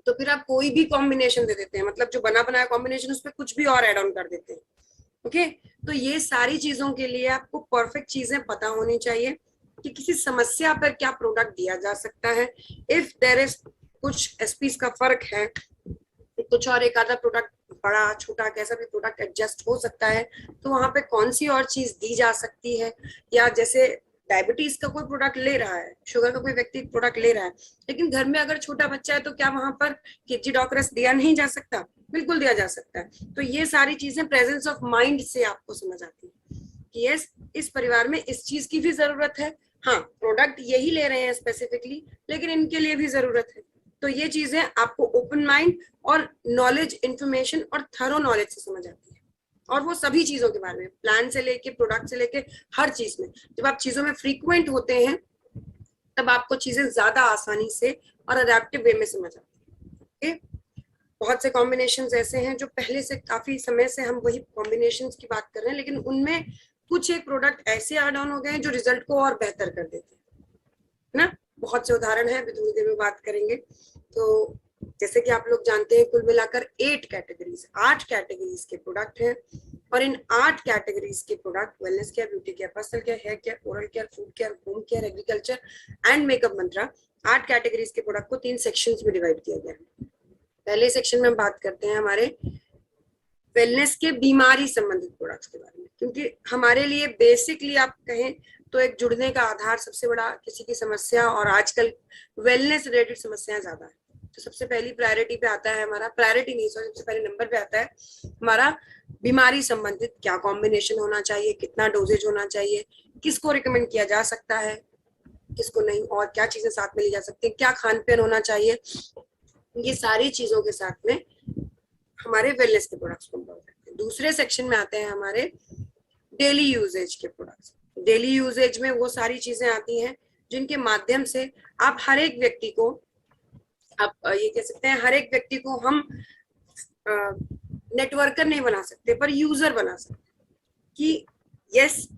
तो फिर आप कोई भी कॉम्बिनेशन दे देते हैं, मतलब जो बना बनाया कॉम्बिनेशन उस पर कुछ भी और एड ऑन कर देते हैं। ओके, तो ये सारी चीजों के लिए आपको परफेक्ट चीजें पता होनी चाहिए कि किसी समस्या पर क्या प्रोडक्ट दिया जा सकता है। इफ देर इज कुछ एसपीज का फर्क है, कुछ और एक आधा प्रोडक्ट बड़ा छोटा कैसा भी प्रोडक्ट एडजस्ट हो सकता है, तो वहां पे कौन सी और चीज दी जा सकती है। या जैसे डायबिटीज का कोई प्रोडक्ट ले रहा है, शुगर का कोई व्यक्ति प्रोडक्ट ले रहा है, लेकिन घर में अगर छोटा बच्चा है तो क्या वहां पर किचिडॉक्रेस दिया नहीं जा सकता? बिल्कुल दिया जा सकता है। तो ये सारी चीजें प्रेजेंस ऑफ माइंड से आपको समझ आती है कि यस, इस परिवार में इस चीज की भी जरूरत है, हाँ प्रोडक्ट यही ले रहे हैं स्पेसिफिकली, लेकिन इनके लिए भी जरूरत है। तो ये चीजें आपको ओपन माइंड और नॉलेज, इंफॉर्मेशन और थरो नॉलेज से समझ आती है। और वो सभी चीजों के बारे में, प्लान से लेके प्रोडक्ट से लेके हर चीज में, जब आप चीजों में फ्रीक्वेंट होते हैं तब आपको चीजें ज्यादा आसानी से और अडेप्टिव वे में समझ आती है। बहुत से कॉम्बिनेशंस ऐसे हैं जो पहले से काफी समय से हम वही कॉम्बिनेशंस की बात कर रहे हैं, लेकिन उनमें कुछ एक प्रोडक्ट ऐसे ऐड ऑन हो गए हैं जो रिजल्ट को और बेहतर कर देते हैं ना। बहुत से उदाहरण है, अभी थोड़ी देर में बात करेंगे। तो जैसे कि आप लोग जानते हैं, कुल मिलाकर 8 कैटेगरीज के प्रोडक्ट हैं, और इन 8 कैटेगरीज के product wellness care, beauty care, personal care, hair care, oral care, food care, home care, agriculture and makeup Mantra, 8 categories के प्रोडक्ट को 3 सेक्शंस में डिवाइड किया गया है। पहले सेक्शन में हम बात करते हैं हमारे वेलनेस के बीमारी संबंधित प्रोडक्ट्स के बारे में, क्योंकि हमारे लिए बेसिकली आप कहें तो एक जुड़ने का आधार सबसे बड़ा किसी की समस्या, और आजकल वेलनेस रिलेटेड समस्याएं ज्यादा है। तो सबसे पहली प्रायोरिटी पे आता है हमारा, प्रायोरिटी नहीं सॉरी, सबसे पहले नंबर पे आता है हमारा बीमारी संबंधित क्या कॉम्बिनेशन होना चाहिए, कितना डोजेज होना चाहिए, किसको रिकमेंड किया जा सकता है, किसको नहीं, और क्या चीजें साथ में ली जा सकती है, क्या खान पान होना चाहिए। ये सारी चीजों के साथ में हमारे वेलनेस के प्रोडक्ट्स को कवर करते हैं। दूसरे सेक्शन में आते हैं हमारे डेली यूजेज के प्रोडक्ट्स। डेली यूजेज में वो सारी चीजें आती हैं जिनके माध्यम से आप हर एक व्यक्ति को, आप ये कह सकते हैं हर एक व्यक्ति को हम नेटवर्कर नहीं बना सकते पर यूजर बना सकते कि यस,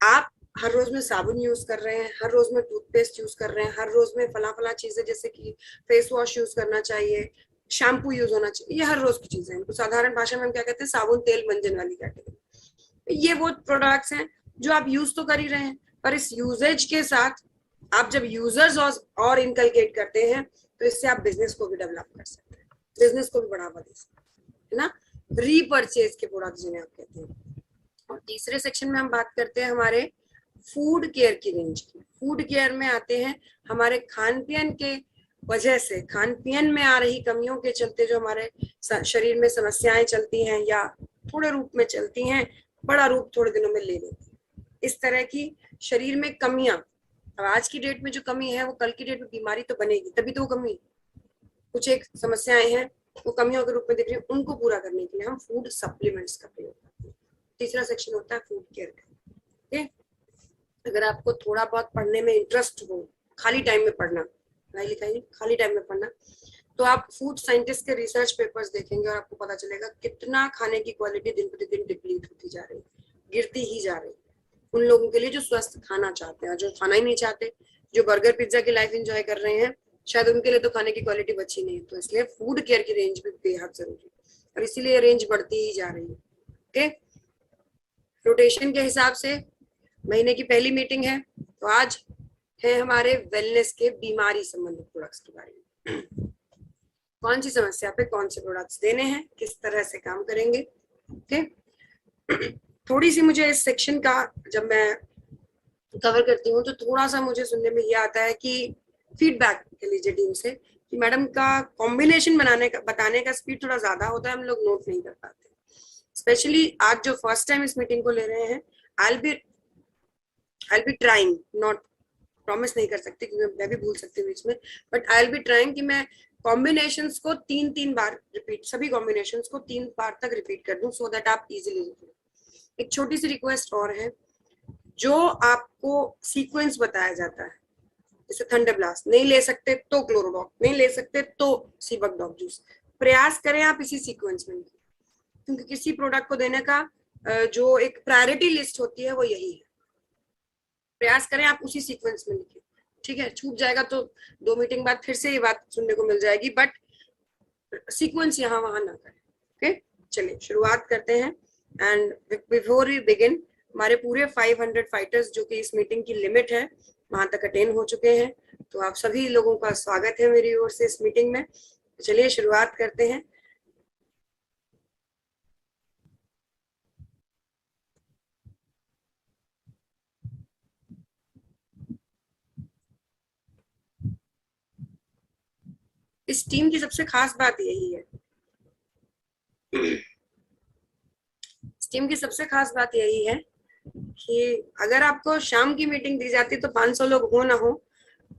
आप हर रोज में साबुन यूज कर रहे हैं, हर रोज में टूथपेस्ट यूज कर रहे हैं, हर रोज में फला फला चीजें जैसे कि फेस वॉश यूज करना चाहिए, शैम्पू यूज होना चाहिए, ये हर रोज की चीजें हैं। तो साधारण भाषा में हम क्या कहते हैं, साबुन तेल मंजन वाली कैटेगरी। ये वो प्रोडक्ट्स हैं जो आप यूज तो कर ही रहे हैं, पर इस यूजेज के साथ आप जब यूजर्स और इनकलकेट करते हैं तो इससे आप बिजनेस को भी डेवलप कर सकते हैं, बिजनेस को भी बढ़ावा दे सकते हैं, है ना। रीपर्चेज के प्रोडक्ट्स जिन्हें आप कहते हैं। और तीसरे सेक्शन में हम बात करते हैं हमारे फूड केयर की रेंज की। फूड केयर में आते हैं हमारे खान पीन के वजह से, खान पीन में आ रही कमियों के चलते जो हमारे शरीर में समस्याएं चलती हैं या थोड़े रूप में चलती हैं, बड़ा रूप थोड़े दिनों में ले लेती हैं। इस तरह की शरीर में कमियां, अब आज की डेट में जो कमी है वो कल की डेट में बीमारी तो बनेगी, तभी तो कमी, कुछ एक समस्याएं हैं वो कमियों के रूप में दिख रही है, उनको पूरा करने के लिए हम फूड सप्लीमेंट्स का प्रयोग करते हैं। तीसरा सेक्शन होता है फूड केयर का। ठीक, अगर आपको थोड़ा बहुत पढ़ने में इंटरेस्ट हो, खाली टाइम में पढ़ना, पढ़ाई लिखाई खाली टाइम में पढ़ना, तो आप फूड साइंटिस्ट के रिसर्च पेपर्स देखेंगे और आपको पता चलेगा कितना खाने की क्वालिटी दिन प्रतिदिन डिप्लीट होती जा रही है, गिरती ही जा रही है। उन लोगों के लिए जो स्वस्थ खाना चाहते हैं, जो खाना ही नहीं चाहते, जो बर्गर पिज्जा की लाइफ एंजॉय कर रहे हैं, शायद उनके लिए तो खाने की क्वालिटी बची नहीं। तो इसलिए फूड केयर की रेंज भी बेहद जरूरी है और इसीलिए रेंज बढ़ती ही जा रही है। ओके, रोटेशन के हिसाब से महीने की पहली मीटिंग है, तो आज है हमारे वेलनेस के बीमारी संबंधित प्रोडक्ट्स के बारे में। कौन सी समस्या पे कौन से प्रोडक्ट्स देने हैं, किस तरह से काम करेंगे। ओके, थोड़ी सी मुझे इस सेक्शन का जब मैं कवर करती हूँ तो थोड़ा सा मुझे सुनने में ये आता है कि फीडबैक ले लीजिए टीम से कि मैडम का कॉम्बिनेशन बताने का स्पीड थोड़ा ज्यादा होता है, हम लोग नोट नहीं कर पाते। स्पेशली आज जो फर्स्ट टाइम इस मीटिंग को ले रहे हैं, आई बी ट्राइंग, नॉट प्रॉमिस नहीं कर सकती क्योंकि मैं भी भूल सकती हूँ बीच में, बट आई बी ट्राइंग कि मैं कॉम्बिनेशंस को 3-3 बार रिपीट, सभी कॉम्बिनेशंस को 3 बार तक रिपीट कर दूं सो दैट आप इजीली लिखें। एक छोटी सी रिक्वेस्ट और है, जो आपको सीक्वेंस बताया जाता है, जैसे थंडर ब्लास्ट नहीं ले सकते तो क्लोरोडॉक, नहीं ले सकते तो सीबक डॉग जूस, प्रयास करें आप इसी सीक्वेंस में, क्योंकि किसी प्रोडक्ट को देने का जो एक प्रायोरिटी लिस्ट होती है वो यही है। प्रयास करें आप उसी सीक्वेंस में लिखें, ठीक है। छूट जाएगा तो 2 मीटिंग बाद फिर से ये बात सुनने को मिल जाएगी, बट सीक्वेंस यहाँ वहां ना करें। ओके, चलिए शुरुआत करते हैं। एंड बिफोर वी बिगिन, हमारे पूरे 500 फाइटर्स जो कि इस मीटिंग की लिमिट है वहां तक अटेंड हो चुके हैं। तो आप सभी लोगों का स्वागत है मेरी ओर से इस मीटिंग में। चलिए शुरुआत करते हैं। इस टीम की सबसे खास बात यही है, इस टीम की सबसे खास बात यही है कि अगर आपको शाम की मीटिंग दी जाती तो 500 लोग हो ना हो,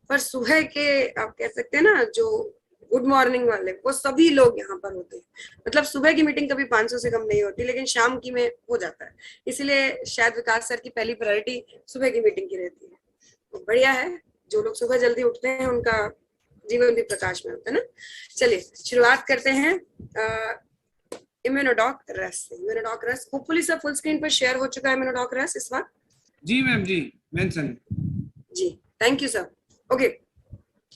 पर सुबह के आप कह सकते हैं ना जो गुड मॉर्निंग वाले, वो सभी लोग यहाँ पर होते हैं। मतलब सुबह की मीटिंग कभी 500 से कम नहीं होती, लेकिन शाम की में हो जाता है। इसलिए शायद विकास सर की पहली प्रायोरिटी सुबह की मीटिंग की रहती है। तो बढ़िया है, जो लोग सुबह जल्दी उठते हैं उनका जीवन भी प्रकाश में होता है ना। चलिए शुरुआत करते हैं इम्यूनोडॉक रस से। इम्यूनोडॉक रस होपफुली सब फुल स्क्रीन पर शेयर हो चुका है। इम्यूनोडॉक रस इस बार जी मैम, जी मेंशन जी, thank you sir. Okay,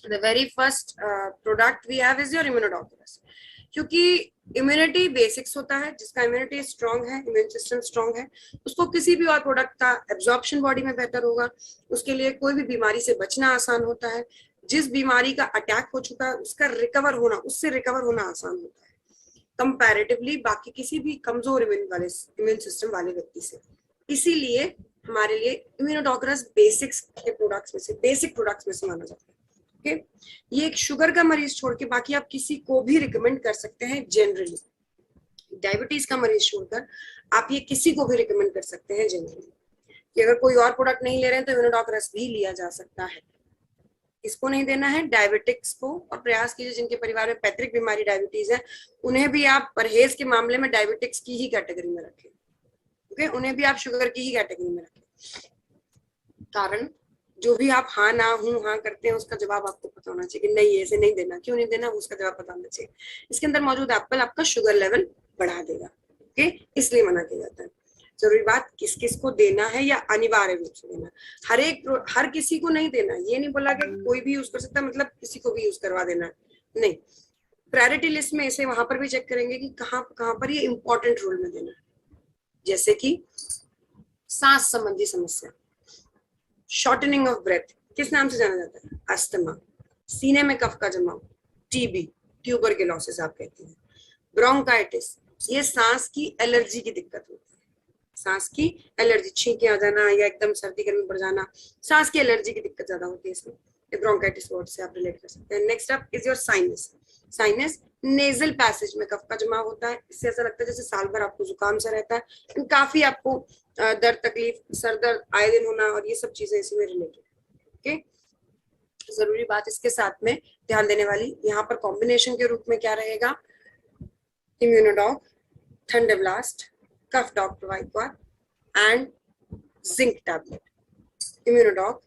the very first product we have is your immunodoculus, क्योंकि इम्यूनिटी बेसिक्स होता है। जिसका इम्यूनिटी स्ट्रांग है, इम्यून सिस्टम स्ट्रांग है, उसको किसी भी और प्रोडक्ट का एब्जॉर्प्शन बॉडी में बेहतर होगा। उसके लिए कोई भी बीमारी से बचना आसान होता है। जिस बीमारी का अटैक हो चुका है उसका रिकवर होना, उससे रिकवर होना आसान होता है कंपैरेटिवली बाकी किसी भी कमजोर इम्यून सिस्टम वाले व्यक्ति से। इसीलिए हमारे लिए इम्यूनोडॉक्टर्स बेसिक्स के प्रोडक्ट्स में से, बेसिक प्रोडक्ट्स में से माना जाता है। ओके, ये एक शुगर का मरीज छोड़ के बाकी आप किसी को भी रिकमेंड कर सकते हैं। जनरली डायबिटीज का मरीज छोड़कर आप ये किसी को भी रिकमेंड कर सकते हैं जनरली, कि अगर कोई और प्रोडक्ट नहीं ले रहे हैं तो इम्यूनोडॉक्टर्स भी लिया जा सकता है। इसको नहीं देना है, डायबिटिक्स को, और प्रयास कीजिए जिनके परिवार में पैतृक बीमारी डायबिटीज है उन्हें भी आप परहेज के मामले में डायबिटिक्स की ही कैटेगरी में रखें। ओके, उन्हें भी आप शुगर की ही कैटेगरी में रखें। कारण जो भी आप हाँ ना हूँ हाँ करते हैं उसका जवाब आपको पता होना चाहिए कि नहीं ऐसे नहीं देना, क्यों नहीं देना, उसका जवाब पता होना चाहिए। इसके अंदर मौजूद एप्पल आपका शुगर लेवल बढ़ा देगा। ओके, इसलिए मना किया जाता है। जरूरी बात किस किस को देना है या अनिवार्य रूप से देना, हर किसी को नहीं देना। ये नहीं बोला कि कोई भी यूज कर सकता, मतलब किसी को भी यूज करवा देना, नहीं। प्रायोरिटी लिस्ट में इसे वहां पर भी चेक करेंगे कि कहाँ कहाँ पर ये इंपॉर्टेंट रोल में देना है। जैसे कि सांस संबंधी समस्या, शॉर्टनिंग ऑफ ब्रेथ किस नाम से जाना जाता है, अस्थमा, सीने में कफ का जमाव, टीबी, ट्यूबरकुलोसिस आप कहते हैं, ब्रोंकाइटिस, ये सांस की एलर्जी की दिक्कत होती है। सांस की एलर्जी, छींके आ जाना या एकदम सर्दी गर्मी बढ़ जाना, सांस की एलर्जी की दिक्कत ज्यादा होती है इसमें। ब्रोंकाइटिस वर्ड से आप रिलेट कर सकते हैं। Next up is your sinus. Sinus nasal passage में कफ का जमाव होता है। इससे ऐसा लगता है जैसे साल भर आपको जुकाम सा रहता है, काफी आपको दर्द, तकलीफ, सर दर्द आए दिन होना, और ये सब चीजें इसी में रिलेटेड। ओके, जरूरी बात इसके साथ में ध्यान देने वाली यहाँ पर कॉम्बिनेशन के रूप में क्या रहेगा, Immunodoc, Thunderblast, cough doc provide and zinc tablet. Immunodoc,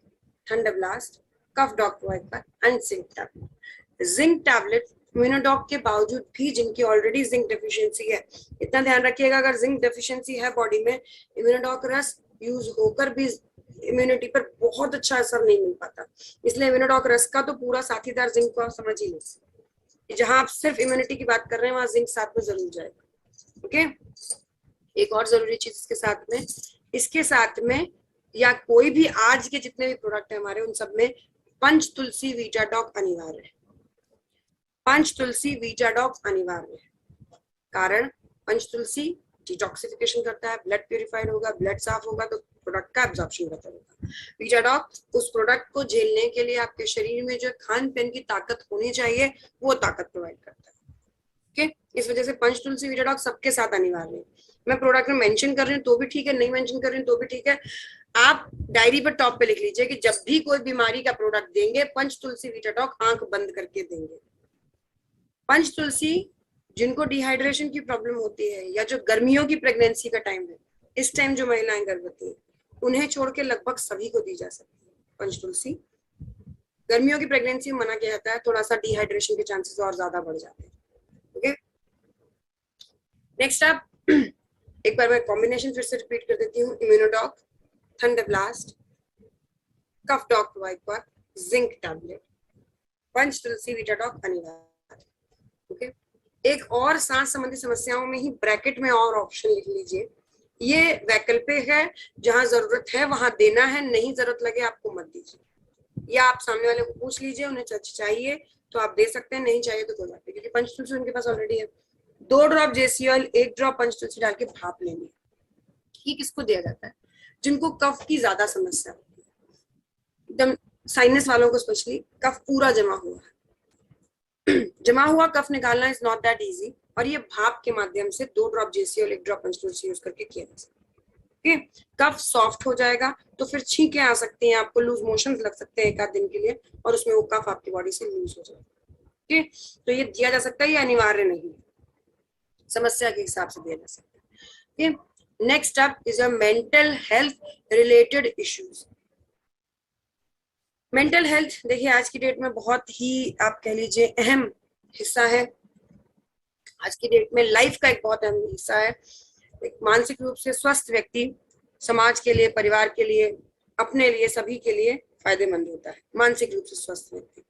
Thunderblast, cough doc provide and zinc tablet. Zinc tablet Immunodoc के बावजूद भी जिनकी ऑलरेडी जिंक डेफिशिएंसी है, इतना ध्यान रखिएगा अगर जिंक डेफिशिएंसी है बॉडी में, इम्यूनोडॉक रस यूज होकर भी इम्यूनिटी पर बहुत अच्छा असर नहीं मिल पाता। इसलिए इम्यूनोडॉक रस का तो पूरा साथीदार जिंक को आप समझ ही लो। जहां आप सिर्फ इम्यूनिटी की बात कर रहे हैं वहां जिंक साथ में जरूर जाएगा। ओके, एक और जरूरी चीज इसके साथ में या कोई भी आज के जितने भी प्रोडक्ट है हमारे, उन सब में पंच तुलसी वीटाडॉक अनिवार्य है। पंच तुलसी वीटाडॉक अनिवार्य है। कारण पंच तुलसी डिटॉक्सिफिकेशन करता है, ब्लड प्यूरिफाइड होगा, ब्लड साफ होगा तो प्रोडक्ट का एब्जॉर्प्शन बेहतर होगा। वीटाडॉक उस प्रोडक्ट को झेलने के लिए आपके शरीर में जो खान पीन की ताकत होनी चाहिए वो ताकत प्रोवाइड करता है। ओके, इस वजह से पंच तुलसी वीटाडॉक सबके साथ अनिवार्य है। मैं प्रोडक्ट में मेंशन कर रही हूँ तो भी ठीक है, नहीं मेंशन कर रही हूँ तो भी ठीक है। आप डायरी पर टॉप पे लिख लीजिए कि जब भी कोई बीमारी का प्रोडक्ट देंगे पंच तुलसी वीटाडॉक आंख बंद करके देंगे। पंच तुलसी जिनको डिहाइड्रेशन की प्रॉब्लम होती है या जो गर्मियों की प्रेगनेंसी का टाइम है, इस टाइम जो महिलाएं गर्भवती है उन्हें छोड़ के लगभग सभी को दी जा सकती है पंच तुलसी। गर्मियों की प्रेगनेंसी में मना किया जाता है, थोड़ा सा डिहाइड्रेशन के चांसेस और ज्यादा बढ़ जाते हैं। ओके, नेक्स्ट आप एक बार मैं कॉम्बिनेशन फिर से रिपीट कर देती हूँ, Immunodoc, Thunderblast, cough dock wiper, zinc tablet, पंच तुलसी वीटाडॉक अनिवार्य। ओके, एक और सांस संबंधी समस्याओं में ही ब्रैकेट में और ऑप्शन लिख लीजिए, ये वैकल्पिक है, जहां जरूरत है वहां देना है, नहीं जरूरत लगे आपको मत दीजिए। या आप सामने वाले को पूछ लीजिए, उन्हें चाहिए तो आप दे सकते हैं, नहीं चाहिए तो कोई बात नहीं, क्योंकि पंचतुलसी उनके पास ऑलरेडी है। 2 ड्रॉप JCL 1 ड्रॉप पंचतुलसी डाल के भाप लेनी है। ये किसको दिया जाता है? जिनको कफ की ज्यादा समस्या होती है, एकदम साइनस वालों को स्पेशली, कफ पूरा जमा हुआ है। जमा हुआ कफ निकालना इज नॉट दैट इजी, और ये भाप के माध्यम से 2 ड्रॉप JCL 1 ड्रॉप पंचतुलसी यूज करके किया जा सकता है। कफ सॉफ्ट हो जाएगा तो फिर छींकें आ सकती हैं, आपको लूज मोशन लग सकते हैं एक आध दिन के लिए, और उसमें वो कफ आपकी बॉडी से लूज हो जाएगा। ठीक, तो ये दिया जा सकता है, ये अनिवार्य नहीं है, समस्या के हिसाब से दिया जा सकता है। Next up is your mental health related issues. Mental health देखिए आज की डेट में बहुत ही आप कह लीजिए अहम हिस्सा है, आज की डेट में लाइफ का एक बहुत अहम हिस्सा है। एक मानसिक रूप से स्वस्थ व्यक्ति समाज के लिए, परिवार के लिए, अपने लिए, सभी के लिए फायदेमंद होता है, मानसिक रूप से स्वस्थ व्यक्ति।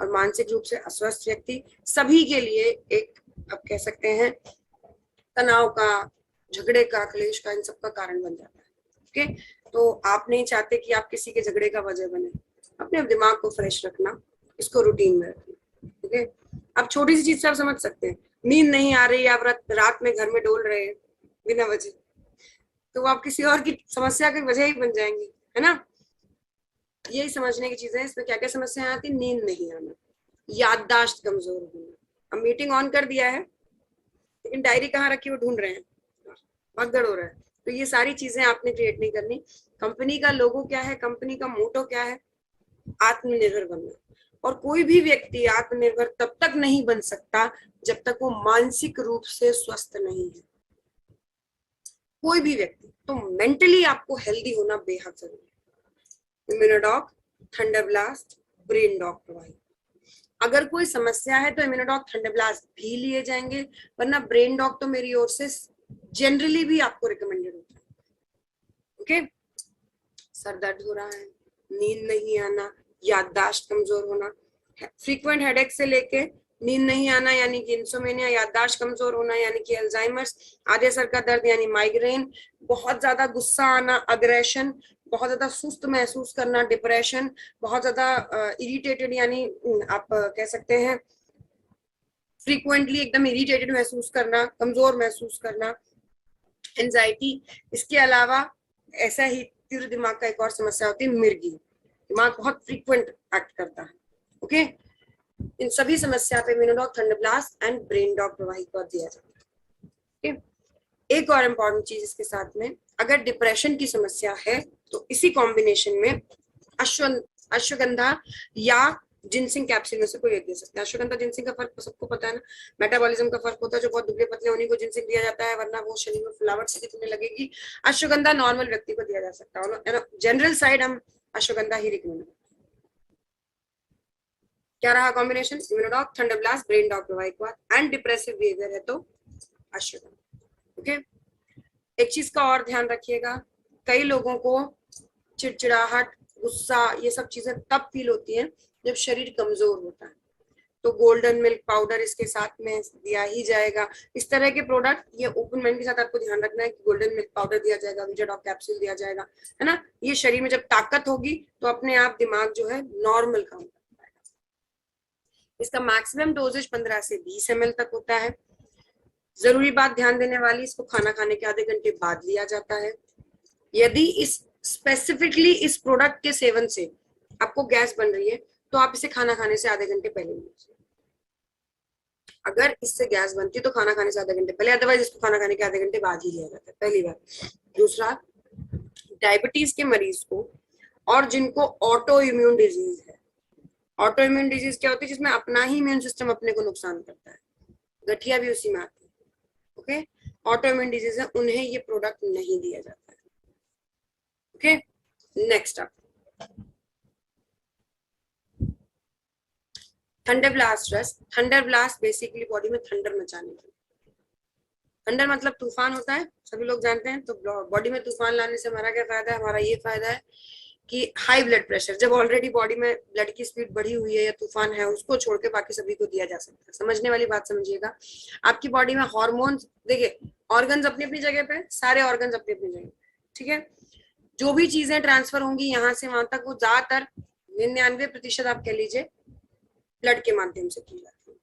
और मानसिक रूप से अस्वस्थ व्यक्ति सभी के लिए एक, आप कह सकते हैं, तनाव का, झगड़े का, क्लेश का, इन सब का कारण बन जाता है। ओके, तो आप नहीं चाहते कि आप किसी के झगड़े का वजह बने। अपने दिमाग को फ्रेश रखना, इसको रूटीन में रखना। ओके, अब छोटी सी चीज से आप समझ सकते हैं, नींद नहीं आ रही, आप रात में घर में डोल रहे हैं बिना वजह, तो आप किसी और की समस्या की वजह ही बन जाएंगी, है ना। यही समझने की चीजें हैं। इसमें क्या क्या समस्याएं आती? नींद नहीं आना, याददाश्त कमजोर होना। अब मीटिंग ऑन कर दिया है लेकिन डायरी कहाँ रखी वो ढूंढ रहे हैं, भगदड़ हो रहा है। तो ये सारी चीजें आपने क्रिएट नहीं करनी। कंपनी का लोगो क्या है, कंपनी का मोटो क्या है? आत्मनिर्भर बनना। और कोई भी व्यक्ति आत्मनिर्भर तब तक नहीं बन सकता जब तक वो मानसिक रूप से स्वस्थ नहीं है, कोई भी व्यक्ति। तो मेंटली आपको हेल्दी होना बेहद जरूरी है। Immunodoc, thunder blast, brain doc provide. अगर कोई समस्या है तो इम्यूनोडॉक, थंडर ब्लास्ट भी लिए जाएंगे, वरना ब्रेन डॉक तो मेरी ओर से जनरली भी आपको रिकमेंडेड होता है। ओके, सर दर्द हो रहा है, नींद नहीं आना, याददाश्त कमजोर होना, फ्रीक्वेंट हेडेक से लेके नींद नहीं आना यानी कि इंसोमेनिया, याददाश्त कमजोर होना यानी कि अल्जाइमर्स, आधे सर का दर्द यानी माइग्रेन, बहुत ज्यादा गुस्सा आना, अग्रेशन, बहुत ज्यादा सुस्त महसूस करना, डिप्रेशन, बहुत ज्यादा इरिटेटेड यानी आप कह सकते हैं फ्रीक्वेंटली एकदम इरिटेटेड महसूस करना, कमजोर महसूस करना, एंजाइटी। इसके अलावा ऐसा ही तीव्र दिमाग का एक और समस्या होती है मिर्गी, दिमाग बहुत फ्रीक्वेंट एक्ट करता है। ओके, इन सभी समस्या पे Immunodoc, thunder blast and brain doc provide कर दिया जाता है। एक और इम्पॉर्टेंट चीज इसके साथ में, अगर डिप्रेशन की समस्या है तो इसी कॉम्बिनेशन में अश्वगंधा या जिनसिंग कैप्सूल में से कोई एक दे सकते हैं। अश्वगंधा जिनसिंग का फर्क सबको पता है ना, मेटाबॉलिज्म का फर्क होता है, जो बहुत दुबले पतले उन्हीं को जिनसिंग दिया जाता है, वरना वो शरीर में फुलावट सी दिखने लगेगी। अश्वगंधा नॉर्मल व्यक्ति को दिया जा सकता है, जनरल साइड हम अश्वगंधा ही रिकमेंड। क्या रहा combination? Immunodoc, thunder blast, brain doc provide हुआ, एंड डिप्रेसिव बिहेवियर है तो अश्वगंधा। ओके, एक चीज का और ध्यान रखिएगा, कई लोगों को चिड़चिड़ाहट, गुस्सा, ये सब चीजें तब फील होती हैं जब शरीर कमजोर होता है, तो गोल्डन मिल्क पाउडर इसके साथ में दिया ही जाएगा। इस तरह के प्रोडक्ट, ये ओपन माइंड के साथ आपको ध्यान रखना है कि गोल्डन मिल्क पाउडर दिया जाएगा, विजाडॉक कैप्सूल दिया जाएगा, है ना। ये शरीर में जब ताकत होगी तो अपने आप दिमाग जो है नॉर्मल काम करता है। इसका मैक्सिमम डोजेज 15 से 20 ml तक होता है। जरूरी बात ध्यान देने वाली, इसको खाना खाने के आधे घंटे बाद लिया जाता है। यदि इस स्पेसिफिकली इस प्रोडक्ट के सेवन से आपको गैस बन रही है तो आप इसे खाना खाने से आधे घंटे पहले लीजिए। अगर इससे गैस बनती है तो खाना खाने से आधे घंटे पहले, अदरवाइज इसको खाना खाने के आधे घंटे बाद ही लिया जाता है, पहली बात। दूसरा, डायबिटीज के मरीज को और जिनको ऑटो इम्यून डिजीज है, ऑटो इम्यून डिजीज क्या होती है? जिसमें अपना ही इम्यून सिस्टम अपने को नुकसान करता है, गठिया भी उसी में आती है। ओके, ऑटो इम्यून डिजीज है, उन्हें ये प्रोडक्ट नहीं दिया जाता है। Okay, next up thunder blast रस। थंडर ब्लास्ट बेसिकली बॉडी में थंडर मचाने के लिए, थंडर मतलब तूफान होता है, सभी लोग जानते हैं। तो बॉडी में तूफान लाने से हमारा क्या फायदा है? हमारा ये फायदा है कि हाई ब्लड प्रेशर, जब ऑलरेडी बॉडी में ब्लड की स्पीड बढ़ी हुई है या तूफान है, उसको छोड़ के बाकी सभी को दिया जा सकता है। समझने वाली बात समझिएगा। आपकी बॉडी में हार्मोन्स, देखिए ऑर्गन्स अपनी अपनी जगह पे, सारे ऑर्गन्स अपनी अपनी जगह, ठीक है। जो भी चीजें ट्रांसफर होंगी यहाँ से वहां तक, वो ज्यादातर 99% आप कह लीजिए ब्लड के माध्यम से की जाती है।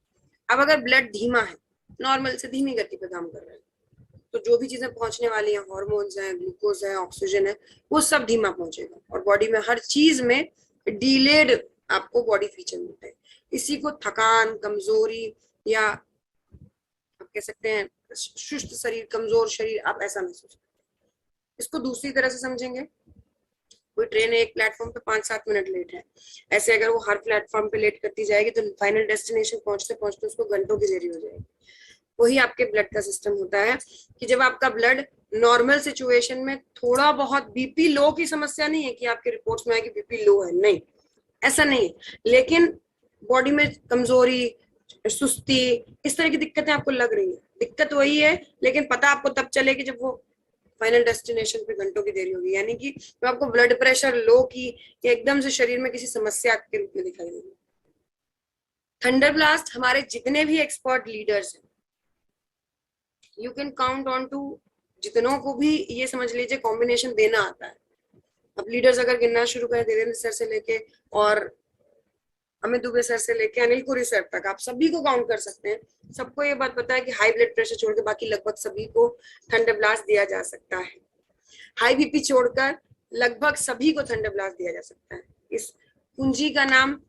अब अगर ब्लड धीमा है, नॉर्मल से धीमी गति पे काम कर रहा है, तो जो भी चीजें पहुंचने वाली हैं, हार्मोन्स हैं, ग्लूकोज है, ऑक्सीजन है, वो सब धीमा पहुंचेगा और बॉडी में हर चीज में डिलेड आपको बॉडी फीचर मिलते हैं। इसी को थकान, कमजोरी या आप कह सकते हैं सुस्त शरीर, कमजोर शरीर, आप ऐसा महसूस करते हैं। इसको दूसरी तरह से समझेंगे, कोई ट्रेन एक प्लेटफॉर्म पे 5-7 मिनट लेट है, ऐसे अगर वो हर प्लेटफॉर्म पे लेट करती जाएगी तो फाइनल डेस्टिनेशन पहुंचते पहुंचते उसको घंटों की देरी हो जाएगी। वही आपके ब्लड का सिस्टम होता है कि जब आपका ब्लड नॉर्मल सिचुएशन में थोड़ा बहुत, बीपी लो की समस्या नहीं है कि आपके रिपोर्ट्स में आए कि बीपी लो है, नहीं, ऐसा नहीं है, लेकिन बॉडी में कमजोरी, सुस्ती, इस तरह की दिक्कतें आपको लग रही है, दिक्कत वही है, लेकिन पता आपको तब चलेगी जब वो फाइनल डेस्टिनेशन पे घंटों की देरी होगी। यानी कि तो आपको ब्लड प्रेशर लो की या एकदम से शरीर में किसी समस्या के रूप में दिखाई देगी। थंडर ब्लास्ट हमारे जितने भी एक्सपर्ट लीडर्स हैं, you can count on two, जितनों को भी ये समझ लीजिए कॉम्बिनेशन देना आता है। अब लीडर्स अगर गिनना शुरू करें, देवेंद्र सर से लेके और अमित दुबे सर से लेके अनिल पुरी सर तक, आप सभी को काउंट कर सकते हैं। सबको ये बात पता है कि हाई ब्लड प्रेशर छोड़ के बाकी लगभग सभी को थंडर ब्लास्ट दिया जा सकता है। हाई बीपी छोड़कर लगभग सभी को थंडर ब्लास्ट दिया जा सकता है। इस कुंजी का नाम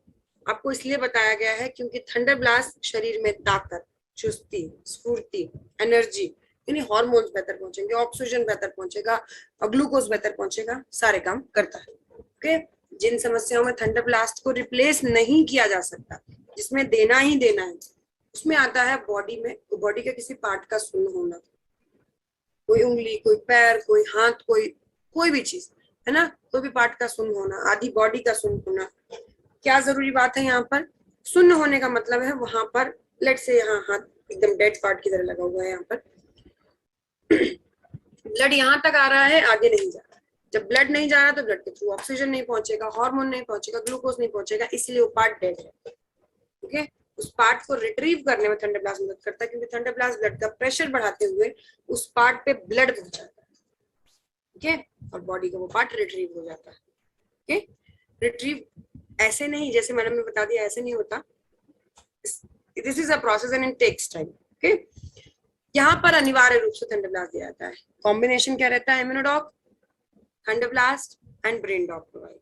आपको इसलिए बताया गया है क्योंकि थंडर ब्लास्ट शरीर में ताकत, चुस्ती, स्फूर्ति, एनर्जी, यानी हार्मोन्स बेहतर पहुंचेंगे, ऑक्सीजन बेहतर पहुंचेगा और ग्लूकोज बेहतर पहुंचेगा, सारे काम करता है। ओके, जिन समस्याओं में थंडर ब्लास्ट को रिप्लेस नहीं किया जा सकता, जिसमें देना ही देना है, उसमें आता है बॉडी में, बॉडी के किसी पार्ट का सुन्न होना, कोई उंगली, कोई पैर, कोई हाथ, कोई भी चीज है ना, कोई भी पार्ट का सुन्न होना, आधी बॉडी का सुन्न होना। क्या जरूरी बात है यहाँ पर, सुन्न होने का मतलब है वहां पर, लेट से यहाँ हाथ एकदम डेड पार्ट की तरह लगा हुआ है, यहाँ पर ब्लड यहाँ तक आ रहा है, आगे नहीं जा रहा। जब ब्लड नहीं जा रहा तो ब्लड के थ्रू ऑक्सीजन नहीं पहुंचेगा, हार्मोन नहीं पहुंचेगा, ग्लूकोज नहीं पहुंचेगा, इसलिए वो पार्ट डेड है। ओके, उस पार्ट को रिट्रीव करने में थंडर ब्लास्ट मदद करता है, क्योंकि थंडर ब्लास्ट ब्लड का प्रेशर बढ़ाते हुए उस पार्ट पे ब्लड पहुंचाता है। ओके, और बॉडी का वो पार्ट रिट्रीव हो जाता है। ओके, रिट्रीव ऐसे नहीं, जैसे मैडम ने बता दिया ऐसे नहीं होता, this is a process and it takes time. Okay, यहाँ पर अनिवार्य रूप से थंडर ब्लास्ट दिया जाता है। कॉम्बिनेशन क्या रहता है, Immunodoc, thunder blast and brain doc provide,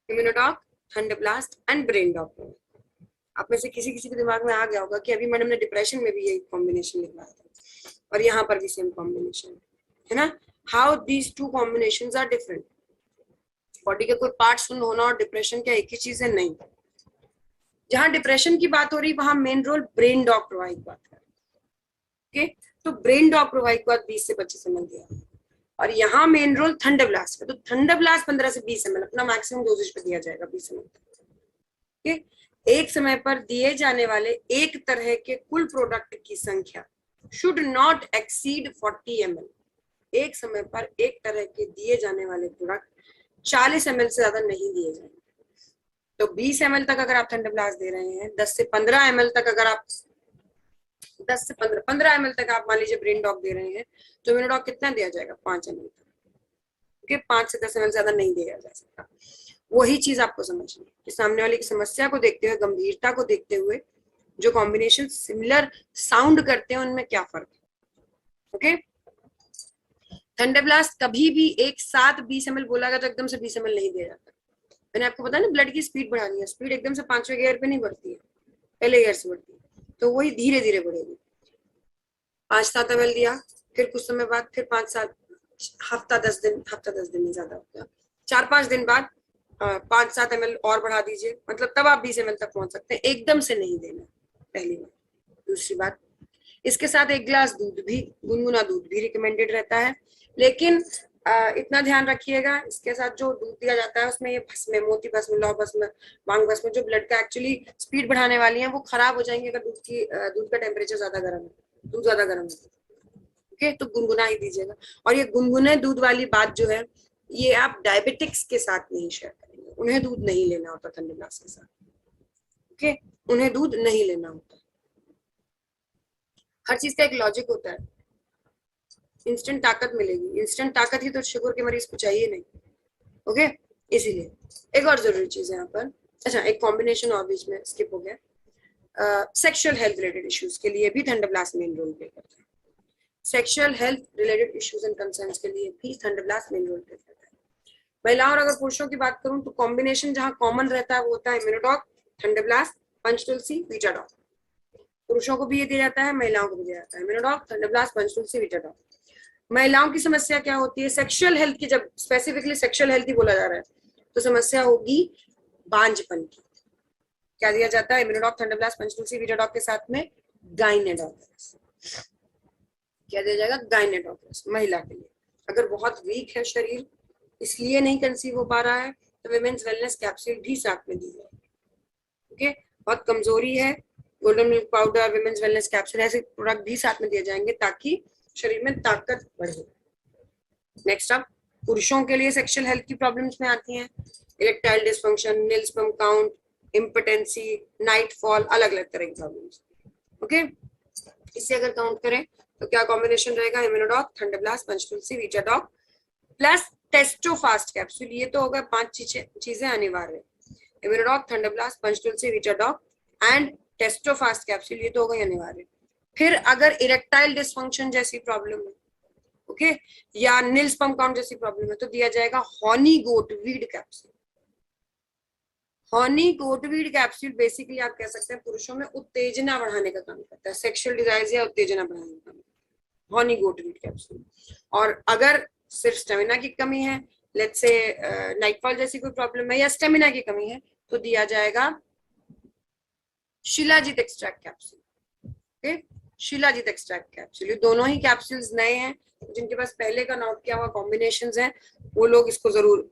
Immunodoc, thunder blast and brain doc provide. आप में से किसी किसी के दिमाग में आ गया होगा कि अभी मैडम ने डिप्रेशन में भी यही कॉम्बिनेशन लिखवाया था और यहाँ पर भी सेम कॉम्बिनेशन है ना। How these two combinations are different. Body का कोई पार्ट सुन्न होना और डिप्रेशन क्या एक ही चीज है, नहीं। जहां डिप्रेशन की बात हो रही वहां main role brain doc provide बात कर रहे हैं। तो ब्रेन डॉग प्रोवाइड को 20 से 25 ml दिया और यहाँ मेन रोल थंडर ब्लास्ट का, तो थंडर ब्लास्ट 15 से 20 ml अपना मैक्सिमम डोजेज पे दिया जाएगा 20 ml तक। एक समय पर दिए जाने वाले एक तरह के कुल प्रोडक्ट की संख्या शुड नॉट एक्सीड 40 ml। एक समय पर एक तरह के दिए जाने वाले प्रोडक्ट 40 ml से ज्यादा नहीं दिए जाएंगे। तो 20 ml तक अगर आप थंडर ब्लास्ट दे रहे हैं, 10 से 15 ml तक अगर आप 10 से 15 ml तक आप मान लीजिए ब्रेन डॉग दे रहे हैं, तो इम्यूनोडॉग कितना दिया जाएगा, 5 ml तक। ओके, 5 से 10 ml ज्यादा नहीं दिया जा सकता। वही चीज आपको समझनी है कि सामने वाले की समस्या को देखते हुए, गंभीरता को देखते हुए जो कॉम्बिनेशन सिमिलर साउंड करते हैं उनमें क्या फर्क है। ओके, थंडर ब्लास्ट कभी भी एक साथ 20 ml बोला गया तो एकदम से 20 ml नहीं दिया जाता। मैंने आपको बताया ना, ब्लड की स्पीड बढ़ानी है, स्पीड एकदम से 5वें गियर पे नहीं बढ़ती है, पहले गियर से बढ़ती है, तो वही धीरे धीरे बढ़ेगी। 5-7 ml दिया, फिर कुछ समय बाद फिर 5-7, हफ्ता 10 दिन नहीं ज्यादा होता, 4-5 दिन बाद 5-7 ml और बढ़ा दीजिए, मतलब तब आप 20 ml तक पहुंच सकते हैं। एकदम से नहीं देना, पहली बात। दूसरी बात, इसके साथ 1 गिलास दूध भी, गुनगुना दूध भी रिकमेंडेड रहता है, लेकिन इतना ध्यान रखिएगा इसके साथ जो दूध दिया जाता है उसमें ये भस्म, मोती भस्म, लौह भस्म, भांग भस्म, जो ब्लड का एक्चुअली स्पीड बढ़ाने वाली है वो खराब हो जाएंगे अगर दूध का टेम्परेचर ज्यादा गर्म है, दूध ज्यादा गर्म है। ओके, तो गुनगुना ही दीजिएगा। और ये गुनगुने दूध वाली बात जो है ये आप डायबिटिक्स के साथ नहीं शेयर करेंगे, उन्हें दूध नहीं लेना होता थंडरब्लास्ट के साथ। ओके, उन्हें दूध नहीं लेना होता। हर चीज का एक लॉजिक होता है। इंस्टेंट ताकत मिलेगी, इंस्टेंट ताकत ही तो शुगर के मरीज को चाहिए नहीं। ओके, इसीलिए एक और जरूरी चीज है यहाँ पर, अच्छा एक कॉम्बिनेशन और बीच में स्किप हो गया, सेक्सुअल हेल्थ रिलेटेड इश्यूज के लिए भी थंडरब्लास्ट मेन रोल प्ले करता है। Sexual health related issues and concerns के लिए भी थंडरब्लास्ट मेन रोल प्ले करता है। महिलाओं और अगर पुरुषों की बात करूं तो कॉम्बिनेशन जहां कॉमन रहता है वो होता है इम्यूनोडॉक, थंडरब्लास्ट, पंचतुलसी, वीटाडॉक। पुरुषों को भी ये दिया जाता है, महिलाओं को भी दिया जाता है, इम्यूनोडॉक, थंडरब्लास्ट, पंचतुलसी, वीटाडॉक। महिलाओं की समस्या क्या होती है, सेक्सुअल हेल्थ की, जब स्पेसिफिकली सेक्सुअल हेल्थ ही बोला जा रहा है तो समस्या होगी बांझपन की। क्या दिया जाता है, इम्यूनोडॉक, थंडरब्लास्ट, पंचतुलसी, वीटाडॉक के साथ में गाइनेडोक्रेस। क्या दिया जाएगा, गाइनेडोक्रेस महिला के लिए। अगर बहुत वीक है शरीर, इसलिए नहीं कंसीव हो पा रहा है, तो विमेन्स वेलनेस कैप्सूल भी साथ में दी जाएगी। ओके, बहुत कमजोरी है, golden milk powder, women's wellness capsule, ऐसे प्रोडक्ट भी साथ में दिए जाएंगे ताकि शरीर में ताकत बढ़े। नेक्स्ट अप, पुरुषों के लिए सेक्सुअल हेल्थ की प्रॉब्लम्स में आती हैं erectile dysfunction, nil sperm count, impotency, nightfall, अलग अलग तरह की प्रॉब्लम्स। ओके, इससे अगर काउंट करें तो क्या कॉम्बिनेशन रहेगा, Immunodoc, Thunderblast, Panchtulsi, Vitadoc plus Testofast capsule. ये तो होगा 5 चीजें अनिवार्य, Immunodoc, Thunderblast, Panchtulsi, Vitadoc and Testofast capsule, ये तो होगा अनिवार्य। फिर अगर इरेक्टाइल डिसफंक्शन जैसी प्रॉब्लम है, ओके, या नील स्पर्म काउंट जैसी प्रॉब्लम है, तो दिया जाएगा horny goat weed capsule. Horny goatweed capsule basically आप कह सकते हैं पुरुषों में उत्तेजना बढ़ाने का काम करता है, सेक्सुअल डिजायर्स या उत्तेजना बढ़ाने का काम, हॉनी गोटवीड कैप्सूल। और अगर सिर्फ स्टेमिना की कमी है, लेट्स से नाइटफॉल जैसी कोई प्रॉब्लम है या स्टेमिना की कमी है, तो दिया जाएगा shilajit extract capsule. Okay, shilajit extract capsule. ये दोनों ही कैप्सूल्स नए हैं, जिनके पास पहले का नोट किया हुआ कॉम्बिनेशंस हैं, वो लोग इसको जरूर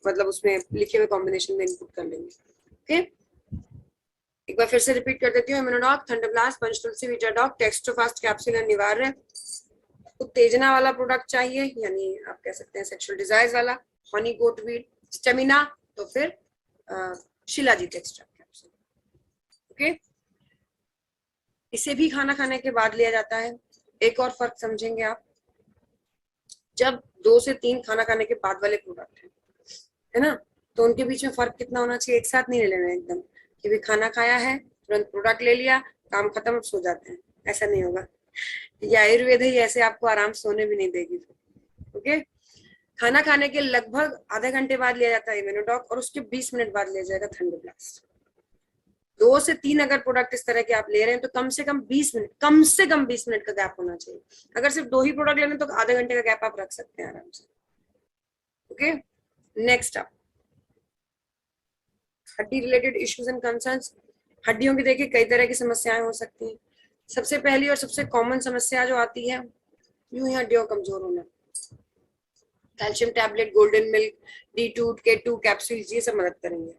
मतलब उसमें लिखे हुए कॉम्बिनेशन में इनपुट कर लेंगे। ओके, एक बार फिर से रिपीट कर देती हूँ, इम्यूनोडॉक, थंडरब्लास्ट, पंचतुलसी, वीटाडॉक, टेस्टोफास्ट कैप्सूल अनिवार्य। उत्तेजना वाला प्रोडक्ट चाहिए, यानी आप कह सकते हैं सेक्सुअल डिजायर्स वाला, हनी गोटवीड, स्टेमिना तो फिर शिलाजीत एक्सट्रैक्ट कैप्सूल। ओके, इसे भी खाना खाने के बाद लिया जाता है। एक और फर्क समझेंगे आप, जब 2 से 3 खाना खाने के बाद वाले प्रोडक्ट है ना, तो उनके बीच में फर्क कितना होना चाहिए, एक साथ नहीं ले लेना एकदम कि भी खाना खाया है तुरंत प्रोडक्ट ले लिया, काम खत्म, सो जाते हैं, ऐसा नहीं होगा। ये आयुर्वेद है, ऐसे आपको आराम सोने भी नहीं देगी। ओके, खाना खाने के लगभग आधे घंटे बाद लिया जाता है इम्यूनोडॉक और उसके 20 मिनट बाद लिया जाएगा थंडरब्लास्ट। 2 से 3 अगर प्रोडक्ट इस तरह के आप ले रहे हैं तो कम से कम 20 मिनट, कम से कम 20 मिनट का गैप होना चाहिए। अगर सिर्फ 2 ही प्रोडक्ट लेने तो आधे घंटे का गैप आप रख सकते हैं आराम से। ओके, नेक्स्ट अप, हड्डी रिलेटेड इश्यूज एंड कंसर्न्स। हड्डियों की देखिए कई तरह की समस्याएं हो सकती हैं। सबसे पहली और सबसे कॉमन समस्या जो आती है, यूं ही हड्डियों कमजोर होना। Calcium tablet, golden milk, D2, K2 capsules, ये सब मदद करेंगे।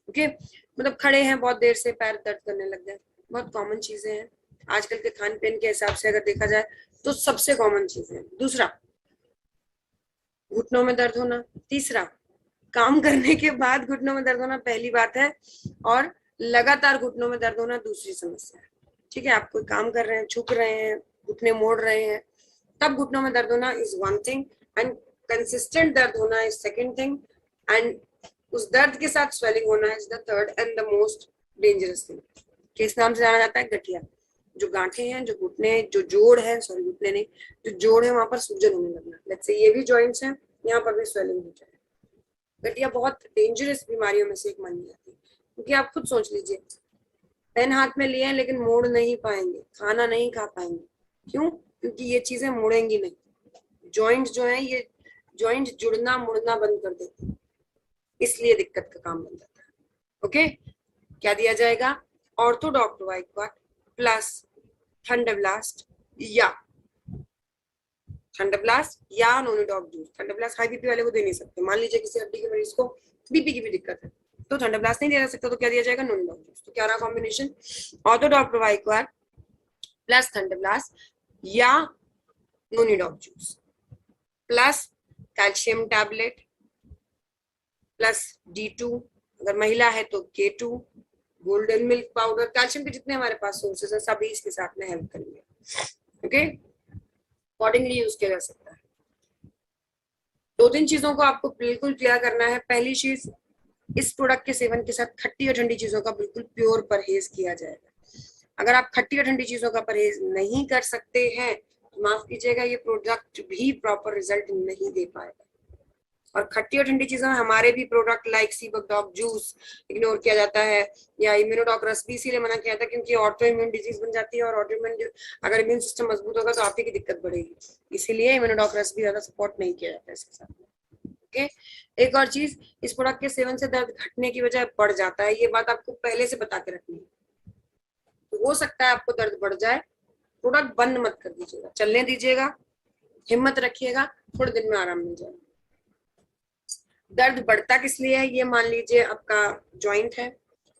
ओके, मतलब खड़े हैं बहुत देर से, पैर दर्द करने लग गए, बहुत कॉमन चीजें हैं आजकल के खान पीन के हिसाब से अगर देखा जाए तो सबसे कॉमन चीजें हैं। दूसरा, घुटनों में दर्द होना। तीसरा, काम करने के बाद घुटनों में दर्द होना, पहली बात है, और लगातार घुटनों में दर्द होना दूसरी समस्या है। ठीक है, आप कोई काम कर रहे हैं, झुक रहे हैं, घुटने मोड़ रहे हैं, तब घुटनों में दर्द होना is one thing, and consistent दर्द होना इज सेकेंड थिंग, एंड उस दर्द के साथ स्वेलिंग होना is the third and the most dangerous thing. किस नाम से जाना जाता है, गठिया। जो गांठें हैं, जो घुटने, जो जोड़ है, सॉरी घुटने नहीं, जो जोड़ है वहां पर सूजन होने लगना, लेट्स से ये भी जॉइंट्स हैं, यहाँ पर भी स्वेलिंग हो जाए। गठिया बहुत डेंजरस बीमारियों में से एक मानी जाती है, क्योंकि आप खुद सोच लीजिए, पेन हाथ में लिए हैं लेकिन मोड़ नहीं पाएंगे, खाना नहीं खा पाएंगे। क्यों? क्योंकि ये चीजें मुड़ेंगी नहीं। जॉइंट जो है, ये जॉइंट जुड़ना मुड़ना बंद कर देते हैं, इसलिए दिक्कत का काम बन जाता है। ओके, क्या दिया जाएगा, ऑर्थोडॉक वाइक्वाट प्लस थंडरब्लास्ट या नोनिडॉक जूस। थंडरब्लास्ट हाई बीपी वाले को दे नहीं सकते, मान लीजिए किसी हड्डी के मरीज को बीपी की भी दिक्कत है तो थंडरब्लास्ट नहीं दिया जा सकता, तो क्या दिया जाएगा, नोनिडॉक जूस। तो क्या रहा कॉम्बिनेशन, ऑर्थोडॉक वाइक्वाट प्लस थंडरब्लास्ट या Nonidoc juice plus calcium tablet plus D2, अगर महिला है तो K2, golden milk powder. Calcium के जितने हमारे पास सोर्सेज है सभी इसके साथ में हेल्प करेंगे। ओके, अकॉर्डिंगली यूज किया जा सकता है। दो तीन चीजों को आपको बिल्कुल क्लियर करना है। पहली चीज, इस प्रोडक्ट के सेवन के साथ खट्टी और ठंडी चीजों का बिल्कुल प्योर परहेज किया जाएगा। अगर आप खट्टी और ठंडी चीजों का परहेज नहीं कर सकते हैं तो माफ कीजिएगा, ये प्रोडक्ट भी प्रॉपर रिजल्ट नहीं दे पाएगा। और खट्टी और ठंडी चीजों में हमारे भी प्रोडक्ट लाइक सीबकडॉक जूस इग्नोर किया जाता है, या इम्यूनोडॉक रस भी इसीलिए मना किया था क्योंकि ऑटो इम्यून डिजीज बन जाती है, और ऑटो इम्यून अगर इम्यून सिस्टम मजबूत होगा तो आप ही की दिक्कत बढ़ेगी, इसीलिए इम्यूनोडॉक रस भी ज्यादा सपोर्ट नहीं किया जाता है इसके साथ। ओके, एक और चीज, इस प्रोडक्ट के सेवन से दर्द घटने की बजाय बढ़ जाता है, ये बात आपको पहले से बता के रखनी है। तो हो सकता है आपको दर्द बढ़ जाए, प्रोडक्ट बंद मत कर दीजिएगा, चलने दीजिएगा, हिम्मत रखिएगा, थोड़े दिन में आराम मिल जाएगा। दर्द बढ़ता किस लिए है? ये मान लीजिए आपका जॉइंट है,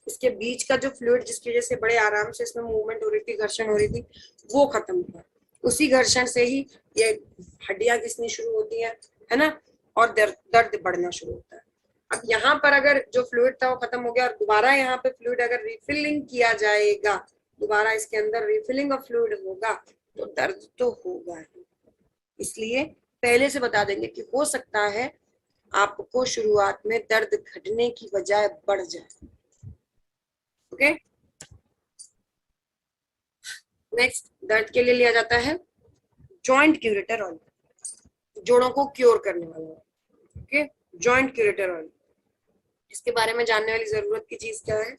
इसके बीच का जो फ्लूइड जिसकी वजह से बड़े आराम से इसमें मूवमेंट हो रही थी, घर्षण हो रही थी, वो खत्म हुआ। उसी घर्षण से ही ये हड्डियां घिसनी शुरू होती है ना, और दर्द बढ़ना शुरू होता है। अब यहाँ पर अगर जो फ्लूइड था वो खत्म हो गया और दोबारा यहाँ पे फ्लूइड अगर रिफिलिंग किया जाएगा, दोबारा इसके अंदर रिफिलिंग ऑफ फ्लूइड होगा तो दर्द तो होगा ही। इसलिए पहले से बता देंगे कि हो सकता है आपको शुरुआत में दर्द घटने की बजाय बढ़ जाए। ओके, नेक्स्ट, दर्द के लिए लिया जाता है जॉइंट क्यूरेटर ऑयल, जोड़ों को क्योर करने वाला। ओके, जॉइंट क्यूरेटर ऑयल, इसके बारे में जानने वाली जरूरत की चीज क्या है?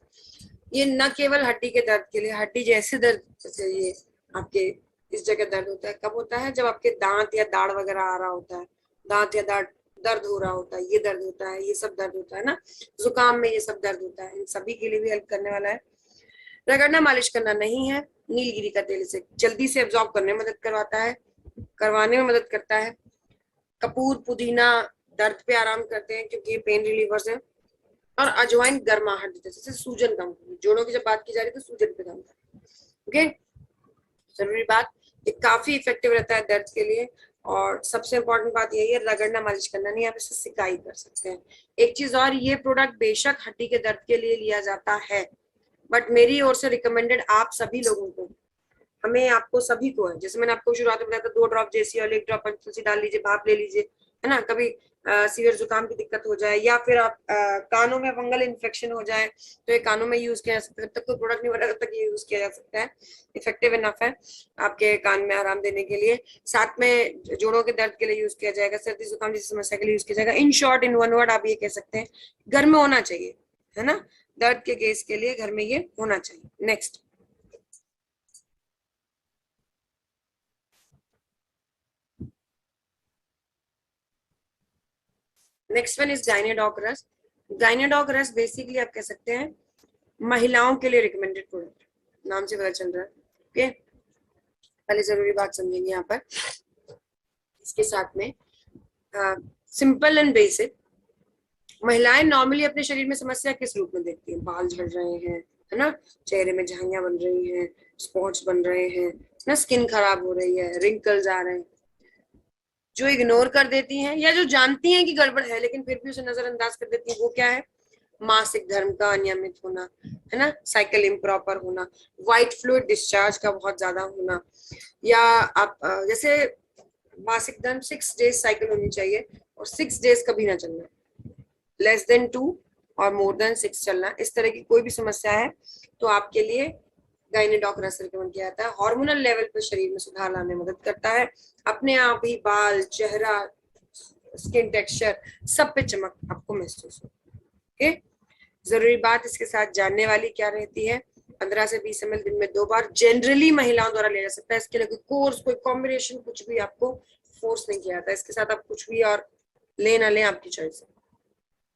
ये न केवल हड्डी के दर्द के लिए, हड्डी जैसे दर्द, जैसे ये आपके इस जगह दर्द होता है, कब होता है? जब आपके दांत या दाढ़ वगैरह आ रहा होता है, दांत या दाढ़ दर्द हो रहा होता है, ये दर्द होता है, ये सब दर्द होता है ना, जुकाम में ये सब दर्द होता है, इन सभी के लिए भी हेल्प करने वाला है। रगड़ना मालिश करना नहीं है, नीलगिरी का तेल इसे जल्दी से एब्जॉर्ब करने में मदद करवाने में मदद करता है। कपूर पुदीना दर्द पे आराम करते हैं क्योंकि ये पेन रिलीवर्स है। और अजवाइन गर्माहट देते हैं, जैसे सूजन कम, जोड़ों की जब बात की जा रही है तो सूजन पे काम करता है। ओके, जरूरी बात, ये काफी इफेक्टिव रहता है दर्द के लिए। और सबसे इंपॉर्टेंट बात यही है, रगड़ना मालिश करना नहीं, आप इसे सिकाई कर सकते हैं। एक चीज और, ये प्रोडक्ट बेशक हड्डी के दर्द के लिए लिया जाता है, बट मेरी ओर से रिकमेंडेड आप सभी लोगों को, हमें आपको सभी को है, जैसे मैंने आपको शुरुआत में बताया था, 2 ड्रॉप जेसी और 1 ड्रॉप पंचतुलसी डाल लीजिए, भाप ले लीजिए, है ना। कभी सीवियर जुकाम की दिक्कत हो जाए, या फिर आप कानों में फंगल इन्फेक्शन हो जाए तो ये कानों में यूज किया जा सकता है। तब तक कोई प्रोडक्ट नहीं बना, तब तक ये यूज किया जा सकता है, इफेक्टिव इनफ है आपके कान में आराम देने के लिए। साथ में जोड़ों के दर्द के लिए यूज किया जाएगा, सर्दी जुकाम जैसी समस्या के लिए यूज किया जाएगा। In short, in one word आप ये कह सकते हैं, घर में होना चाहिए, है ना, दर्द के केस के लिए घर में ये होना चाहिए। नेक्स्ट, नेक्स्ट वन इज गायनेडॉक रस। गायनेडॉक रस बेसिकली आप कह सकते हैं महिलाओं के लिए रिकमेंडेड प्रोडक्ट, नाम से पता चल रहा है। ओके, पहले जरूरी बात समझेंगे यहाँ पर, इसके साथ में सिंपल एंड बेसिक, महिलाएं नॉर्मली अपने शरीर में समस्या किस रूप में देखती हैं? बाल झड़ रहे हैं, है ना, चेहरे में झाइयां बन रही हैं, स्पॉट्स बन रहे हैं ना, स्किन खराब हो रही है, रिंकल्स आ रहे हैं। जो इग्नोर कर देती हैं या जो जानती हैं कि गड़बड़ है लेकिन फिर भी उसे नजरअंदाज कर देती हैं, वो क्या है? मासिक धर्म का अनियमित होना, है ना, साइकिल इम्प्रॉपर होना, व्हाइट फ्लूइड डिस्चार्ज का बहुत ज्यादा होना, या आप जैसे मासिक धर्म 6 डेज साइकिल होनी चाहिए और 6 डेज कभी ना चलना, लेस देन 2 और मोर देन 6 चलना, इस तरह की कोई भी समस्या है तो आपके लिए गायनेडॉक रस रिकमेंड किया जाता है। हार्मोनल लेवल पर शरीर में सुधार लाने में मदद करता है, अपने आप ही बाल, चेहरा, स्किन टेक्सचर सब पे चमक आपको महसूस हो। ओके, जरूरी बात इसके साथ जानने वाली क्या रहती है, 15 से 20 ml दिन में 2 बार जनरली महिलाओं द्वारा लिया जा सकता है। इसके लिए कोई कोर्स, कोई कॉम्बिनेशन कुछ भी आपको फोर्स नहीं किया जाता, इसके साथ आप कुछ भी और ले ना ले, आपकी चॉइस है।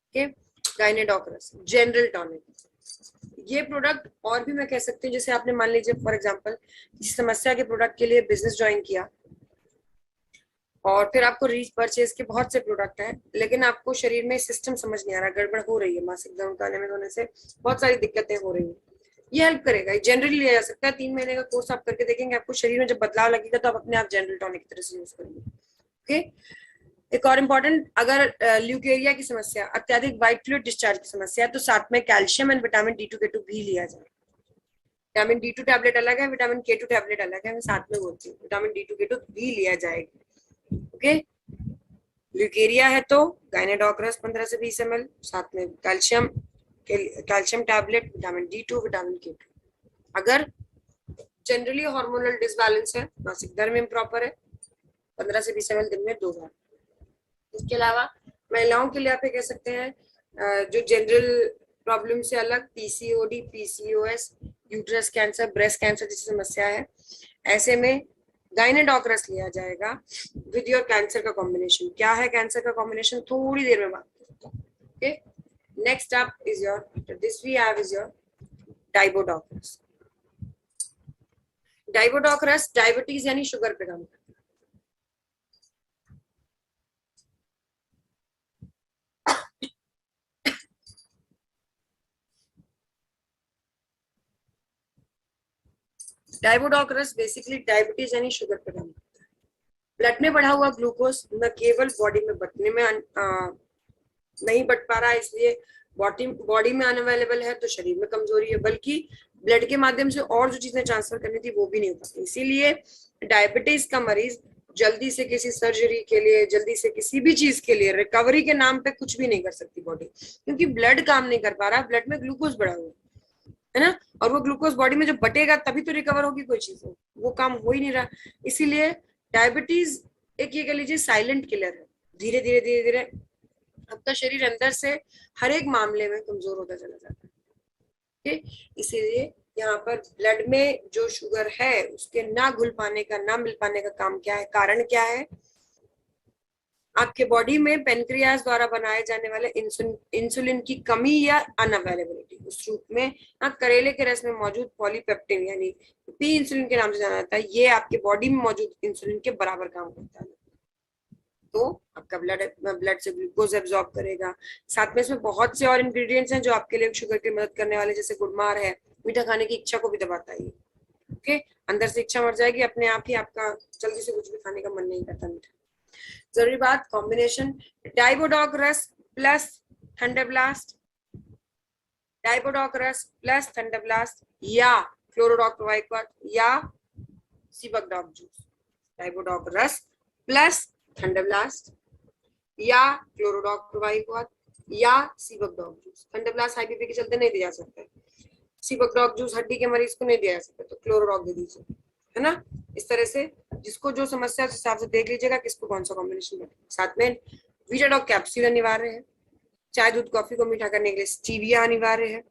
ओके, गायनेडॉक रस जनरल टॉनिक, ये प्रोडक्ट और भी मैं कह सकती हूँ, जैसे आपने मान लीजिए फॉर एग्जांपल किसी समस्या के प्रोडक्ट के लिए बिजनेस ज्वाइन किया और फिर आपको रीच परचेज के बहुत से प्रोडक्ट हैं, लेकिन आपको शरीर में सिस्टम समझ नहीं आ रहा, गड़बड़ हो रही है, मासिक धर्म का अनियमित होने से बहुत सारी दिक्कतें हो रही है, ये हेल्प करेगा। जनरली लिया जा सकता है, 3 महीने का कोर्स आप करके देखेंगे, आपको शरीर में जब बदलाव लगेगा तो आप अपने आप जनरल टॉनिक की तरह से यूज करेंगे। ओके, एक और इम्पोर्टेंट, अगर ल्यूकेरिया की समस्या, अत्यधिक व्हाइट फ्लूइड डिस्चार्ज की समस्या है, तो साथ में कैल्शियम एंड विटामिन D2K2 भी लिया जाए। विटामिन D2 टैबलेट अलग है, विटामिन K2 टैबलेट अलग है, मैं साथ में बोलती हूँ, विटामिन D2K2 भी लिया जाएगा। ओके, ल्यूकेरिया है तो गाइनेडोक्रस 15 से 20 ml, साथ में calcium tablet, vitamin D2, vitamin K2। अगर जनरली हार्मोनल डिसबैलेंस है, मासिक धर्म इम्प्रॉपर है, 15 से 20 ml दिन में 2 बार। इसके अलावा महिलाओं के लिए आप ये कह सकते हैं जो जनरल प्रॉब्लम से अलग, PCOD, PCOS, uterus cancer, breast cancer जैसी समस्या है, ऐसे में गाइनेडोक्रस लिया जाएगा विद योर कैंसर का कॉम्बिनेशन। क्या है कैंसर का कॉम्बिनेशन, थोड़ी देर में बात करते हैं। Okay, next up is your, after this we have is your डाइबोडोक्रस। डाइबोडोक्रस डायबिटीज यानी शुगर पे काम करता है। डाइबोडोक्रस बेसिकली डायबिटीज यानी शुगर पे काम करता है। ब्लड में बढ़ा हुआ ग्लूकोज न केवल बॉडी में बटने में नहीं बट पा रहा है, इसलिए बॉडी में अनअवेलेबल है तो शरीर में कमजोरी है, बल्कि ब्लड के माध्यम से और जो चीजें ट्रांसफर करनी थी वो भी नहीं हो पाती। इसीलिए डायबिटीज का मरीज जल्दी से किसी सर्जरी के लिए, जल्दी से किसी भी चीज के लिए रिकवरी के नाम पे कुछ भी नहीं कर सकती बॉडी, क्योंकि ब्लड काम नहीं कर पा रहा, ब्लड में ग्लूकोज बढ़ा हुआ है ना, और वो ग्लूकोज बॉडी में जब बटेगा तभी तो रिकवर होगी कोई चीज, वो काम हो ही नहीं रहा। इसीलिए डायबिटीज एक ये कह लीजिए साइलेंट किलर है, धीरे धीरे धीरे धीरे आपका शरीर अंदर से हर एक मामले में कमजोर होता चला जाता है। इसीलिए यहाँ पर ब्लड में जो शुगर है उसके ना घुल पाने का, ना मिल पाने का काम क्या है, कारण क्या है, आपके बॉडी में पेनक्रियाज द्वारा बनाए जाने वाले इंसुलिन की कमी या अनअवेलेबिलिटी। उस रूप में करेले के रस में मौजूद पॉलीपेप्टिन यानी पी इंसुलिन के नाम से जाना जाता है, ये आपके बॉडी में मौजूद इंसुलिन के बराबर काम करता है, तो आपका ब्लड से ग्लूकोज एब्जॉर्ब करेगा। साथ में इसमें बहुत से और इंग्रेडिएंट्स हैं जो आपके लिए शुगर की मदद करने वाले, जैसे गुड़मार है, मीठा खाने की इच्छा को भी दबाता है। ओके, अंदर से इच्छा मर जाएगी अपने आप ही, आपका जल्दी से कुछ भी खाने का मन नहीं करता मीठा। जरूरी बात, कॉम्बिनेशन डाइबोडोक्रस प्लस थंडरब्लास्ट, डाइबोडोक्रस प्लस थंडरब्लास्ट या क्लोरोडॉक्टोवाइक्वाट या सीबकडॉक जूस। डाइबोडोक्रस प्लस थंडरब्लास्ट या क्लोरोडॉक्टोवाइक्वाट या सीबकडॉक जूस। थंडरब्लास्ट हाई बीपी के चलते नहीं दिया जा सकता है, सीबकडॉक जूस हड्डी के मरीज को नहीं दिया जा सकता, तो क्लोरोडॉक दे दीजिए, है ना। इस तरह से जिसको जो समस्या उस हिसाब से देख लीजिएगा किसको कौन सा कॉम्बिनेशन बने। साथ में वीटाडॉक कैप्सूल अनिवार्य है, चाय दूध कॉफी को मीठा करने के लिए स्टीविया अनिवार्य है।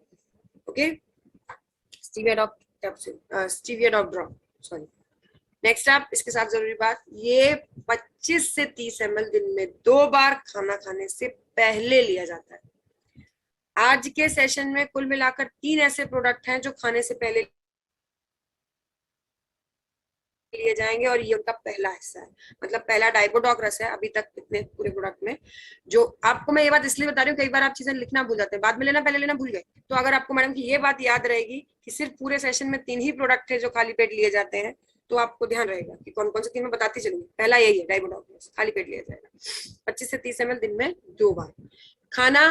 Okay, Steviadoc capsule, Steviadoc drop, sorry. Next आप इसके साथ जरूरी बात, ये 25 से 30 ml दिन में 2 बार खाना खाने से पहले लिया जाता है। आज के सेशन में कुल मिलाकर 3 ऐसे प्रोडक्ट हैं जो खाने से पहले लिए जाएंगे, और ये उनका पहला हिस्सा है, मतलब पहला डाइबोडोक्रस है अभी तक इतने पूरे प्रोडक्ट में। जो आपको मैं ये बात इसलिए बता रही हूँ, कई बार आप चीजें लिखना भूल जाते हैं, बाद में लेना पहले लेना भूल गए, तो अगर आपको मैडम की ये बात याद रहेगी कि सिर्फ पूरे सेशन में 3 ही प्रोडक्ट है जो खाली पेट लिए जाते हैं, तो आपको ध्यान रहेगा कि कौन कौन से 3 मैं बताती चलूंगी। पहला यही है, डाइबोडोक्रस खाली पेट लिया जाएगा, 25 से 30 ml दिन में 2 बार। खाना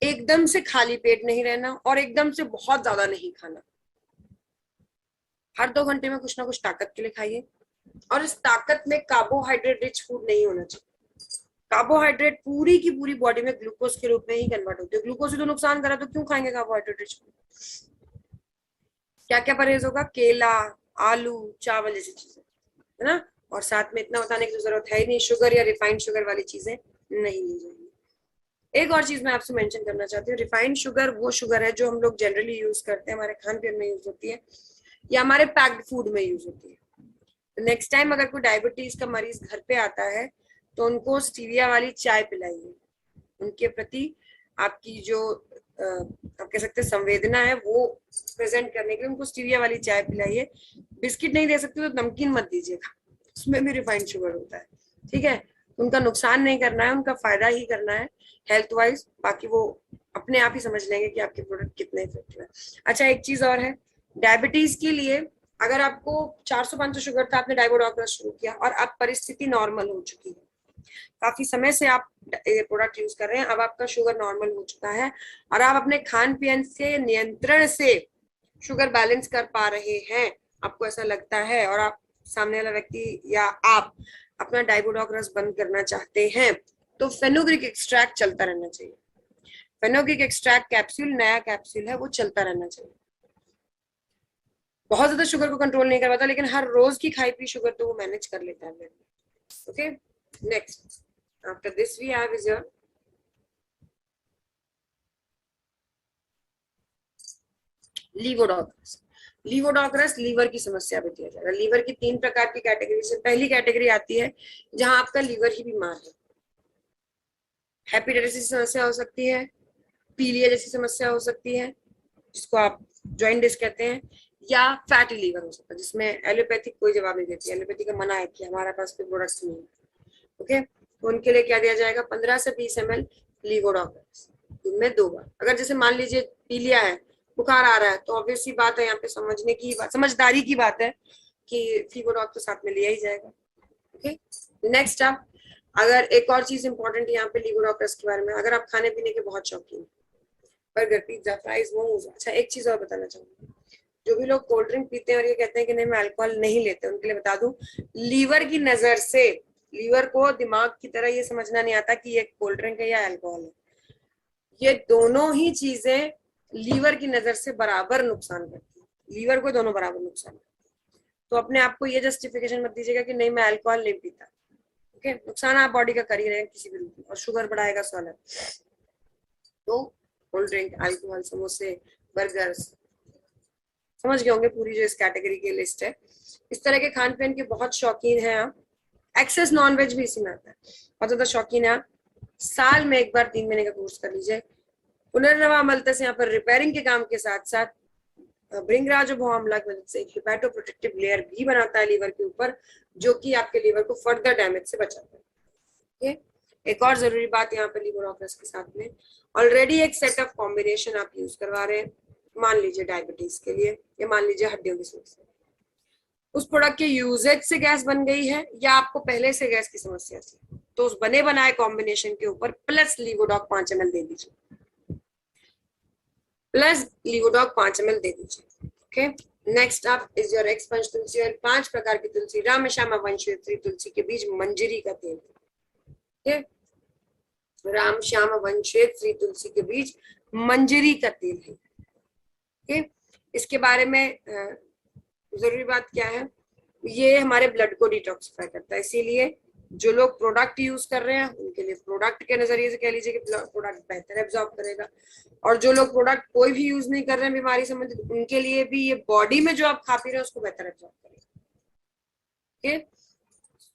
एकदम से खाली पेट नहीं रहना और एकदम से बहुत ज्यादा नहीं खाना, हर 2 घंटे में कुछ ना कुछ ताकत के लिए खाइए, और इस ताकत में कार्बोहाइड्रेट रिच फूड नहीं होना चाहिए। कार्बोहाइड्रेट पूरी की पूरी बॉडी में ग्लूकोज के रूप में ही कन्वर्ट होते हैं, ग्लूकोज ही तो नुकसान करा, तो क्यों खाएंगे कार्बोहाइड्रेट रिच फूड। क्या क्या परहेज होगा, केला, आलू, चावल जैसी चीजें, है ना। और साथ में इतना बताने की जरूरत है ही नहीं, शुगर या रिफाइंड शुगर वाली चीजें नहीं ली जाएंगी। एक और चीज मैं आपसे मेंशन करना चाहती हूँ, रिफाइंड शुगर वो शुगर है जो हम लोग जनरली यूज करते हैं, हमारे खान पीन में यूज होती है या हमारे पैक्ड फूड में यूज होती है। नेक्स्ट टाइम अगर कोई डायबिटीज का मरीज घर पे आता है तो उनको स्टीविया वाली चाय पिलाइए, उनके प्रति आपकी जो आप कह सकते हैं संवेदना है वो प्रेजेंट करने के लिए उनको स्टीविया वाली चाय पिलाइए। बिस्किट नहीं दे सकते तो नमकीन मत दीजिएगा, उसमें भी रिफाइंड शुगर होता है, ठीक है। उनका नुकसान नहीं करना है, उनका फायदा ही करना है हेल्थ वाइज, बाकी वो अपने आप ही समझ लेंगे कि आपके प्रोडक्ट कितने इफेक्टिव है। अच्छा, एक चीज और है, डायबिटीज के लिए अगर आपको 400-500 शुगर था, आपने डाइबोडोक्रस शुरू किया और अब परिस्थिति नॉर्मल हो चुकी है, काफी समय से आप ये प्रोडक्ट यूज कर रहे हैं, अब आपका शुगर नॉर्मल हो चुका है और आप अपने खान पीन से नियंत्रण से शुगर बैलेंस कर पा रहे हैं, आपको ऐसा लगता है, और आप सामने वाला व्यक्ति या आप अपना डाइबोडॉक रस बंद करना चाहते हैं, तो फेनुग्रिक एक्सट्रैक्ट चलता रहना चाहिए। फेनुग्रिक एक्सट्रैक्ट कैप्सूल, नया कैप्सूल है, वो चलता रहना चाहिए। बहुत ज्यादा शुगर को कंट्रोल नहीं कर पाता, लेकिन हर रोज की खाई पी शुगर तो वो मैनेज कर लेता है। Okay, next after this we have is your Livodoc रस। लीवोडॉक रस लीवर की समस्या पे दिया जाएगा। लीवर की 3 प्रकार की कैटेगरी से पहली कैटेगरी आती है जहां आपका लीवर ही बीमार है। हेपेटाइटिस की समस्या हो सकती है, पीलिया जैसी समस्या हो सकती है जिसको आप जॉइंटिस कहते हैं, या फैटी लीवर हो सकता है जिसमें एलोपैथिक कोई जवाब नहीं देती, एलोपैथी का मना है कि हमारे पास कोई प्रोडक्ट्स नहीं है। ओके, तो उनके लिए क्या दिया जाएगा, 15 से 20 ml लीवोडॉक रस दिन में 2 बार। अगर जैसे मान लीजिए पीलिया है, बुखार आ रहा है, तो ऑब्वियस सी बात है, यहाँ पे समझने की बात, समझदारी की बात है कि लीवोडॉक तो साथ में लिया ही जाएगा। ओके, नेक्स्ट आप, अगर एक और चीज इंपॉर्टेंट यहाँ पे लीवोडॉक रस के बारे में, अगर आप खाने पीने के बहुत शौकीन, बर्गर, पिज्जा, फ्राइज, मोमोज। अच्छा, एक चीज और बताना चाहूंगी, जो भी लोग कोल्ड ड्रिंक पीते हैं और ये कहते हैं कि नहीं मैं अल्कोहल नहीं लेते, उनके लिए बता दूं, लीवर की नजर से, लीवर को दिमाग की तरह ये समझना नहीं आता कि ये कोल्ड ड्रिंक है या अल्कोहल है। ये दोनों ही चीजें लीवर की नजर से बराबर नुकसान करती है, लीवर को दोनों बराबर नुकसान करती है। तो अपने आप को ये जस्टिफिकेशन मत दीजिएगा कि नहीं मैं अल्कोहल नहीं पीता। ओके, नुकसान आप बॉडी का कर ही रहे हैं किसी भी रूप में, और शुगर बढ़ाएगा स्वाल। तो कोल्ड ड्रिंक, अल्कोहल, समोसे, बर्गर्स, समझ गए होंगे पूरी जो इस कैटेगरी की लिस्ट है। इस तरह के खान पीन के बहुत शौकीन हैं आप, एक्सेस नॉनवेज भी इसी में आता है, बहुत ज्यादा शौकीन है आप, साल में एक बार 3 महीने का कोर्स कर लीजिए। पुनर्नवा मल्टस यहाँ पर रिपेयरिंग के काम के साथ साथ भृंगराज बहुआमला की मदद से एक हिपैटो प्रोटेक्टिव लेयर भी बनाता है लीवर के ऊपर, जो कि आपके लीवर को फर्दर डैमेज से बचाता है। एक और जरूरी बात यहाँ पे लीवोडॉक रस के साथ में, ऑलरेडी एक सेट ऑफ कॉम्बिनेशन आप यूज करवा रहे हैं, मान लीजिए डायबिटीज के लिए, या मान लीजिए हड्डियों की समस्या, उस प्रोडक्ट के यूजेज से गैस बन गई है या आपको पहले से गैस की समस्या थी, तो उस बने बनाए कॉम्बिनेशन के ऊपर प्लस लीवोडॉक 5 ml दे दीजिए, प्लस लीवोडॉक 5 ml दे दीजिए। Okay, next up is your X Panchtulsi oil, 5 प्रकार की तुलसी, राम श्यामा वंशवेत्री तुलसी के बीज, मंजरी का तेल। ओके, राम श्याम वंशेत श्री तुलसी के बीज, मंजरी का तेल है। ओके, इसके बारे में जरूरी बात क्या है, ये हमारे ब्लड को डिटॉक्सिफाई करता है, इसीलिए जो लोग प्रोडक्ट यूज कर रहे हैं उनके लिए प्रोडक्ट के नजरिए से कह लीजिए कि प्रोडक्ट बेहतर एब्जॉर्ब करेगा, और जो लोग प्रोडक्ट कोई भी यूज नहीं कर रहे हैं बीमारी संबंधित, उनके लिए भी ये बॉडी में जो आप खा पी रहे हैं उसको बेहतर एब्जॉर्ब करेगा। ओके,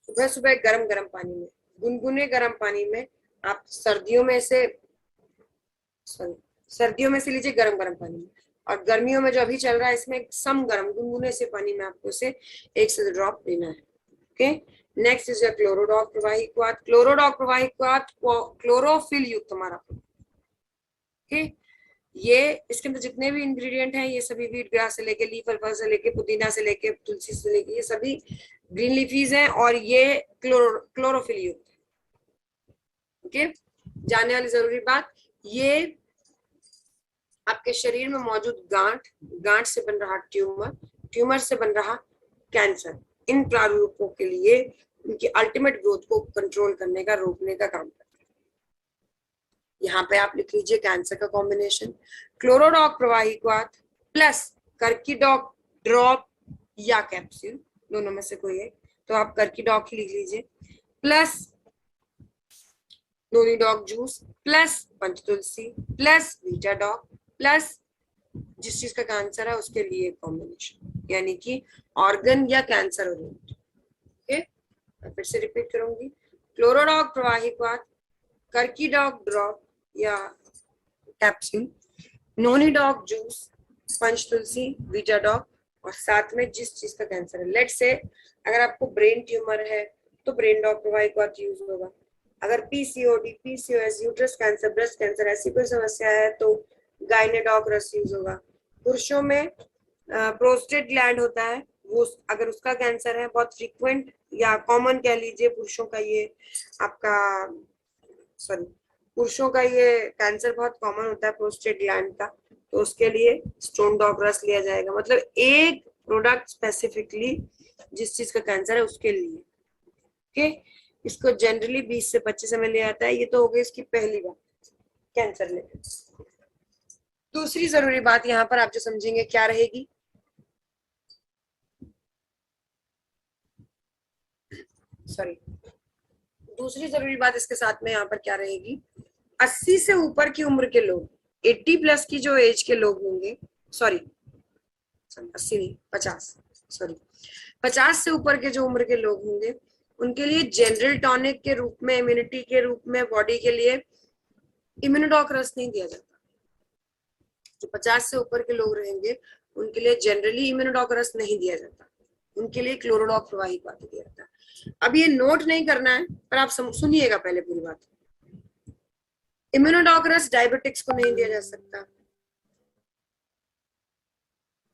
सुबह सुबह गर्म गर्म पानी में, गुनगुने गर्म पानी में आप सर्दियों में से लीजिए गर्म गर्म पानी में, और गर्मियों में जो अभी चल रहा है इसमें सम गर्म गुनगुने से पानी में आपको इसे 1 से 2 ड्रॉप लेना है। ओके, नेक्स्ट इज क्लोरोडॉक प्रवाही क्वाथ, क्लोरोडॉक प्रवाही क्वाथ क्लोरोफिल युक्त हमारा। ओके, ये इसके अंदर जितने भी इंग्रेडिएंट हैं ये सभी वीट ग्रास से लेके, लीफ अल्फा से लेके, पुदीना से लेके, तुलसी से लेके, ये सभी ग्रीन लीफीज हैं और ये क्लोरोफिल युक्त है। ओके, जानने वाली जरूरी बात, ये आपके शरीर में मौजूद गांठ से बन रहा ट्यूमर से बन रहा कैंसर, इन प्रारूपों के लिए उनकी अल्टीमेट ग्रोथ को कंट्रोल करने का, रोकने का काम करता है। यहाँ पे आप लिख लीजिए कैंसर का कॉम्बिनेशन, क्लोरोडॉक प्रवाही क्वाथ प्लस कर्कीडॉक ड्रॉप या कैप्सूल, दोनों में से कोई एक, तो आप कर्कीडॉक ही लिख लीजिए, plus Nonidoc juice, plus Panchtulsi, plus Vitadoc, plus जिस चीज का कैंसर है उसके लिए कॉम्बिनेशन, यानी कि ऑर्गन या कैंसर ओरिएंटेड। ओके, मैं फिर से रिपीट करूंगी, क्लोरोडॉक प्रवाही क्वाथ, कर्कीडॉक ड्रॉप या कैप्सूल, नोनीडॉक जूस, पंचतुलसी, वीटाडॉक, और साथ में जिस चीज का कैंसर है। लेट्स से अगर आपको ब्रेन ट्यूमर है तो ब्रेन डॉक प्रवाही क्वाथ यूज होगा, अगर PCOD, PCOS, uterus cancer, breast cancer ऐसी कोई समस्या है तो गाइनेडॉक रस यूज होगा। पुरुषों में प्रोस्टेट ग्लैंड होता है, वो अगर उसका कैंसर है बहुत फ्रीक्वेंट या कॉमन कह लीजिए पुरुषों का ये आपका सॉरी पुरुषों का ये कैंसर बहुत कॉमन होता है प्रोस्टेट ग्लैंड का, तो उसके लिए स्टोन डॉग रस लिया जाएगा। मतलब एक प्रोडक्ट स्पेसिफिकली जिस चीज का कैंसर है उसके लिए। ओके, इसको जनरली 20 से 25 ml लिया जाता है। ये तो हो गई इसकी पहली बात कैंसर में। दूसरी जरूरी बात यहाँ पर आप जो समझेंगे क्या रहेगी, सॉरी दूसरी जरूरी बात इसके साथ में यहाँ पर क्या रहेगी, 80 से ऊपर की उम्र के लोग, 80 प्लस की जो एज के लोग होंगे, सॉरी 80 नहीं 50, सॉरी 50 से ऊपर के जो उम्र के लोग होंगे उनके लिए जनरल टॉनिक के रूप में, इम्यूनिटी के रूप में, बॉडी के लिए इम्यूनोडॉक रस नहीं दिया जाता। जो 50 से ऊपर के लोग रहेंगे उनके लिए जनरली इम्यूनोडॉक रस नहीं दिया जाता, उनके लिए क्लोरोडॉक प्रवाहित पानी दिया जाता है। अब ये नोट नहीं करना है पर आप सुनिएगा पहले पूरी बात। इम्यूनोडॉक रस डायबिटिक्स को नहीं दिया जा सकता,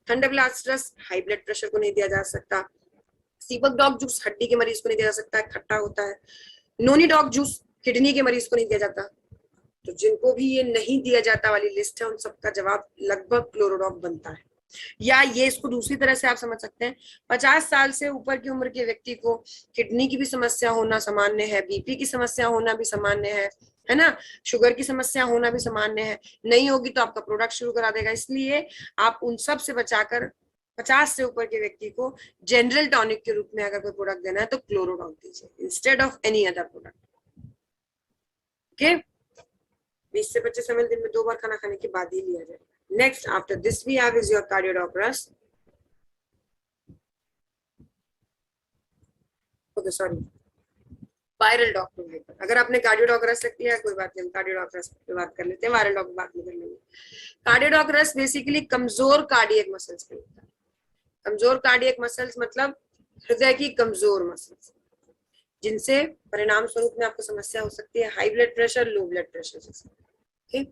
थंडरब्लास्ट रस हाई ब्लड प्रेशर को नहीं दिया जा सकता, सीबक डॉग जूस हड्डी के मरीज को नहीं दिया जा सकता, खट्टा होता है, नोनी डॉग जूस किडनी के मरीज को नहीं दिया जाता। तो जिनको भी ये नहीं दिया जाता वाली लिस्ट है उन सबका जवाब लगभग क्लोरोडॉक बनता है। या ये इसको दूसरी तरह से आप समझ सकते हैं, 50 साल से ऊपर की उम्र के व्यक्ति को किडनी की भी समस्या होना सामान्य है, बीपी की समस्या होना भी सामान्य है ना, शुगर की समस्या होना भी सामान्य है। नहीं होगी तो आपका प्रोडक्ट शुरू करा देगा। इसलिए आप उन सब से बचाकर 50 से ऊपर के व्यक्ति को जनरल टॉनिक के रूप में अगर कोई प्रोडक्ट देना है तो क्लोरोडॉक दीजिए instead of any other product. Okay, 20 से 25 ml दिन में 2 बार खाना खाने के बाद ही लिया जाएगा। Next after this we have is your Cardiodoc रस। Okay sorry, viral doc provide. अगर आपने कार्डियोडॉक रस रख लिया कोई बात नहीं, हम कार्डियोडॉक रस पे बात कर लेते हैं, वायरल डॉग बात में कर लेंगे। कार्डियोडॉक रस बेसिकली कमजोर कार्डियक मसल्स पे होता है। कमजोर कार्डियक मसल्स मतलब हृदय की कमजोर मसल्स, जिनसे परिणाम स्वरूप में आपको समस्या हो सकती है high blood pressure, low blood pressure जैसे। ठीक,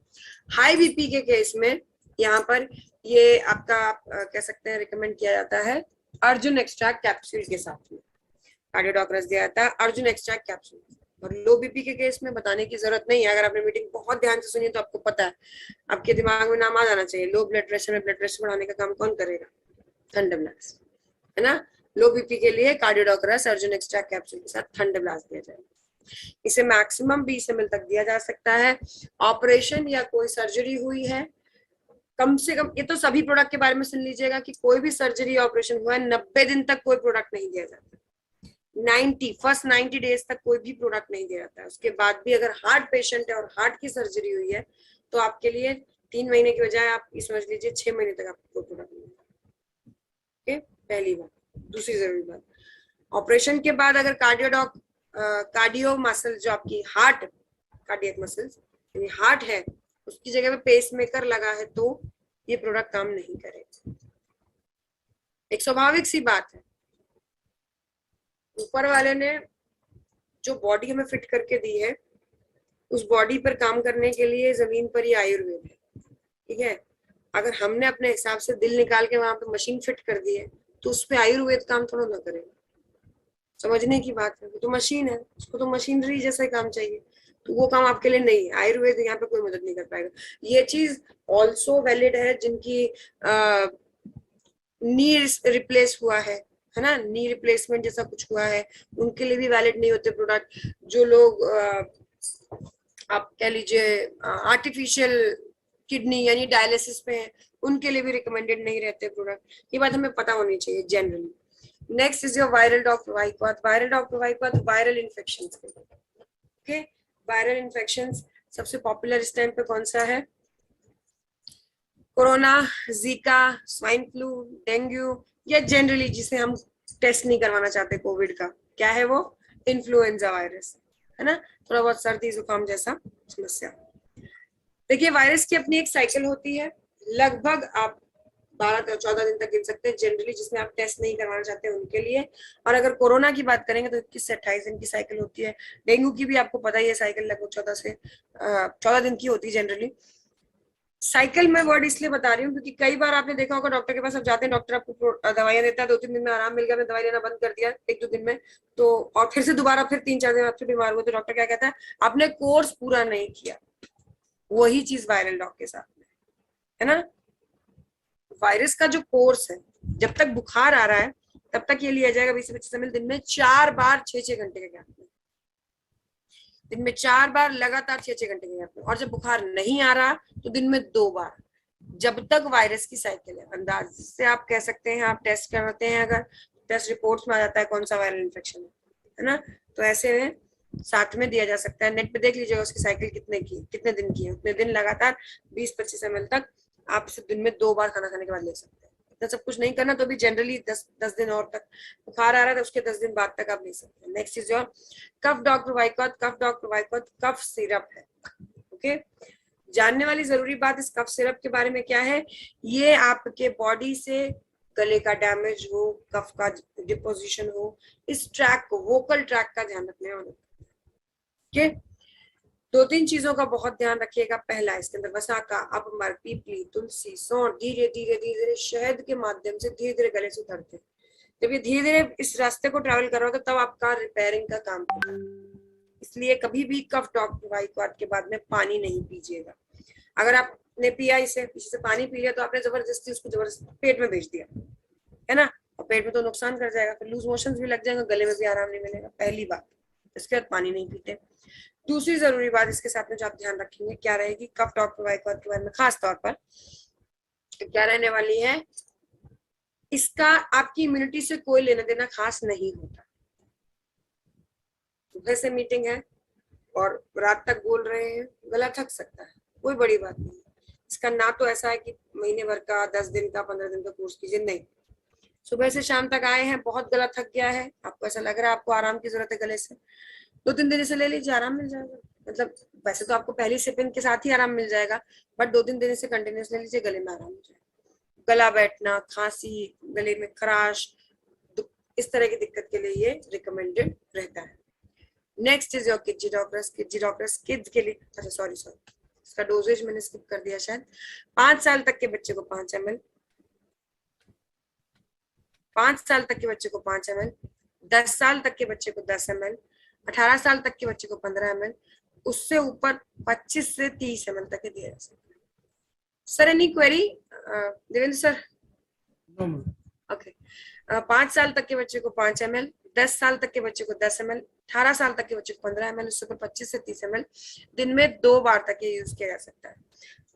हाई बीपी के केस में यहाँ पर ये आपका आप कह सकते हैं रिकमेंड किया जाता है अर्जुन एक्सट्रैक्ट कैप्सूल के साथ में कार्डियोडॉक रस दिया जाता है, अर्जुन एक्सट्रैक्ट कैप्सूल। और लो बीपी के केस में बताने की जरूरत नहीं है, अगर आपने मीटिंग बहुत ध्यान से सुनी तो आपको पता है, आपके दिमाग में नाम आ जाना चाहिए। लो ब्लड प्रेशर में ब्लड प्रेशर बढ़ाने का काम कौन करेगा, थंडरब्लास्ट, है ना। लो बीपी के लिए कार्डियोडॉक रस अर्जुन एक्सट्रैक्ट कैप्सूल के साथ थंडरब्लास्ट दिया जाएगा। इसे मैक्सिमम 20 ml तक दिया जा सकता है। ऑपरेशन या कोई सर्जरी हुई है, कम से कम, ये तो सभी प्रोडक्ट के बारे में सुन लीजिएगा कि कोई भी सर्जरी या ऑपरेशन हुआ है 90 दिन तक कोई प्रोडक्ट नहीं दिया जाता। 90 डेज तक कोई भी प्रोडक्ट नहीं दिया जाता है। उसके बाद भी अगर हार्ट पेशेंट है और हार्ट की सर्जरी हुई है तो आपके लिए 3 महीने की बजाय आप ये समझ लीजिए 6 महीने तक आपको कोई प्रोडक्ट नहीं मिलेगा। ओके, पहली बात। दूसरी जरूरी बात, ऑपरेशन के बाद अगर कार्डियो मसल जो आपकी हार्ट कार्डियक मसल्स यानी हार्ट है उसकी जगह पे पेस मेकर लगा है तो ये प्रोडक्ट काम नहीं करेगा। एक स्वाभाविक सी बात है, ऊपर वाले ने जो बॉडी हमें फिट करके दी है उस बॉडी पर काम करने के लिए जमीन पर ही आयुर्वेद है। ठीक है, अगर हमने अपने हिसाब से दिल निकाल के वहां पे मशीन फिट कर दी है तो उस पर आयुर्वेद काम थोड़ा ना करेगा। समझने की बात है, तो मशीन है, उसको तो मशीनरी जैसा ही काम चाहिए, तो वो काम आपके लिए नहीं है। आयुर्वेद यहाँ पे कोई मदद नहीं कर पाएगा। ये चीज ऑल्सो वैलिड है जिनकी नी रिप्लेस हुआ है ना, नी रिप्लेसमेंट जैसा कुछ हुआ है, उनके लिए भी वैलिड नहीं होते प्रोडक्ट। जो लोग आप कह लीजिए आर्टिफिशियल किडनी यानी डायलिसिस पे हैं उनके लिए भी रिकमेंडेड नहीं रहते प्रोडक्ट। ये बात हमें पता होनी चाहिए generally. Next is your viral dog प्रवाहित। वायरल डॉग प्रवाहित viral infection. Okay, viral infection सबसे पॉपुलर इस टाइम पे कौन सा है, corona, Zika, swine flu, dengue, या जनरली जिसे हम टेस्ट नहीं करवाना चाहते कोविड का, क्या है वो, इन्फ्लुएंजा वायरस, है ना, थोड़ा बहुत सर्दी जुकाम जैसा समस्या। देखिए वायरस की अपनी एक साइकिल होती है, लगभग आप 12-14 दिन तक गिन सकते हैं जनरली, जिसमें आप टेस्ट नहीं करवाना चाहते उनके लिए। और अगर कोरोना की बात करेंगे तो 21 से 28 दिन की साइकिल होती है। डेंगू की भी आपको पता ही है साइकिल लगभग 14 दिन की होती है जनरली। साइकिल में वर्ड इसलिए बता रही हूँ क्योंकि कई बार आपने देखा होगा डॉक्टर के पास आप जाते हैं, डॉक्टर आपको दवाइयां देता है, 2-3 दिन में आराम मिल गया, मैं दवाई लेना बंद कर दिया 1-2 दिन में, तो और फिर से दोबारा फिर 3-4 दिन आप फिर बीमार हुए, तो डॉक्टर क्या कहता है, आपने कोर्स पूरा नहीं किया। वही चीज वायरल डॉग के साथ में है ना। वायरस का जो कोर्स है, जब तक बुखार आ रहा है तब तक ये लिया जाएगा 20-25 ml दिन में 4 बार 6-6 घंटे के गैप में, दिन में 4 बार लगातार 6-6 घंटे के गैप में। और जब बुखार नहीं आ रहा तो दिन में 2 बार, जब तक वायरस की साइकिल है। अंदाज से आप कह सकते हैं, आप टेस्ट करवाते हैं, अगर टेस्ट रिपोर्ट्स में आ जाता है कौन सा वायरल इन्फेक्शन है ना, तो ऐसे में साथ में दिया जा सकता है। नेट पे देख लीजिएगा उसकी साइकिल कितने दिन की है, उतने दिन लगातार 20-25 ml तक आप सिर्फ दिन में 2 बार खाना खाने के बाद ले सकते हैं। इतना सब कुछ नहीं करना तो भी जनरली 10 दिन और तक बुखार आ रहा है तो उसके 10 दिन बाद तक आप ले सकते हैं। Next is your cough doc प्रोवाइकॉट। कफ डॉग प्रोवाइकॉट कफ सिरप है। ओके, जानने वाली जरूरी बात इस कफ सिरप के बारे में क्या है, ये आपके बॉडी से गले का डैमेज हो, कफ का डिपोजिशन हो, इस ट्रैक को, वोकल ट्रैक का ध्यान रखने में मदद करता है। 2-3 चीजों का बहुत ध्यान रखिएगा। पहला, इसके अंदर वसा का अपमर, पीपली, तुलसी, सौंठ धीरे धीरे धीरे धीरे शहद के माध्यम से धीरे धीरे गले से उतरते हैं। जब ये धीरे धीरे इस रास्ते को ट्रैवल कर रहा होता तब आपका रिपेयरिंग का काम होगा। इसलिए कभी भी कफ डॉग प्रोवाइकॉट के बाद में पानी नहीं पीजिएगा। अगर आपने पिया इसे पीछे से पानी पी लिया तो आपने जबरदस्ती उसको जबरदस्ती पेट में भेज दिया है ना, और पेट में तो नुकसान कर जाएगा, फिर लूज मोशंस भी लग जाएंगे, गले में भी आराम नहीं मिलेगा। पहली बात, इसके बाद पानी नहीं पीते। दूसरी जरूरी बात इसके साथ में जो आप ध्यान रखेंगे क्या रहेगी, कफ डॉग प्रोवाइकॉट के बारे में खास तौर पर क्या रहने वाली है, इसका आपकी इम्यूनिटी से कोई लेना देना खास नहीं होता। सुबह से मीटिंग है और रात तक बोल रहे हैं, गला थक सकता है, कोई बड़ी बात नहीं। इसका ना तो ऐसा है कि महीने भर का, 10 दिन का, 15 दिन का कोर्स कीजिए, नहीं। सुबह से शाम तक आए हैं, बहुत गला थक गया है, आपको ऐसा लग रहा है आपको आराम की जरूरत है गले से, 2-3 दिन से ले लीजिए, आराम मिल जाएगा। मतलब वैसे तो आपको पहली सिपिंग के साथ ही आराम मिल जाएगा, बट 2-3 दिन से कंटिन्यूस ले लीजिए, गले में आराम हो जाएगा। गला बैठना, खांसी, गले में खराश, इस तरह की दिक्कत के लिए ये रिकमेंडेड रहता है। नेक्स्ट इज योर किजिडोक्रस। किजिडोक्रस किड्स के लिए, अच्छा सॉरी इसका डोजेज मैंने स्किप कर दिया शायद। 5 साल तक के बच्चे को 5 ml, 5 साल तक के बच्चे को 5 ml, 10 साल तक के बच्चे को 10 ml, 18 साल तक के बच्चे को 15 ml, उससे ऊपर 25 से 30 ml तक दिया जा सकता है। Sir any query Devendra sir? Okay, 5 साल तक के बच्चे को 5 ml, 10 साल तक के बच्चे को 10 ml, 18 साल तक के बच्चे को 15 ml, उससे ऊपर 25 से 30 ml दिन में 2 बार तक ये यूज किया जा सकता है।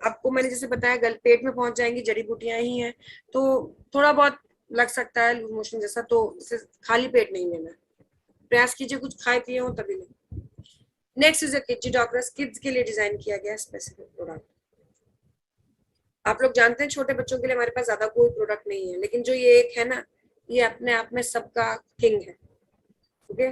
आपको मैंने जैसे बताया गल पेट में पहुंच जाएंगी, जड़ी बूटियां ही हैं तो थोड़ा बहुत लग सकता है लूज मोशन जैसा, तो इसे खाली पेट नहीं लेना, प्रयास कीजिए कुछ खाए पिए हो तभी लें। Next is किजिडोक्रस। किड्स के लिए डिजाइन किया गया स्पेसिफिक प्रोडक्ट। आप लोग जानते हैं छोटे बच्चों के लिए हमारे पास ज्यादा कोई प्रोडक्ट नहीं है, लेकिन जो ये एक है ना, ये अपने आप में सबका किंग है। ओके,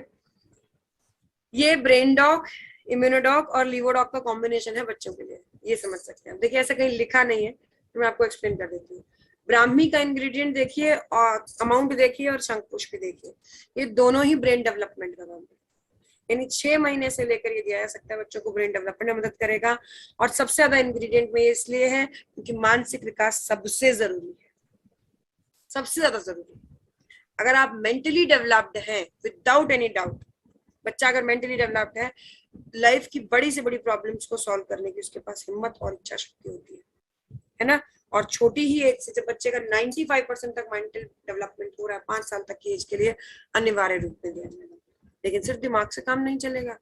ये ब्रेन डॉग, इम्यूनोडॉग और लीवोडॉग का कॉम्बिनेशन है बच्चों के लिए, ये समझ सकते हैं। देखिए ऐसा कहीं लिखा नहीं है तो मैं आपको एक्सप्लेन कर देती हूँ। ब्राह्मी का इंग्रेडिएंट देखिए और अमाउंट देखिए और शंखपुष्प देखिए, ये दोनों ही ब्रेन डेवलपमेंट का काम है। यानी 6 महीने से लेकर ये दिया जा सकता है बच्चों को, ब्रेन डेवलपमेंट में मदद करेगा। और सबसे ज्यादा इंग्रेडिएंट में इसलिए है क्योंकि मानसिक विकास सबसे जरूरी है, सबसे ज्यादा जरूरी। अगर आप मेंटली डेवलप्ड हैं, विदाउट एनी डाउट, बच्चा अगर मेंटली डेवलप्ड है, लाइफ की बड़ी से बड़ी प्रॉब्लम्स को सॉल्व करने की उसके पास हिम्मत और इच्छा शक्ति होती है ना। और छोटी ही एज से जब बच्चे का 95% तक मेंटल डेवलपमेंट हो रहा है, 5 साल तक की एज के लिए अनिवार्य रूप में दिया जाएगा। लेकिन सिर्फ दिमाग से काम नहीं चलेगा,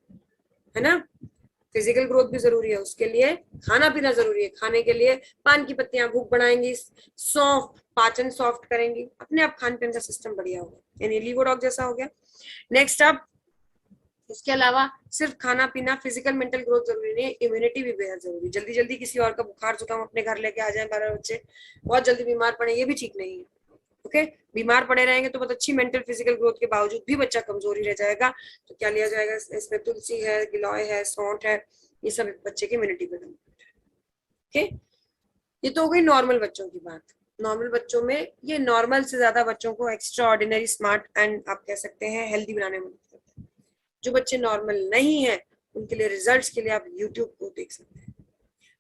है ना। फिजिकल ग्रोथ भी जरूरी है, उसके लिए खाना पीना जरूरी है। खाने के लिए पान की पत्तियां भूख बढ़ाएंगी, सॉफ्ट पाचन सॉफ्ट करेंगी, अपने आप खान पीने का सिस्टम बढ़िया होगा, यानी लीवोडॉग जैसा हो गया। नेक्स्ट अब इसके अलावा सिर्फ खाना पीना, फिजिकल मेंटल ग्रोथ जरूरी नहीं है, इम्यूनिटी भी बेहद जरूरी। जल्दी जल्दी किसी और का बुखार जुकाम अपने घर लेके आ जाए 12 बच्चे, बहुत जल्दी बीमार पड़े, ये भी ठीक नहीं है। ओके, बीमार पड़े रहेंगे तो बहुत अच्छी मेंटल फिजिकल ग्रोथ के बावजूद भी बच्चा कमजोरी रह जाएगा। तो क्या लिया जाएगा इसमें, तुलसी है, गिलोय है, सौंठ है, ये सब बच्चे की इम्यूनिटी पे डेवलप। ओके, ये तो हो गई नॉर्मल बच्चों की बात। नॉर्मल बच्चों में ये नॉर्मल से ज्यादा बच्चों को एक्स्ट्रा ऑर्डिनरी, स्मार्ट एंड आप कह सकते हैं हेल्दी बनाने में मदद करता है। जो बच्चे नॉर्मल नहीं है उनके लिए रिजल्ट्स के लिए आप यूट्यूब को देख सकते हैं।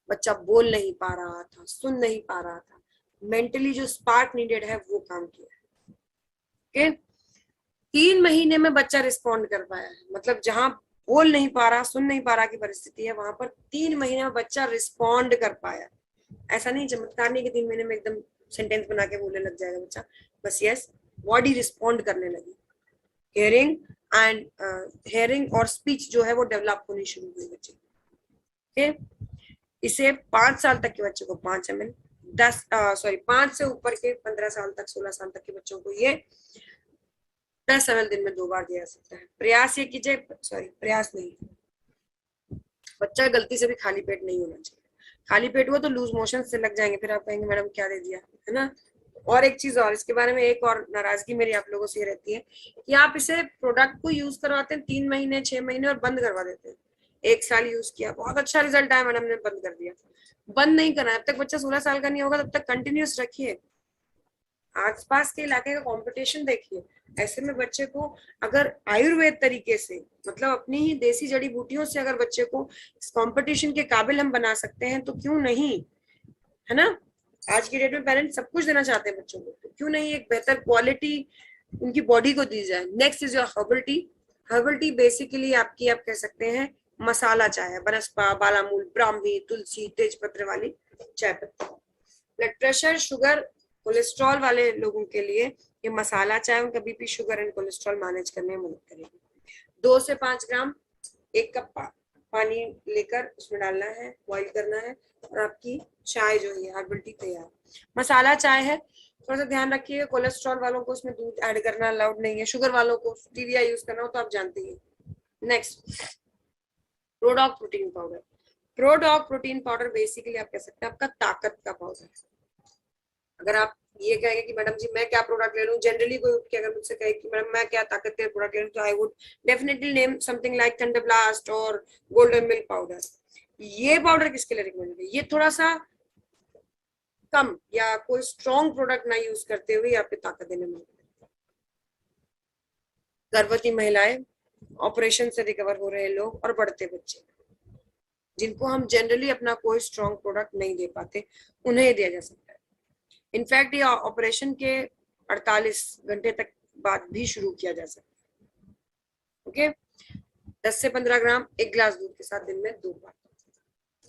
बच्चा बोल नहीं पा रहा था, सुन नहीं पा रहा था, मेंटली जो स्पार्क नीडेड है वो काम किया है। 3 महीने में बच्चा रिस्पॉन्ड कर पाया है, मतलब जहां बोल नहीं पा रहा, सुन नहीं पा रहा की परिस्थिति है, वहां पर 3 महीने में बच्चा रिस्पॉन्ड कर पाया। ऐसा नहीं चमत्कार नहीं कि 3 महीने में एकदम सेंटेंस बना के बोलने लग जाएगा बच्चा, बस यस बॉडी रिस्पॉन्ड करने लगी, हियरिंग एंड हियरिंग और स्पीच जो है वो डेवलप होनी शुरू हुई बच्चे। ओके, इसे 5 साल तक के बच्चे को 5 ml, 5 से ऊपर के 15 साल तक 16 साल तक के बच्चों को ये 10 ml दिन में 2 बार दिया जा सकता है। प्रयास ये कीजिए, प्रयास नहीं, बच्चा गलती से भी खाली पेट नहीं होना चाहिए। खाली पेट हुआ तो लूज मोशन से लग जाएंगे, फिर आप कहेंगे मैडम क्या दे दिया, है ना। और एक चीज और, इसके बारे में एक और नाराजगी मेरी आप लोगों से ये रहती है कि आप इसे प्रोडक्ट को यूज करवाते हैं 3 महीने 6 महीने और बंद करवा देते हैं। 1 साल यूज किया, बहुत अच्छा रिजल्ट आया, मैडम ने बंद कर दिया। बंद नहीं करना है, जब तक बच्चा 16 साल का नहीं होगा तब तक कंटिन्यूस रखिए। आसपास के इलाके का कंपटीशन देखिए, ऐसे में बच्चे को अगर आयुर्वेद तरीके से, मतलब अपनी ही देसी जड़ी बूटियों से अगर बच्चे को इस कंपटीशन के काबिल हम बना सकते हैं तो क्यों नहीं, है ना। आज की डेट में पेरेंट्स सब कुछ देना चाहते हैं बच्चों को, तो क्यों नहीं एक बेहतर क्वालिटी उनकी बॉडी को दी जाए। Next is your herbal tea. Herbal tea basically आपकी, आप कह सकते हैं मसाला चाय है, बनस्पा, बालामूल, ब्राह्मी, तुलसी, तेजपत्र वाली चाय पत्ती। ब्लड प्रेशर, शुगर, कोलेस्ट्रॉल वाले लोगों के लिए ये मसाला चाय उनका BP, sugar and cholesterol manage करने में मदद करेगी। 2 से 5 ग्राम 1 कप पानी लेकर उसमें डालना है, बॉईल करना है और आपकी चाय जो है हर्बल टी तैयार। मसाला चाय है, थोड़ा सा ध्यान रखिए, कोलेस्ट्रॉल वालों को उसमें दूध ऐड करना अलाउड नहीं है, शुगर वालों को स्टीविया यूज करना हो तो आप जानते ही। Next, Prodoc protein powder. Prodoc protein powder basically आप कह सकते हैं आपका ताकत का पाउडर है। अगर आप ये कहेंगे कि मैडम जी मैं क्या प्रोडक्ट ले लूं, जनरली कोई उठ के अगर मुझसे कहे कि मैडम मैं क्या ताकत के प्रोडक्ट ले लूं, तो I would definitely name something like thunder blast और गोल्डन मिल्क पाउडर। ये पाउडर किसके लिए रिकमेंडेड है, ये थोड़ा सा कम या कोई स्ट्रॉन्ग प्रोडक्ट ना यूज करते हुए आपको ताकत देने में। गर्भवती महिलाएं, ऑपरेशन से रिकवर हो रहे लोग और बढ़ते बच्चे, जिनको हम जनरली अपना कोई स्ट्रॉन्ग प्रोडक्ट नहीं दे पाते, उन्हें दिया जा सकता है। इनफैक्ट ये ऑपरेशन के 48 घंटे तक बाद भी शुरू किया जा सकता है। ओके, 10 से 15 ग्राम 1 गिलास दूध के साथ दिन में 2 बार।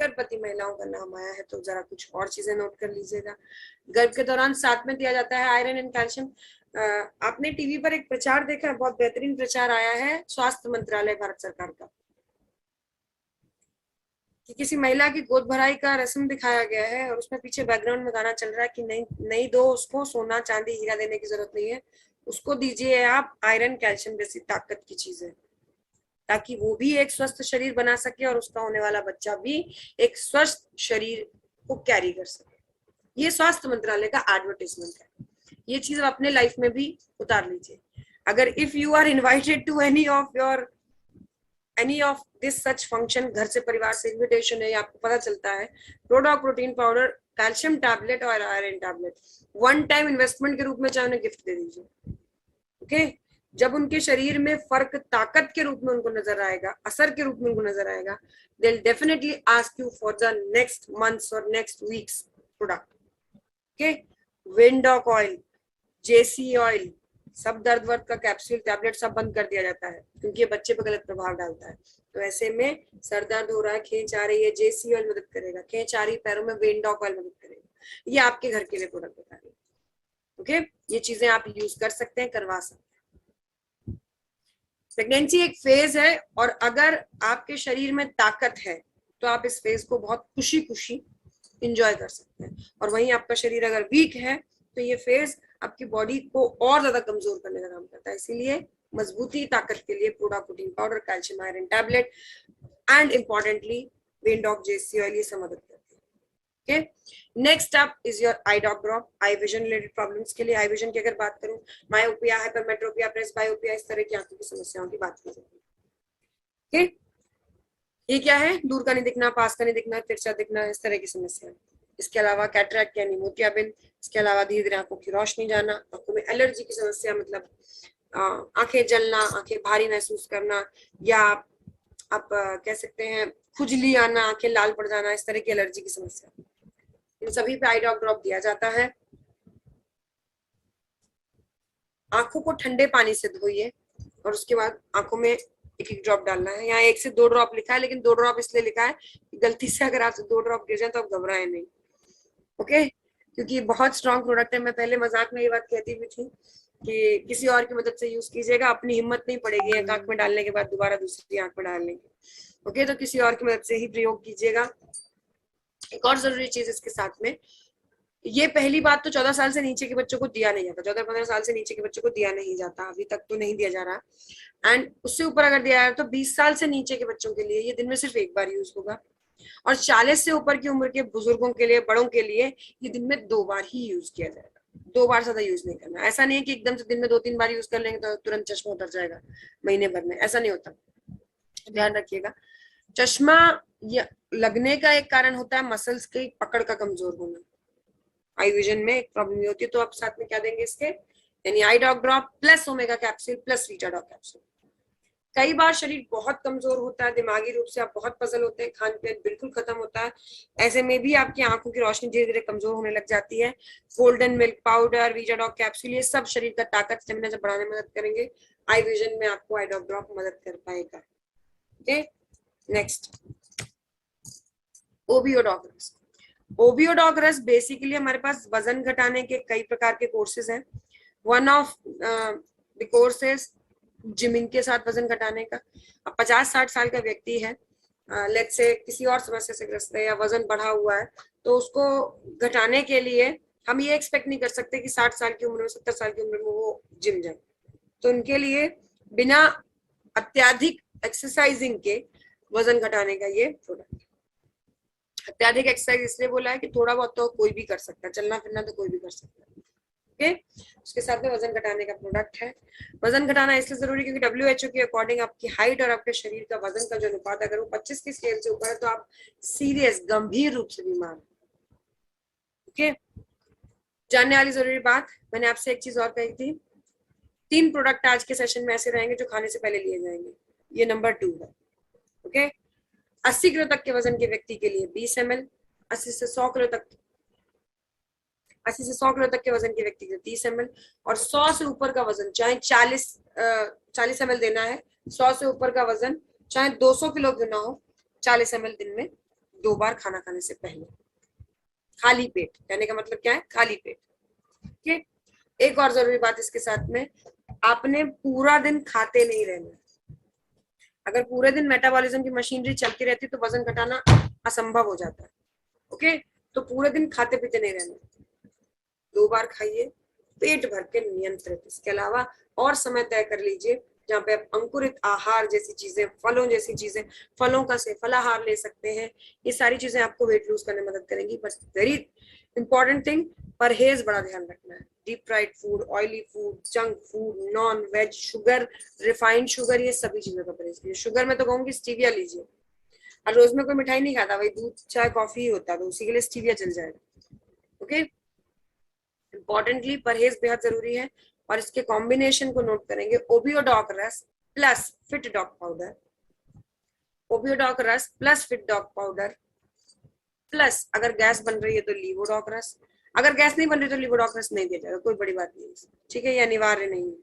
गर्भवती महिलाओं का नाम आया है तो जरा कुछ और चीजें नोट कर लीजिएगा। गर्भ के दौरान साथ में दिया जाता है आयरन एंड कैल्शियम। आपने टीवी पर एक प्रचार देखा, बहुत बेहतरीन प्रचार आया है स्वास्थ्य मंत्रालय भारत सरकार का, कि किसी महिला की गोद भराई का रस्म दिखाया गया है और उसमें पीछे बैकग्राउंड में गाना चल रहा है कि नहीं नहीं दो उसको सोना चांदी हीरा देने की जरूरत नहीं है, उसको दीजिए आप आयरन कैल्शियम जैसी ताकत की चीजें, ताकि वो भी एक स्वस्थ शरीर बना सके और उसका होने वाला बच्चा भी एक स्वस्थ शरीर को कैरी कर सके। ये स्वास्थ्य मंत्रालय का एडवर्टाइजमेंट है, ये चीज आप अपने लाइफ में भी उतार लीजिए। अगर if you are invited to any of this such function, घर से परिवार से इन्विटेशन है, आपको पता चलता है प्रोडॉग प्रोटीन पाउडर, कैल्शियम टैबलेट और iron tablet, one time investment के रूप में चाहे उन्हें गिफ्ट दे दीजिए। ओके, जब उनके शरीर में फर्क ताकत के रूप में उनको नजर आएगा, असर के रूप में उनको नजर आएगा, they will definitely ask you for the next months और next weeks product. Okay, Windoc oil, JC oil, सब दर्द वर्द का कैप्सूल टैबलेट सब बंद कर दिया जाता है क्योंकि ये बच्चे पर गलत प्रभाव डालता है। तो ऐसे में सर दर्द हो रहा है, खींच आ रही है, जेसी ऑयल मदद करेगा, खींच आ रही पैरों में, विंडॉक ऑयल मदद करेगा। ये आपके घर के लिए प्रोडक्ट बता रही है। ओके, ये चीजें आप यूज कर सकते हैं, करवा सकते हैं। प्रेगनेंसी एक फेज है और अगर आपके शरीर में ताकत है तो आप इस फेज को बहुत खुशी खुशी इंजॉय कर सकते हैं, और वहीं आपका शरीर अगर वीक है तो ये फेज आपकी बॉडी को और ज्यादा कमजोर करने का काम करता है। इसीलिए मजबूती ताकत के लिए Prodoc protein powder, calcium iron tablet and importantly Windoc JC oil ये सब मदद करते हैं। Okay, next up is your eye doc drop. Eye vision related problems के लिए, आई विजन की अगर बात करूं, मायोपिया, हाइपरमेट्रोपिया, प्रेसबायोपिया, इस तरह की आंखों की समस्याओं की बात की जाती है। ओके, ये क्या है, दूर का नहीं दिखना, पास का नहीं दिखना, तिरछा दिखना, इस तरह की समस्या। इसके अलावा कैटरैक्ट यानी मोतियाबिंद, इसके अलावा धीरे धीरे आंखों की रोशनी जाना, आंखों में एलर्जी की समस्या, मतलब आंखें जलना, आंखें भारी महसूस करना, या आप कह सकते हैं खुजली आना, आंखें लाल पड़ जाना, इस तरह की एलर्जी की समस्या, इन सभी पे आई ड्रॉप दिया जाता है। आंखों को ठंडे पानी से धोइए और उसके बाद आंखों में एक एक ड्रॉप डालना है। यहाँ 1 से 2 ड्रॉप लिखा है, लेकिन 2 ड्रॉप इसलिए लिखा है कि गलती से अगर आपसे 2 ड्रॉप गिर जाए तो आप घबराए नहीं, ओके, क्योंकि ये बहुत स्ट्रॉन्ग प्रोडक्ट है। मैं पहले मजाक में ये बात कहती भी थी कि किसी और की मदद से यूज कीजिएगा, अपनी हिम्मत नहीं पड़ेगी एक आंख में डालने के बाद दोबारा दूसरी आंख में डालने की, ओके, तो किसी और की मदद से ही प्रयोग कीजिएगा। एक और जरूरी चीज इसके साथ में, ये पहली बात तो 14 साल से नीचे के बच्चों को दिया नहीं जाता, 14-15 साल से नीचे के बच्चों को दिया नहीं जाता, अभी तक तो नहीं दिया जा रहा। एंड उससे ऊपर अगर दिया है तो 20 साल से नीचे के बच्चों के लिए ये दिन में सिर्फ एक बार यूज होगा, और 40 से ऊपर की उम्र के बुजुर्गों के लिए, बड़ों के लिए ये दिन में 2 बार ही यूज किया जाएगा, 2 बार ज्यादा यूज नहीं करना। ऐसा नहीं है कि एकदम से दिन में 2-3 बार यूज कर लेंगे तो तुरंत चश्मा उतर जाएगा महीने भर में, ऐसा नहीं होता, ध्यान रखिएगा। चश्मा लगने का एक कारण होता है मसल्स की पकड़ का कमजोर होना, आई विजन में एक प्रॉब्लम होती है। तो आप साथ में क्या देंगे इसके, यानी eye drop plus omega capsule plus Retadoc capsule. कई बार शरीर बहुत कमजोर होता है, दिमागी रूप से आप बहुत पजल होते हैं, खान पीन बिल्कुल खत्म होता है, ऐसे में भी आपकी आंखों की रोशनी धीरे धीरे कमजोर होने लग जाती है। गोल्डन मिल्क पाउडर, रीटाडॉक कैप्सूल, ये सब शरीर का ताकत स्टेमिना जब बढ़ाने में मदद करेंगे, आई विजन में आपको आई ड्रॉप मदद कर पाएगा। Okay, next ओबियोडॉक। ओबियोडॉक रस बेसिकली हमारे पास वजन घटाने के कई प्रकार के कोर्सेज हैं। One of the courses gymming के साथ वजन घटाने का। अब 50-60 साल का व्यक्ति है, लेट्स से किसी और समस्या से ग्रस्त है या वजन बढ़ा हुआ है, तो उसको घटाने के लिए हम ये एक्सपेक्ट नहीं कर सकते कि 60 साल की उम्र में, 70 साल की उम्र में वो जिम जाए। तो उनके लिए बिना अत्याधिक एक्सरसाइजिंग के वजन घटाने का ये प्रोडक्ट। अत्याधिक एक्सरसाइज इसलिए बोला है कि थोड़ा बहुत तो कोई भी कर सकता है, चलना फिरना तो कोई भी कर सकता है, ओके। उसके साथ में वजन घटाने का प्रोडक्ट है। वजन घटाना इसलिए जरूरी क्योंकि WHO के अकॉर्डिंग आपकी हाइट और आपके शरीर का वजन का जो अनुपात, अगर वो 25 की स्केल से ऊपर है तो आप सीरियस गंभीर रूप से बीमार, ओके। जानने वाली जरूरी बात, मैंने आपसे एक चीज और कही थी, 3 प्रोडक्ट आज के सेशन में ऐसे रहेंगे जो खाने से पहले लिए जाएंगे, ये नंबर 2 है, ओके। 80 किलो तक के वजन के व्यक्ति के लिए 20 ml, 80 से 100 किलो तक 80 से 100 किलो तक के वजन के व्यक्ति के लिए 30 ml, और 100 से ऊपर का वजन चाहे 40 ml देना है, 100 से ऊपर का वजन चाहे 200 किलो क्यों ना हो, 40 ml दिन में 2 बार खाना खाने से पहले, खाली पेट। कहने का मतलब क्या है, खाली पेट, ठीक। एक और जरूरी बात इसके साथ में, आपने पूरा दिन खाते नहीं रहना। अगर पूरे दिन मेटाबॉलिज्म की मशीनरी चलती रहती तो वजन घटाना असंभव हो जाता है, ओके। तो पूरे दिन खाते पीते नहीं रहना, 2 बार खाइए पेट भर के नियंत्रित। इसके अलावा और समय तय कर लीजिए जहाँ पे आप अंकुरित आहार जैसी चीजें, फलों जैसी चीजें, फलों का से फलाहार ले सकते हैं। ये सारी चीजें आपको वेट लूज करने में मदद करेंगी। बस वेरी इंपॉर्टेंट थिंग, परहेज बड़ा ध्यान रखना है। Deep fried food, oily food, junk food, non veg, sugar, refined sugar, ये सभी चीजों का परहेज कीजिए। शुगर में तो कहूंगी स्टीविया लीजिए, और रोज में कोई मिठाई नहीं खाता, वही दूध चाय कॉफी ही होता है, तो उसी के लिए स्टीविया चल जाएगा, ओके। इंपॉर्टेंटली परहेज बेहद जरूरी है, और इसके कॉम्बिनेशन को नोट करेंगे, ओबियोडॉक रस प्लस फिट डॉग पाउडर, ओबियोडॉक रस plus fit dog powder plus, अगर गैस बन रही है तो लीवोडॉक रस, अगर गैस नहीं बन रही तो लीवोडॉक रस नहीं दिया जाएगा, कोई बड़ी बात नहीं है, ठीक है, ये अनिवार्य नहीं है।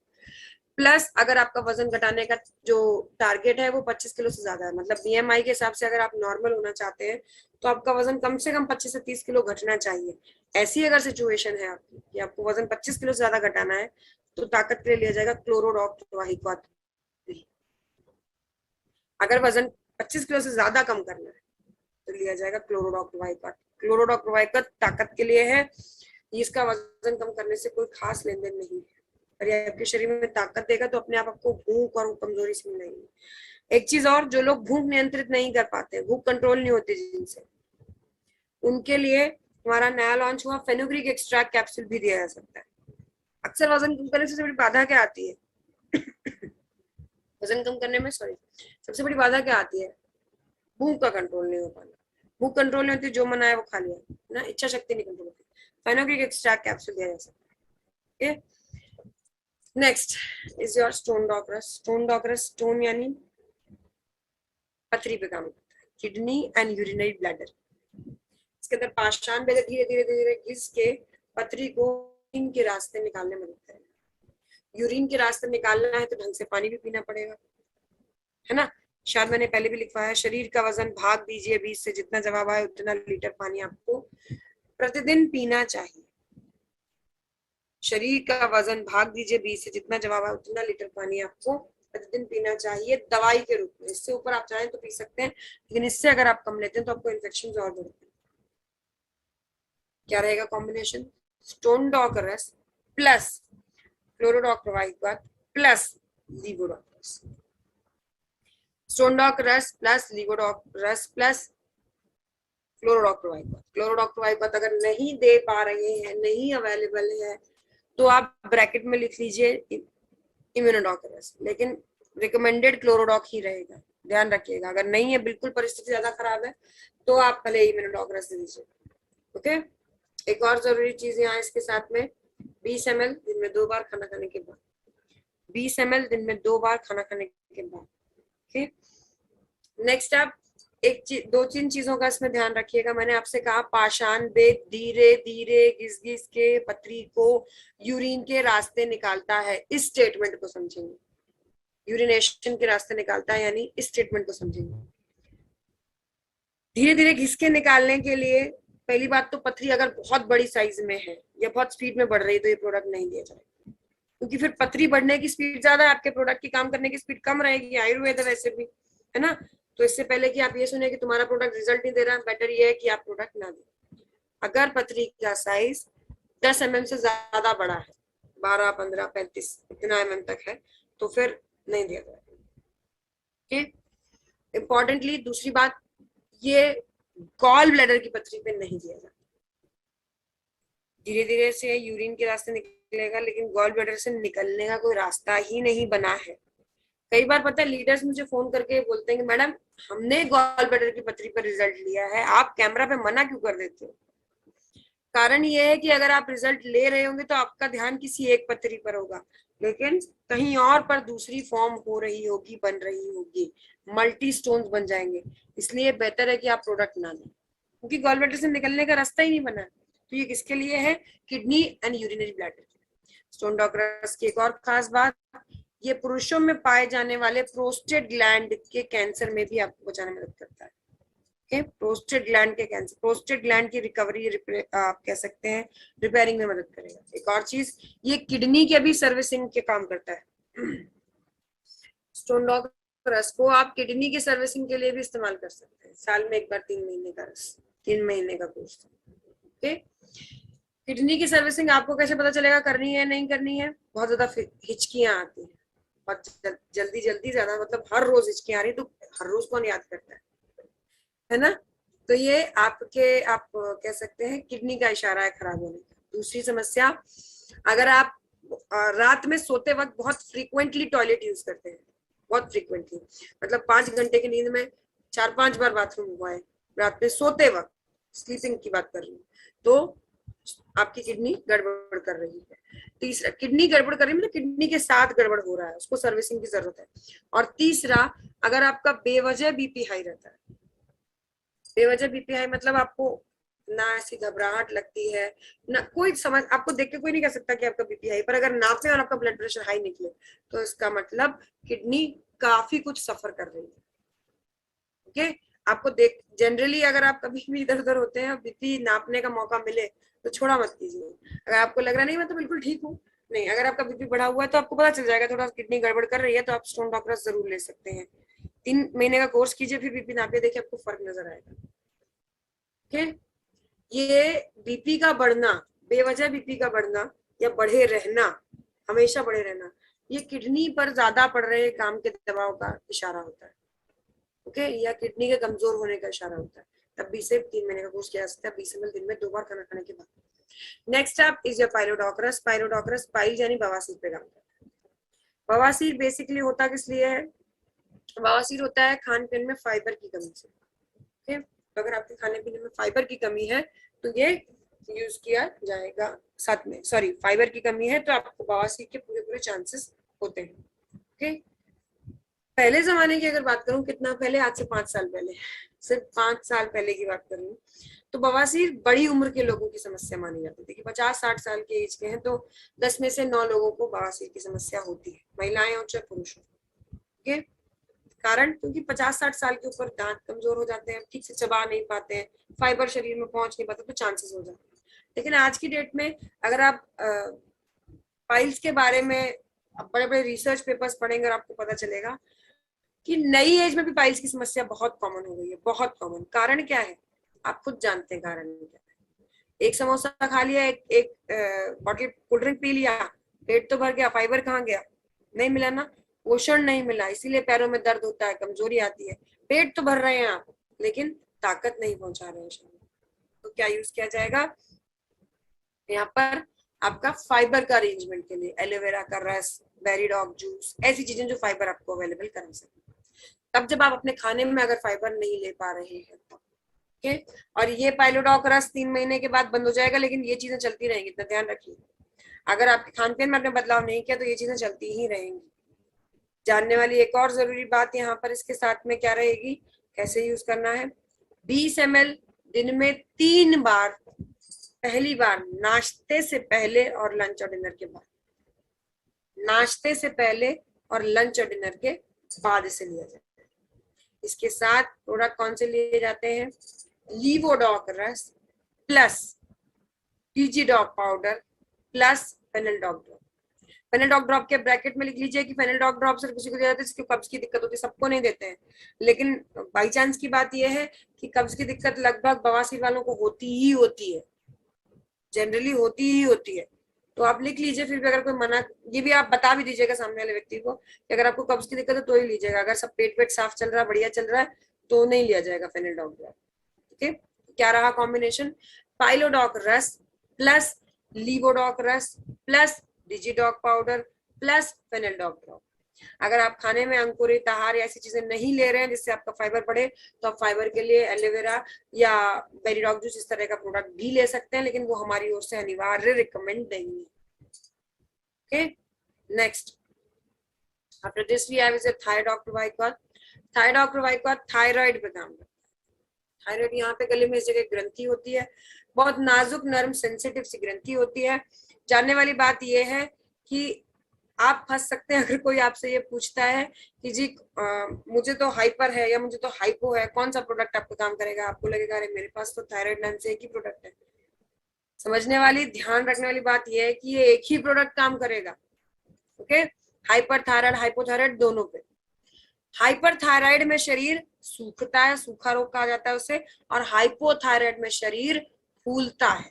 प्लस अगर आपका वजन घटाने का जो टारगेट है वो 25 किलो से ज्यादा है, मतलब BMI के हिसाब से अगर आप नॉर्मल होना चाहते हैं तो आपका वजन कम से कम 25 से 30 किलो घटना चाहिए। ऐसी अगर सिचुएशन है आपकी कि आपको वजन 25 किलो से ज्यादा घटाना है तो ताकत के लिए लिया जाएगा क्लोरोडॉक वाहिकॉट। अगर वजन 25 किलो से ज्यादा कम करना है तो लिया जाएगा क्लोरोडॉक वाहिकॉट। क्लोरोडॉक वाहिकॉट ताकत के लिए है, इसका वजन कम करने से कोई खास लेन देन नहीं है, और ये आपके शरीर में ताकत देगा तो अपने आप आपको भूख और कमजोरी से मिलेगी। एक चीज और, जो लोग भूख नियंत्रित नहीं कर पाते, भूख कंट्रोल नहीं होती जिनसे, उनके लिए हमारा नया लॉन्च हुआ फेनुग्रीक एक्सट्रैक्ट कैप्सूल भी दिया जा सकता है। अक्सर वजन कम करने से सबसे बड़ी बाधा क्या आती है वजन कम करने में सबसे बड़ी बाधा क्या आती है, भूख का कंट्रोल नहीं हो पाना। भूख कंट्रोल नहीं होती, जो मना है वो खा लिया ना, इच्छा शक्ति नहीं कंट्रोल होती, फेनुग्रीक एक्सट्रैक्ट कैप्सूल दिया जा सकता है। Next is your stone dog रस। स्टोन डॉग रस, स्टोन यानी पथरी पे काम करता है, किडनी एंड यूरिनरी ब्लैडर। इसके अंदर पाषाण बेद धीरे धीरे धीरे घिस के पथरी को यूरिन के रास्ते निकालने में मदद करेगा। यूरिन के रास्ते निकालना है तो ढंग से पानी भी पीना पड़ेगा, है ना। शायद मैंने पहले भी लिखवाया है, शरीर का वजन भाग दीजिए 20 से, जितना जवाब आए उतना लीटर पानी आपको प्रतिदिन पीना चाहिए। शरीर का वजन भाग दीजिए 20 से, जितना जवाब आए उतना लीटर पानी आपको प्रतिदिन पीना चाहिए दवाई के रूप में। इससे ऊपर आप चाहें तो पी सकते हैं, लेकिन इससे अगर आप कम लेते हैं तो आपको इन्फेक्शन और बढ़ते हैं। क्या रहेगा कॉम्बिनेशन? स्टोन डॉक रस प्लस क्लोरोडॉक प्रवाहित प्लस लीवोडॉक रस। स्टोन डॉक रस प्लस लीवोडॉक रस प्लस क्लोरोडॉक प्रवाहित। क्लोरोडॉक प्रवाहित अगर नहीं दे पा रहे हैं, नहीं अवेलेबल है, तो आप ब्रैकेट में लिख लीजिए इम्यूनोडॉक रस, लेकिन रिकमेंडेड क्लोरोडॉक ही रहेगा, ध्यान रखिएगा। अगर नहीं है, बिल्कुल परिस्थिति ज्यादा खराब है, तो आप भले इम्यूनोडॉक रस दे दीजिए। ओके। एक और जरूरी चीज यहाँ इसके साथ में 20 ml दिन में 2 बार खाना खाने के बाद, 20 ml दिन में 2 बार खाना खाने के बाद। ओके। नेक्स्ट आप दो तीन चीजों का इसमें ध्यान रखिएगा। मैंने आपसे कहा पाषाण बेद धीरे धीरे घिस घिस के पथरी को यूरिन के रास्ते निकालता है, इस स्टेटमेंट को समझेंगे। यूरिनेशन के रास्ते निकालता है यानी इस स्टेटमेंट को समझेंगे। धीरे धीरे घिस के निकालने के लिए पहली बात तो पथरी अगर बहुत बड़ी साइज में है या बहुत स्पीड में बढ़ रही है तो ये प्रोडक्ट नहीं दिया जाएगा, क्योंकि फिर पथरी बढ़ने की स्पीड ज्यादा है, आपके प्रोडक्ट की काम करने की स्पीड कम रहेगी। आयुर्वेद है वैसे भी, है ना। तो इससे पहले कि आप ये सुने कि तुम्हारा प्रोडक्ट रिजल्ट नहीं दे रहा, बेटर ये है कि आप प्रोडक्ट ना दें। अगर पथरी का साइज 10 mm से ज्यादा बड़ा है, 12, 15, 35 इतना mm तक है, तो फिर नहीं दिया जाएगा। ठीक। इंपॉर्टेंटली दूसरी बात, ये गॉल ब्लैडर की पथरी पे नहीं दिया जाता। धीरे धीरे से यूरिन के रास्ते निकलेगा, लेकिन गॉल ब्लैडर से निकलने का कोई रास्ता ही नहीं बना है। कई बार पता है लीडर्स मुझे फोन करके बोलते हैं कि मैडम हमने गॉल ब्लैडर की पथरी पर रिजल्ट लिया है, आप कैमरा पे मना क्यों कर देते हो? कारण ये है कि अगर आप रिजल्ट ले रहे होंगे तो आपका ध्यान किसी एक पथरी पर होगा, लेकिन कहीं और पर दूसरी फॉर्म हो रही होगी, बन रही होगी, मल्टी स्टोन्स बन जाएंगे। इसलिए बेहतर है कि आप प्रोडक्ट ना लें, क्योंकि गॉल ब्लैडर से निकलने का रास्ता ही नहीं बना है। तो ये किसके लिए है? Kidney and urinary bladder. Stone doc रस की एक और खास बात, ये पुरुषों में पाए जाने वाले प्रोस्टेट ग्लैंड के कैंसर में भी आपको बचाने में मदद करता है। प्रोस्टेट ग्लैंड के कैंसर, प्रोस्टेट ग्लैंड की रिकवरी आप कह सकते हैं, रिपेयरिंग में मदद करेगा। एक और चीज, ये किडनी के भी सर्विसिंग के काम करता है। स्टोन डॉक रस को आप किडनी की सर्विसिंग के लिए भी इस्तेमाल कर सकते हैं। साल में एक बार 3 महीने का रस, 3 महीने का कोर्स। ओके। किडनी की सर्विसिंग आपको कैसे पता चलेगा करनी है नहीं करनी है? बहुत ज्यादा हिचकियां आती है, बहुत जल्दी जल्दी ज्यादा, मतलब हर रोज हिचकियां आ रही, तो हर रोज कौन याद करता है ना। तो ये आपके, आप कह सकते हैं किडनी का इशारा है खराब होने का। दूसरी समस्या, अगर आप रात में सोते वक्त बहुत फ्रीक्वेंटली टॉयलेट यूज करते हैं, बहुत फ्रीक्वेंटली, मतलब 5 घंटे की नींद में 4-5 बार बाथरूम हुआ है रात में सोते वक्त, स्लीपिंग की बात कर रही हूँ, तो आपकी किडनी गड़बड़ कर रही है। तीसरा, किडनी गड़बड़ कर रही है मतलब किडनी के साथ गड़बड़ हो रहा है, उसको सर्विसिंग की जरूरत है। और तीसरा, अगर आपका बेवजह बीपी हाई रहता है, बेवजह बीपी हाई मतलब आपको ना ऐसी घबराहट लगती है ना, कोई समझ, आपको देख के कोई नहीं कह सकता कि आपका बीपी हाई, पर अगर नापे और आपका ब्लड प्रेशर हाई निकले तो इसका मतलब किडनी काफी कुछ सफर कर रही है। ओके। आपको देख, जनरली अगर आप कभी भी इधर उधर होते हैं, बीपी नापने का मौका मिले तो छोड़ा मत कीजिए। अगर आपको लग रहा नहीं मैं तो बिल्कुल ठीक हूँ, नहीं, अगर आपका बीपी बढ़ा हुआ है तो आपको पता चल जाएगा थोड़ा किडनी गड़बड़ कर रही है, तो आप स्टोन डॉक रस जरूर ले सकते हैं। 3 महीने का कोर्स कीजिए, फिर बीपी नापिए, देखिए आपको फर्क नजर आएगा। ठीक। ये बीपी का बढ़ना, बेवजह बीपी का बढ़ना या बढ़े रहना, हमेशा बढ़े रहना, ये किडनी पर ज्यादा पड़ रहे काम के दबाव का इशारा होता है। ओके। या किडनी के कमजोर होने का इशारा होता है। तब भी से 3 महीने का कोर्स किया जा सकता है, 20 ml दिन में 2 बार खाना खाने के बाद। नेक्स्ट आप इज योर पाइलोडोक्रस। पाइलोडोक्रस पाइल यानी बवासीर पे काम करता है। बवासीर बेसिकली होता किस लिए है? बवासीर होता है खान पीन में फाइबर की कमी से। ओके। तो अगर आपके खाने पीने में फाइबर की कमी है तो ये यूज किया जाएगा साथ में। सॉरी, फाइबर की कमी है तो आपको बवासीर के पूरे पूरे चांसेस होते हैं। ओके। पहले जमाने की अगर बात करूं, कितना पहले, आज से 5 साल पहले, सिर्फ 5 साल पहले की बात करूं, तो बवासीर बड़ी उम्र के लोगों की समस्या मानी जाती थी कि 50-60 साल के एज के हैं तो 10 में से 9 लोगों को बवासीर की समस्या होती है, महिलाएं हो चाहे पुरुष हो। ठीक, कारण क्योंकि 50-60 साल के ऊपर दांत कमजोर हो जाते हैं, ठीक से चबा नहीं पाते हैं, फाइबर शरीर में पहुंच नहीं पाते, तो चांसेस हो जाते हैं। लेकिन आज की डेट में अगर आप पाइल्स के बारे में बड़े बड़े रिसर्च पेपर्स पढ़ेंगे और आपको पता चलेगा कि नई एज में भी पाइल्स की समस्या बहुत कॉमन हो गई है, बहुत कॉमन। कारण क्या है, आप खुद जानते हैं कारण क्या है। एक समोसा खा लिया, एक बॉटल कोल्ड ड्रिंक पी लिया, पेट तो भर गया, फाइबर कहाँ गया, नहीं मिला ना, पोषण नहीं मिला, इसीलिए पैरों में दर्द होता है, कमजोरी आती है। पेट तो भर रहे हैं आप, लेकिन ताकत नहीं पहुंचा रहे हैं शरीर। तो क्या यूज किया जाएगा यहाँ पर, आपका फाइबर का अरेंजमेंट के लिए एलोवेरा का रस, बेरीडॉग जूस, ऐसी चीजें जो फाइबर आपको अवेलेबल करा सकते। तब जब आप अपने खाने में अगर फाइबर नहीं ले पा रहे हैं तब, ओके। और ये पाइलोडॉक रस 3 महीने के बाद बंद हो जाएगा, लेकिन ये चीजें चलती रहेंगी, इतना ध्यान रखिए। अगर आपके खान पान में आपने बदलाव नहीं किया तो ये चीजें चलती ही रहेंगी। जानने वाली एक और जरूरी बात यहाँ पर इसके साथ में क्या रहेगी, कैसे यूज करना है। 20 ml दिन में 3 बार, पहली बार नाश्ते से पहले और लंच और डिनर के बाद, नाश्ते से पहले और लंच और डिनर के बाद इसे लिया जाए। इसके साथ प्रोडक्ट कौन से लिए जाते हैं, लीवोडॉक रस plus TGdoc powder plus Fenneldoc drop. Fenneldoc drop के ब्रैकेट में लिख लीजिए कि फेनलडॉक ड्रॉप सिर्फ किसी को दिया जाता है जिसको कब्ज की दिक्कत होती है, सबको नहीं देते हैं। लेकिन बाई चांस की बात यह है कि कब्ज की दिक्कत लगभग बवासीर वालों को होती ही होती है, जनरली होती ही होती है। तो आप लिख लीजिए, फिर भी अगर कोई मना, ये भी आप बता भी दीजिएगा सामने वाले व्यक्ति को कि अगर आपको कब्ज की दिक्कत है तो ही लीजिएगा, अगर सब पेट पेट साफ चल रहा है, बढ़िया चल रहा है, तो नहीं लिया जाएगा फेनलडॉक ड्रॉप। ठीक है, क्या रहा कॉम्बिनेशन, पाइलोडॉक रस प्लस लीवोडॉक रस plus डिजिडॉक powder plus Fenneldoc drop. अगर आप खाने में अंकुरित आहार या ऐसी चीजें नहीं ले रहे हैं जिससे आपका फाइबर बढ़े, तो आप फाइबर के लिए एलोवेरा या बेरीडॉग जूस इस तरह का प्रोडक्ट भी ले सकते हैं, लेकिन वो हमारी ओर से अनिवार्य रिकमेंड नहीं है। Okay, next after this we have is thyroid provide. Thyroid provide thyroid पे काम करता है। थायराइड यहाँ पे गले में इस जगह ग्रंथि होती है, बहुत नाजुक नरम सेंसिटिव सी ग्रंथि होती है। जानने वाली बात यह है कि आप फंस सकते हैं अगर कोई आपसे ये पूछता है कि जी मुझे तो हाइपर है या मुझे तो हाइपो है, कौन सा प्रोडक्ट आपको काम करेगा, आपको लगेगा अरे मेरे पास तो थायराइड नाम से एक ही प्रोडक्ट है। समझने वाली, ध्यान रखने वाली बात यह है कि ये एक ही प्रोडक्ट काम करेगा। ओके, हाइपर थायराइड हाइपोथायराइड दोनों पे। हाइपर थायराइड में शरीर सूखता है, सूखा रोग कहा जाता है उसे, और हाइपोथायराइड में शरीर फूलता है।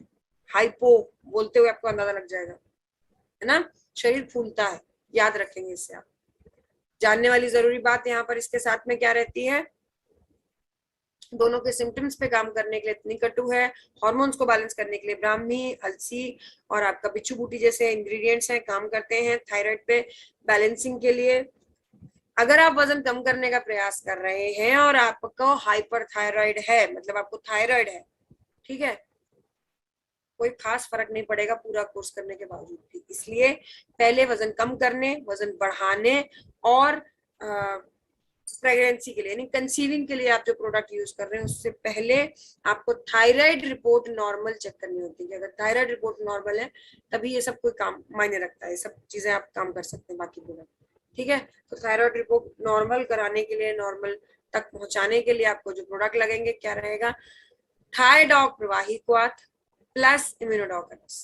हाइपो बोलते हुए आपको अंदाजा लग जाएगा, है ना, शरीर फूलता है, याद रखेंगे इससे आप। जानने वाली जरूरी बात यहाँ पर इसके साथ में क्या रहती है, दोनों के सिम्टम्स पे काम करने के लिए इतनी कटु है, हार्मोन्स को बैलेंस करने के लिए ब्राह्मी, अलसी और आपका बिच्छू बूटी जैसे इंग्रेडिएंट्स हैं, काम करते हैं थायराइड पे बैलेंसिंग के लिए। अगर आप वजन कम करने का प्रयास कर रहे हैं और आपको हाइपर थायराइड है, मतलब आपको थायराइड है, ठीक है, कोई खास फर्क नहीं पड़ेगा पूरा कोर्स करने के बावजूद भी। इसलिए पहले वजन कम करने, वजन बढ़ाने और प्रेगनेंसी के लिए यानी कंसीविंग के लिए आप जो प्रोडक्ट यूज कर रहे हैं उससे पहले आपको थायराइड रिपोर्ट नॉर्मल चेक करनी होती है। अगर थायराइड रिपोर्ट नॉर्मल है तभी ये सब कोई काम मायने रखता है, ये सब चीजें आप काम कर सकते हैं बाकी प्रोडक्ट। ठीक है, तो थायराइड रिपोर्ट नॉर्मल कराने के लिए, नॉर्मल तक पहुंचाने के लिए आपको जो प्रोडक्ट लगेंगे क्या रहेगा, थायडॉक प्रवाही क्वाथ प्लस इम्यूनोडॉकस।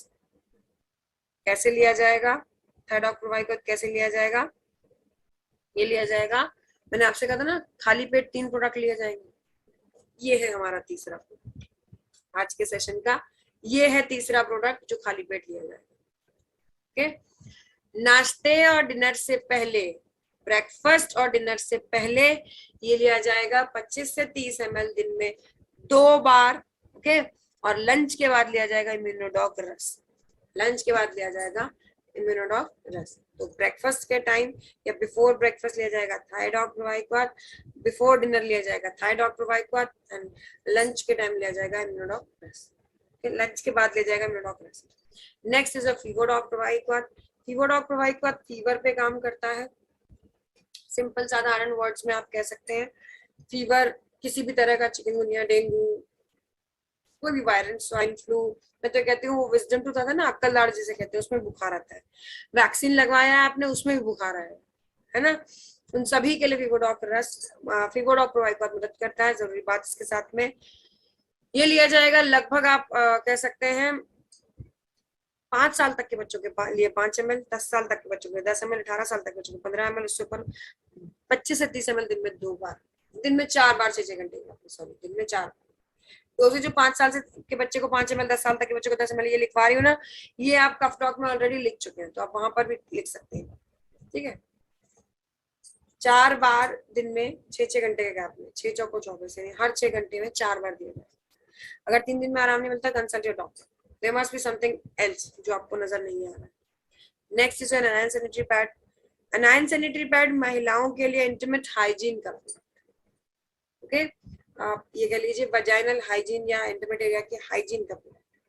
कैसे लिया जाएगा थायडॉक प्रवाही क्वाथ, कैसे लिया जाएगा, ये लिया जाएगा, मैंने आपसे कहा था ना खाली पेट 3 प्रोडक्ट लिए जाएंगे। ये है हमारा तीसरा प्रोडक्ट आज के सेशन का, ये है तीसरा प्रोडक्ट जो खाली पेट लिया जाएगा। ओके, नाश्ते और डिनर से पहले, ब्रेकफास्ट और डिनर से पहले ये लिया जाएगा 25 से 30 ml दिन में 2 बार। ओके, और लंच के बाद लिया जाएगा इम्यूनोडॉक रस, लंच के बाद लिया जाएगा इम्यूनोडॉक रस। तो ब्रेकफास्ट के टाइम या बिफोर ब्रेकफास्ट लिया जाएगा थायडॉक प्रोवाइक्वाथ, बिफोर डिनर लिया जाएगा थायडॉक प्रोवाइक्वाथ एंड लंच के टाइम लिया जाएगा इम्यूनोडॉक रस। लंच के बाद लिया जाएगा इम्यूनोडॉक रस। नेक्स्ट इज अ फीवरडॉक प्रोवाइक्वाथ। फीवरडॉक प्रोवाइक्वाथ फीवर पे काम करता है, सिंपल साधारण वर्ड्स में आप कह सकते हैं फीवर, किसी भी तरह का चिकनगुनिया, डेंगू, कोई भी वायरल, स्वाइन फ्लू, मैं तो कहती हूँ वो विजडम टूथ आता है ना, अक्कलदार जिसे कहते हैं, उसमें बुखार आता है। वैक्सीन लगवाया है आपने, उसमें भी बुखार आया है ना, उन सभी के लिए फीवरडॉक रस, फीवरडॉक प्रोवाइड बहुत मदद करता है। जरूरी बात इसके साथ में ये लिया जाएगा लगभग आप कह सकते हैं 5 साल तक के बच्चों के लिए 5 ml, 10 साल तक के बच्चों के 10 ml, 18 साल तक के बच्चों को 15 ml, उससे ऊपर 25 से 30 ml दिन में 2 बार, दिन में 4 बार, 6 घंटे, सॉरी दिन में 4 बार। तो जो 5 साल से के बच्चे को 5 ml, 10 साल तक के बच्चे को 10 ml ये लिखवा रही हूँ ना, ये आप कफ टॉक में ऑलरेडी लिख चुके हैं, तो आप वहां पर भी लिख सकते हैं। ठीक है, 4 बार दिन में 6 घंटे के गैप में, 6 चौको 24, यानी हर 6 घंटे में 4 बार दिया जाए। अगर 3 दिन में आराम नहीं मिलता, consult your doctor, there must be something else जो आपको नजर नहीं आ रहा है। Next is an Anion sanitary pad. Anion sanitary pad महिलाओं के लिए इंटीमेट हाइजीन का प्रोडक्ट। ओके, आप ये कह लीजिए वजाइनल हाइजीन या इंटीमेट एरिया की हाइजीन का प्रोडक्ट।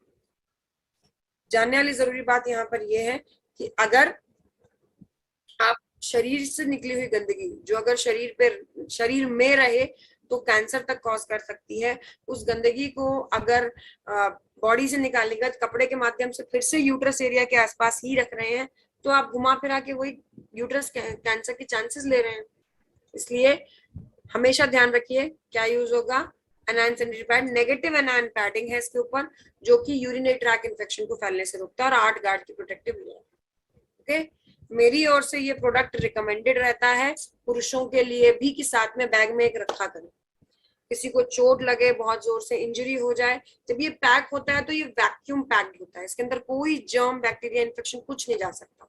जानने वाली जरूरी बात यहाँ पर यह है कि अगर आप शरीर से निकली हुई गंदगी जो अगर शरीर में रहे तो कैंसर तक कॉज कर सकती है, उस गंदगी को अगर बॉडी से निकालने के बाद कपड़े के माध्यम से फिर से यूट्रस एरिया के आसपास ही रख रहे हैं, तो आप घुमा फिरा के वही यूट्रस कैंसर के चांसेस ले रहे हैं। इसलिए हमेशा ध्यान रखिए क्या यूज होगा, अनायन सैनिटरी पैड। नेगेटिव अनायन पैडिंग है इसके ऊपर, जो कि यूरिनरी ट्रैक इन्फेक्शन को फैलने से रोकता है, और 8 गार्ड की प्रोटेक्टिव लेयर। ओके, मेरी ओर से ये प्रोडक्ट रिकमेंडेड रहता है पुरुषों के लिए भी कि साथ में बैग में एक रखा करें। किसी को चोट लगे, बहुत जोर से इंजरी हो जाए, जब ये पैक होता है तो ये वैक्यूम पैक्ड होता है, इसके अंदर कोई जर्म, बैक्टीरिया, इन्फेक्शन कुछ नहीं जा सकता।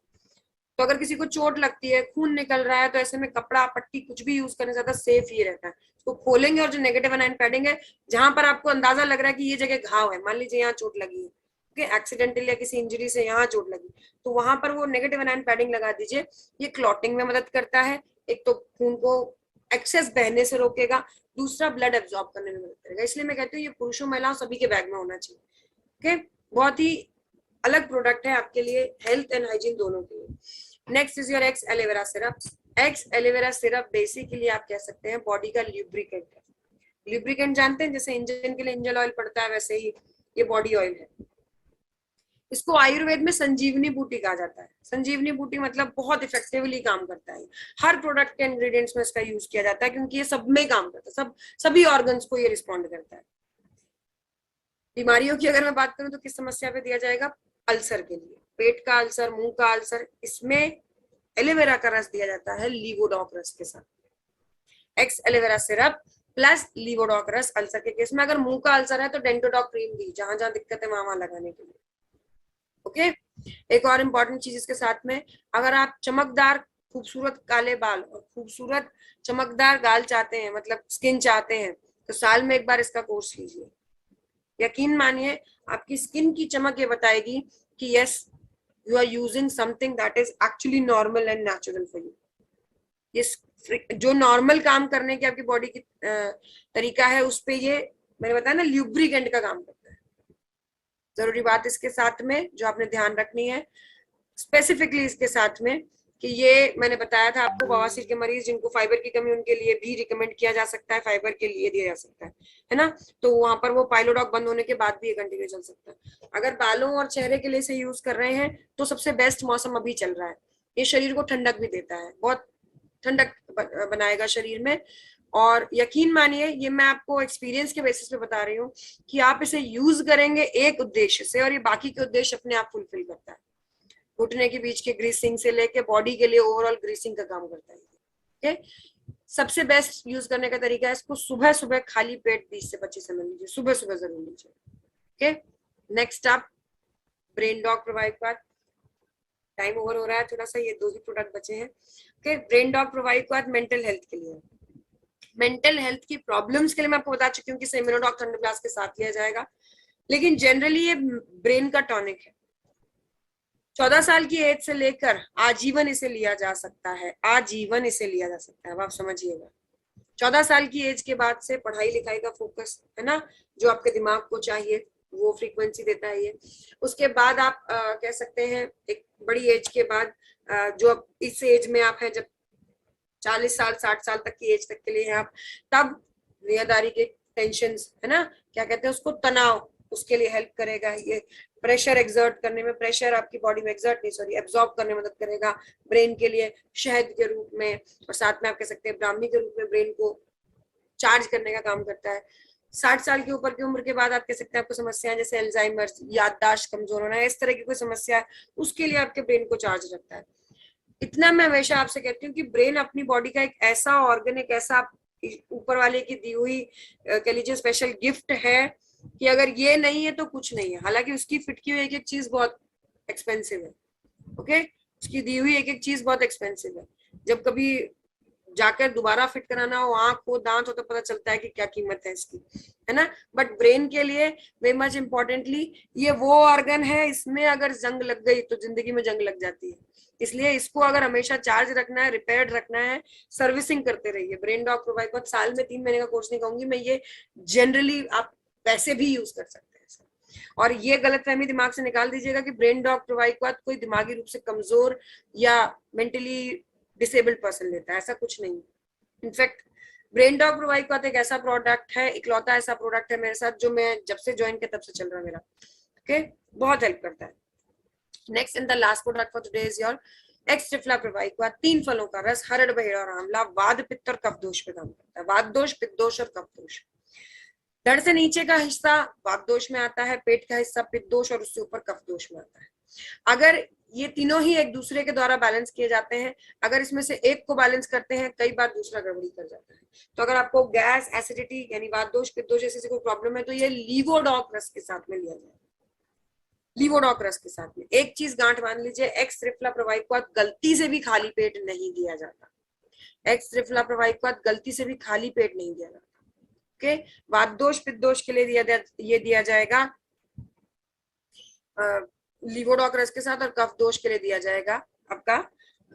तो अगर किसी को चोट लगती है, खून निकल रहा है, तो ऐसे में कपड़ा, पट्टी कुछ भी यूज करने ज्यादा सेफ ही रहता है। तो खोलेंगे और जो नेगेटिव अनायन पैडिंग है, जहां पर आपको अंदाजा लग रहा है कि ये जगह घाव है, मान लीजिए यहाँ चोट लगी है, एक्सीडेंटल या किसी इंजरी से यहाँ चोट लगी, तो वहां पर वो नेगेटिव अनायन पैडिंग लगा दीजिए। ये क्लॉटिंग में मदद करता है, एक तो खून को एक्सेस बहने से रोकेगा, दूसरा ब्लड एब्जॉर्ब करने में मदद करेगा। इसलिए मैं कहती हूँ ये पुरुषों महिलाओं सभी के बैग में होना चाहिए। ओके, बहुत ही अलग प्रोडक्ट है आपके लिए, हेल्थ एंड हाइजीन दोनों के लिए। Next is your x aloe vera syrup. X aloe vera syrup basically आप कह सकते हैं बॉडी का ल्यूब्रिकेंट है। ल्यूब्रिकेंट जानते हैं, जैसे इंजन के लिए इंजन ऑयल पड़ता है, वैसे ही ये बॉडी ऑयल है। इसको आयुर्वेद में संजीवनी बूटी कहा जाता है। संजीवनी बूटी मतलब बहुत इफेक्टिवली काम करता है। हर प्रोडक्ट के इंग्रेडिएंट्स में इसका यूज किया जाता है, क्योंकि ये सब में काम करता है, सभी ऑर्गन्स को ये रिस्पॉन्ड करता है। बीमारियों की अगर मैं बात करूं तो किस समस्या पे दिया जाएगा, अल्सर के लिए, पेट का अल्सर, मुंह का अल्सर, इसमें एलोवेरा का रस दिया जाता है लीवोडॉक रस के साथ। एक्स एलोवेरा सिरप प्लस लीवोडॉक रस अल्सर के केस में। अगर मुंह का अल्सर है तो डेंटोडॉक क्रीम दी, जहां जहां दिक्कत है वहां लगाने के लिए। ओके, एक और इम्पोर्टेंट चीज इसके साथ में, अगर आप चमकदार खूबसूरत काले बाल और खूबसूरत चमकदार गाल चाहते हैं, मतलब स्किन चाहते हैं, तो साल में एक बार इसका कोर्स लीजिए। यकीन मानिए आपकी स्किन की चमक ये बताएगी कि yes you are using something that is actually normal and natural for you. ये जो नॉर्मल काम करने की आपकी बॉडी की तरीका है, उस पे ये मैंने बताया ना ल्यूब्रिकेंट का काम करता है। जरूरी बात इसके साथ में जो आपने ध्यान रखनी है स्पेसिफिकली इसके साथ में, कि ये मैंने बताया था आपको, बवासीर के मरीज जिनको फाइबर की कमी, उनके लिए भी रिकमेंड किया जा सकता है, फाइबर के लिए दिया जा सकता है ना। तो वहां पर वो पाइलोडॉक बंद होने के बाद भी ये कंटिन्यू चल सकता है। अगर बालों और चेहरे के लिए इसे यूज कर रहे हैं तो सबसे बेस्ट मौसम अभी चल रहा है। ये शरीर को ठंडक भी देता है, बहुत ठंडक बनाएगा शरीर में। और यकीन मानिए ये मैं आपको एक्सपीरियंस के बेसिस पे बता रही हूँ कि आप इसे यूज करेंगे एक उद्देश्य से, और ये बाकी के उद्देश्य अपने आप फुलफिल करता है। घुटने के बीच के ग्रीसिंग से लेके बॉडी के लिए ओवरऑल ग्रीसिंग का काम करता है। ओके, सबसे बेस्ट यूज करने का तरीका है, इसको सुबह सुबह खाली पेट 20 से 25 ml लीजिए, सुबह सुबह जरूर लीजिए। ओके, नेक्स्ट आप brain doc provide quad. Time over हो रहा है थोड़ा सा, ये 2 ही प्रोडक्ट बचे हैं। Okay, brain doc provide quad mental health के लिए, मेंटल हेल्थ की प्रॉब्लम्स के लिए मैं आपको बता चुकी हूँ कि सेमिनोडॉक थंडर ग्लास के साथ लिया जाएगा, लेकिन जनरली ये ब्रेन का टॉनिक है। 14 साल की एज से लेकर आजीवन इसे लिया जा सकता है, आजीवन इसे लिया जा सकता है, आप समझिएगा। 14 साल की एज के बाद से पढ़ाई लिखाई का फोकस है ना, जो आपके दिमाग को चाहिए वो फ्रीक्वेंसी देता है ये। उसके बाद आप कह सकते हैं एक बड़ी एज के बाद, जो इस एज में आप हैं, जब 40 साल 60 साल तक की एज तक के लिए हैं आप, तब दुनियादारी के टेंशन है ना, क्या कहते हैं उसको, तनाव, उसके लिए हेल्प करेगा। ये प्रेशर एक्सर्ट करने में, प्रेशर आपकी बॉडी में एक्सर्ट नहीं सॉरी एब्जॉर्ब करने में मदद करेगा ब्रेन के लिए शहद के रूप में, और साथ में आप कह सकते हैं ब्राह्मी के रूप में ब्रेन को चार्ज करने का काम करता है। 60 साल के ऊपर की उम्र के बाद आप कह सकते हैं आपको समस्याएं जैसे अल्जाइमर्स, याददाश्त कमजोर होना, इस तरह की कोई समस्या है, उसके लिए आपके ब्रेन को चार्ज रखता है। इतना मैं हमेशा आपसे कहती हूँ कि ब्रेन अपनी बॉडी का एक ऐसा ऑर्गन, एक ऐसा ऊपर वाले की दी हुई कह लीजिए स्पेशल गिफ्ट है कि अगर ये नहीं है तो कुछ नहीं है। हालांकि उसकी फिट की हुई एक एक चीज बहुत एक्सपेंसिव है, ओके, उसकी दी हुई एक एक चीज बहुत एक्सपेंसिव है। जब कभी जाकर दोबारा फिट कराना हो, आंख हो, दांत हो, तो पता चलता है कि क्या कीमत है इसकी, है ना। बट ब्रेन के लिए वेरी मच इम्पोर्टेंटली ये वो ऑर्गन है, इसमें अगर जंग लग गई तो जिंदगी में जंग लग जाती है। इसलिए इसको अगर हमेशा चार्ज रखना है, रिपेयर्ड रखना है, सर्विसिंग करते रहिए। ब्रेन डॉग प्रोवाइड बहुत साल में 3 महीने का कोर्स नहीं कहूंगी मैं, ये जनरली आप वैसे भी यूज कर सकते हैं। और ये गलतफहमी दिमाग से निकाल दीजिएगा कि ब्रेन डॉग प्रोवाइड कोई दिमागी रूप से कमजोर या मेंटली डिसेबल्ड पर्सन लेता है, ऐसा कुछ नहीं। इनफैक्ट ब्रेन डॉग प्रोवाइड का एक ऐसा प्रोडक्ट है, इकलौता ऐसा प्रोडक्ट है मेरे साथ, जो मैं जब से ज्वाइन किया तब से चल रहा है मेरा, ओके, बहुत हेल्प करता है। Next and the last product for today is your X triphala provide का 3 फलों का रस, हरड़ बहेड़ा और आंवला, वाद पित्त और कफ दोष पे काम करता है। वाद दोष, पित्त दोष और कफ दोष। धड़ से नीचे का हिस्सा वात दोष में आता है, पेट का हिस्सा पित्त दोष और उससे ऊपर कफ दोष में आता है। अगर ये तीनों ही एक दूसरे के द्वारा बैलेंस किए जाते हैं, अगर इसमें से एक को बैलेंस करते हैं, कई बार दूसरा गड़बड़ी कर जाता है। तो अगर आपको गैस, एसिडिटी यानी वात दोष, पित्त दोष ऐसी कोई प्रॉब्लम है तो ये लीवोडॉक रस के साथ में लिया जाए। लीवोडॉक रस के साथ में एक चीज गांठ बांध लीजिए, एक्स त्रिफला प्रोवाइक्वात गलती से भी खाली पेट नहीं दिया जाता। एक्स त्रिफला प्रोवाइक्वात गलती से भी खाली पेट नहीं दिया जाता, ओके। वात दोष, पित्त दोष के लिए ये दिया जाएगा लीवोडॉक रस के साथ, और कफ दोष के लिए दिया जाएगा आपका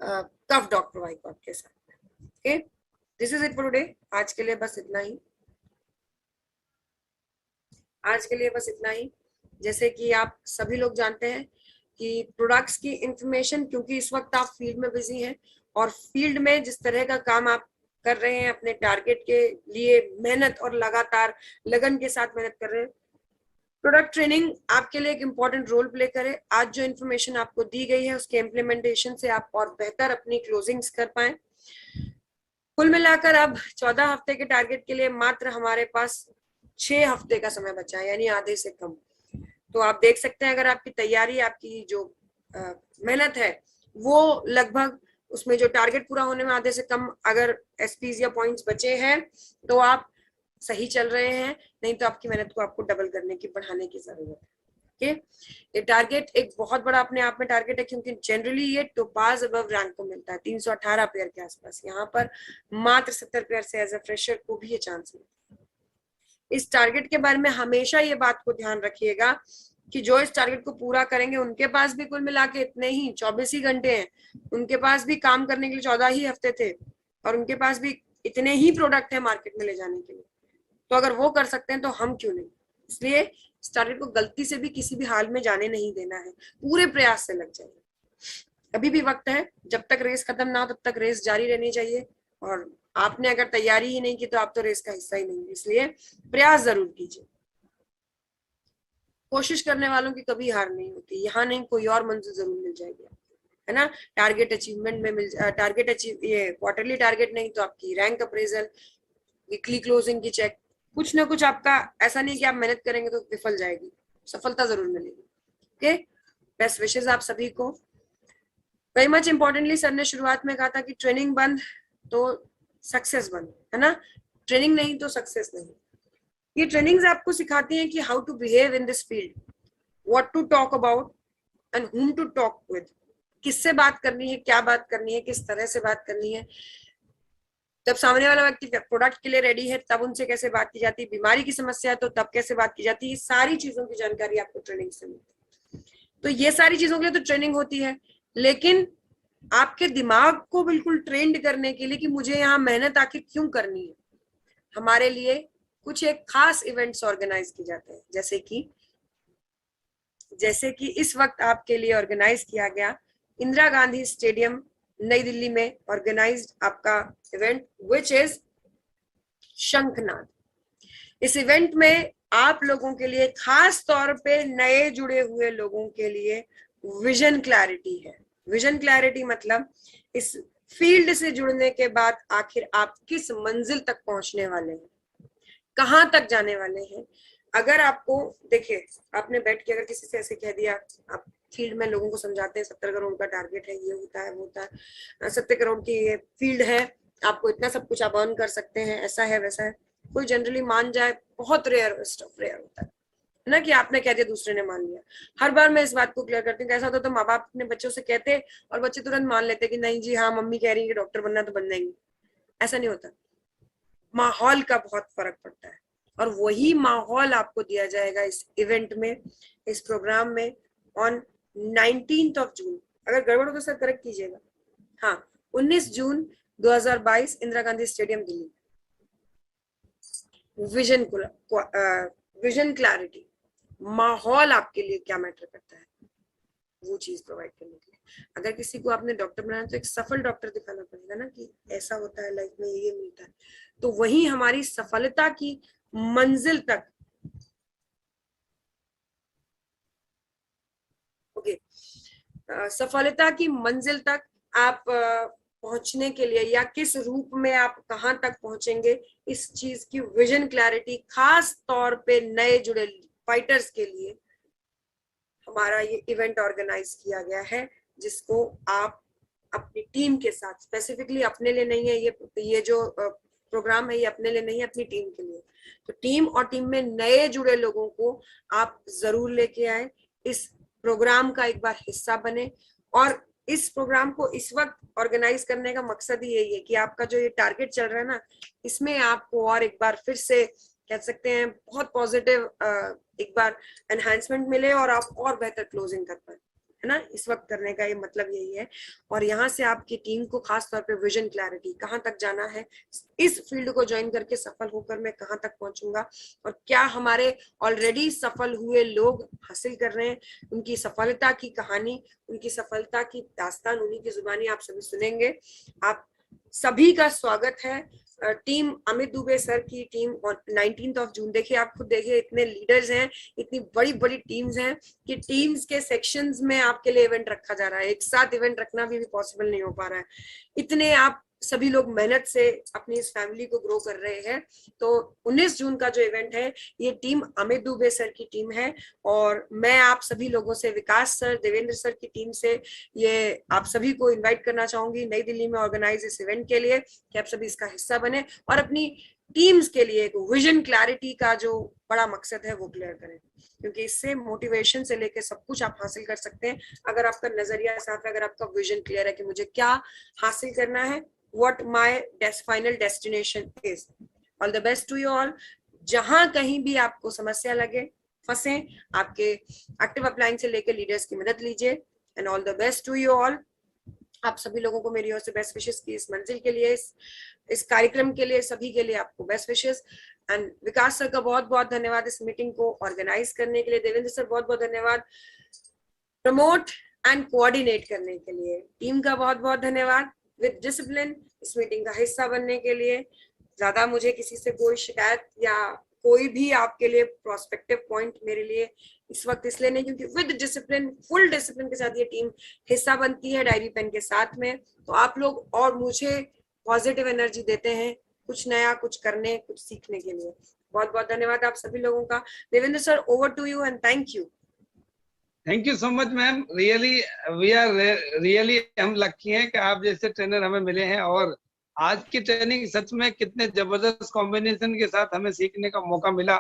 कफ डॉक प्रोवाइक्वात के साथ, okay. This is it for today. आज के लिए बस इतना ही, आज के लिए बस इतना ही। जैसे कि आप सभी लोग जानते हैं कि प्रोडक्ट्स की इंफॉर्मेशन, क्योंकि इस वक्त आप फील्ड में बिजी हैं और फील्ड में जिस तरह का काम आप कर रहे हैं, अपने टारगेट के लिए मेहनत और लगातार लगन के साथ मेहनत कर रहे हैं, प्रोडक्ट ट्रेनिंग आपके लिए एक इम्पॉर्टेंट रोल प्ले करे। आज जो इन्फॉर्मेशन आपको दी गई है उसके इम्प्लीमेंटेशन से आप और बेहतर अपनी क्लोजिंग्स कर पाए। कुल मिलाकर अब 14 हफ्ते के टारगेट के लिए मात्र हमारे पास 6 हफ्ते का समय बचा है, यानी आधे से कम। तो आप देख सकते हैं अगर आपकी तैयारी, आपकी जो मेहनत है वो लगभग उसमें जो टारगेट पूरा होने में आधे से कम अगर एसपीज या पॉइंट्स बचे हैं तो आप सही चल रहे हैं, नहीं तो आपकी मेहनत को आपको डबल करने की, बढ़ाने की जरूरत है, ओके। ये टारगेट एक बहुत बड़ा अपने आप में टारगेट है, क्योंकि जनरली ये टोपाज अबव रैंक को मिलता है 318 पेयर के आसपास, यहाँ पर मात्र 70 पेयर से एज अ फ्रेशर को भी ये चांस मिलता है। इस टारगेट के बारे में हमेशा ये बात को ध्यान रखिएगा कि जो इस टारगेट को पूरा करेंगे उनके पास भी कुल मिला के इतने ही 24 ही घंटे हैं, उनके पास भी काम करने के लिए 14 ही हफ्ते थे, और उनके पास भी इतने ही प्रोडक्ट है मार्केट में ले जाने के लिए। तो अगर वो कर सकते हैं तो हम क्यों नहीं। इसलिए इस टारगेट को गलती से भी किसी भी हाल में जाने नहीं देना है, पूरे प्रयास से लग जाइए। अभी भी वक्त है, जब तक रेस खत्म ना हो तब तक रेस जारी रहनी चाहिए, और आपने अगर तैयारी ही नहीं की तो आप तो रेस का हिस्सा ही नहीं, इसलिए प्रयास जरूर कीजिए। कोशिश करने वालों की कभी हार नहीं होती, यहाँ नहीं कोई और मंजिल जरूर मिल जाएगी, है ना। टारगेट अचीवमेंट में टारगेट अचीव, ये क्वार्टरली टारगेट नहीं तो आपकी रैंक अप्रेजल, वीकली क्लोजिंग की चेक, कुछ ना कुछ आपका, ऐसा नहीं कि आप मेहनत करेंगे तो विफल जाएगी, सफलता जरूर मिलेगी, ओके। बेस्ट विशेष आप सभी को। वेरी मच इंपॉर्टेंटली सर ने शुरुआत में कहा था कि ट्रेनिंग बंद तो सक्सेस बंद, है ना। ट्रेनिंग नहीं तो सक्सेस नहीं। ये ट्रेनिंग्स आपको सिखाती हैं कि how to behave in this field, what to talk about and whom to talk with, किससे बात करनी है, क्या बात करनी है, किस तरह से बात करनी है। जब सामने वाला व्यक्ति प्रोडक्ट के लिए रेडी है तब उनसे कैसे बात की जाती है, बीमारी की समस्या है तो तब कैसे बात की जाती है, सारी चीजों की जानकारी आपको ट्रेनिंग से मिलती है। तो ये सारी चीजों के लिए तो ट्रेनिंग होती है, लेकिन आपके दिमाग को बिल्कुल ट्रेंड करने के लिए कि मुझे यहाँ मेहनत आखिर क्यों करनी है, हमारे लिए कुछ एक खास इवेंट्स ऑर्गेनाइज किए जाते हैं, जैसे कि इस वक्त आपके लिए ऑर्गेनाइज किया गया इंदिरा गांधी स्टेडियम नई दिल्ली में ऑर्गेनाइज्ड आपका इवेंट विच इज शंखनाद। इस इवेंट में आप लोगों के लिए, खास तौर पे नए जुड़े हुए लोगों के लिए विजन क्लैरिटी है। विजन क्लैरिटी मतलब इस फील्ड से जुड़ने के बाद आखिर आप किस मंजिल तक पहुंचने वाले हैं, कहां तक जाने वाले हैं। अगर आपको देखिए, आपने बैठ के अगर किसी से ऐसे कह दिया, आप फील्ड में लोगों को समझाते हैं 70 करोड़ का टारगेट है, ये होता है वो होता है, 70 करोड़ की ये फील्ड है, आपको इतना सब कुछ आप अर्न कर सकते हैं, ऐसा है वैसा है, कोई जनरली मान जाए, बहुत रेयर स्टफ रेयर होता है ना कि आपने कह दिया दूसरे ने मान लिया। हर बार मैं इस बात को क्लियर करती हूँ, ऐसा होता तो माँ बाप अपने बच्चों से कहते और बच्चे तुरंत मान लेते कि नहीं जी हाँ मम्मी कह रही है कि डॉक्टर बनना तो बन जाएंगे। ऐसा नहीं होता, माहौल का बहुत फर्क पड़ता है और वही माहौल आपको दिया जाएगा इस इवेंट में, इस प्रोग्राम में ऑन 19th ऑफ जून। अगर गड़बड़ हो तो सर करेक्ट कीजिएगा। हाँ, 19 जून 2022 Indira Gandhi stadium Delhi. Vision clarity, माहौल आपके लिए क्या मैटर करता है, वो चीज प्रोवाइड करने के लिए। अगर किसी को आपने डॉक्टर बनाना तो एक सफल डॉक्टर दिखाना पड़ेगा ना कि ऐसा होता है लाइफ में, ये मिलता है। तो वही हमारी सफलता की मंजिल तक, ओके, सफलता की मंजिल तक आप पहुंचने के लिए या किस रूप में आप कहां तक पहुंचेंगे, इस चीज की विजन क्लैरिटी खास तौर पे नए जुड़े फाइटर्स के लिए हमारा ये इवेंट ऑर्गेनाइज किया गया है, जिसको आप अपनी टीम के साथ, स्पेसिफिकली अपने लिए नहीं है ये जो प्रोग्राम है, ये अपने लिए नहीं है, अपनी टीम के लिए। तो टीम और टीम में नए जुड़े लोगों को आप जरूर लेके आए, इस प्रोग्राम का एक बार हिस्सा बने। और इस प्रोग्राम को इस वक्त ऑर्गेनाइज करने का मकसद ही यही है कि आपका जो ये टारगेट चल रहा है ना, इसमें आपको और एक बार फिर से कह सकते हैं बहुत पॉजिटिव एक बार एनहांसमेंट मिले और आप और बेहतर क्लोजिंग कर पाए, है ना। इस वक्त करने का ये मतलब यही है। और यहाँ से आपकी टीम को खास तौर पे विजन क्लैरिटी, कहाँ तक जाना है, इस फील्ड को ज्वाइन करके सफल होकर मैं कहाँ तक पहुंचूंगा, और क्या हमारे ऑलरेडी सफल हुए लोग हासिल कर रहे हैं, उनकी सफलता की कहानी, उनकी सफलता की दास्तान उन्हीं की जुबानी आप सभी सुनेंगे। आप सभी का स्वागत है। टीम अमित दुबे सर की टीम 19th ऑफ जून, देखिए आप खुद देखिए, इतने लीडर्स हैं, इतनी बड़ी बड़ी टीम्स हैं कि टीम्स के सेक्शंस में आपके लिए इवेंट रखा जा रहा है। एक साथ इवेंट रखना भी पॉसिबल नहीं हो पा रहा है, इतने आप सभी लोग मेहनत से अपनी इस फैमिली को ग्रो कर रहे हैं। तो 19 जून का जो इवेंट है, ये टीम अमित दुबे सर की टीम है और मैं आप सभी लोगों से, विकास सर, देवेंद्र सर की टीम से, ये आप सभी को इनवाइट करना चाहूंगी नई दिल्ली में ऑर्गेनाइज इस इवेंट के लिए कि आप सभी इसका हिस्सा बने और अपनी टीम्स के लिए एक विजन क्लैरिटी का जो बड़ा मकसद है वो क्लियर करें, क्योंकि इससे मोटिवेशन से लेके सब कुछ आप हासिल कर सकते हैं अगर आपका नजरिया साफ है, अगर आपका विजन क्लियर है कि मुझे क्या हासिल करना है, what my final destination is. All the best to you all. जहां कहीं भी आपको समस्या लगे, फंसे, आपके एक्टिव अपलाइंग से लेकर लीडर्स की मदद लीजिए। And all the best to you all. आप सभी लोगों को मेरी ओर से बेस्ट विशेस की इस मंजिल के लिए, इस कार्यक्रम के लिए, सभी के लिए आपको best wishes. And Vikas sir का बहुत बहुत धन्यवाद इस मीटिंग को ऑर्गेनाइज करने के लिए। देवेंद्र सर बहुत बहुत धन्यवाद प्रमोट एंड कोऑर्डिनेट करने के लिए। टीम का बहुत बहुत धन्यवाद विद डिसिप्लिन इस मीटिंग का हिस्सा बनने के लिए। ज्यादा मुझे किसी से कोई शिकायत या कोई भी आपके लिए प्रोस्पेक्टिव पॉइंट मेरे लिए इस वक्त इसलिए नहीं, क्योंकि विद डिसिप्लिन, फुल डिसिप्लिन के साथ ये टीम हिस्सा बनती है डायरी पेन के साथ में। तो आप लोग और मुझे पॉजिटिव एनर्जी देते हैं कुछ नया, कुछ करने, कुछ सीखने के लिए। बहुत बहुत धन्यवाद आप सभी लोगों का। Devendra sir, over to you and thank you. Thank you so much ma'am. Really we are really हम लकी हैं कि आप जैसे ट्रेनर हमें मिले हैं और आज की ट्रेनिंग सच में कितने जबरदस्त कॉम्बिनेशन के साथ हमें सीखने का मौका मिला।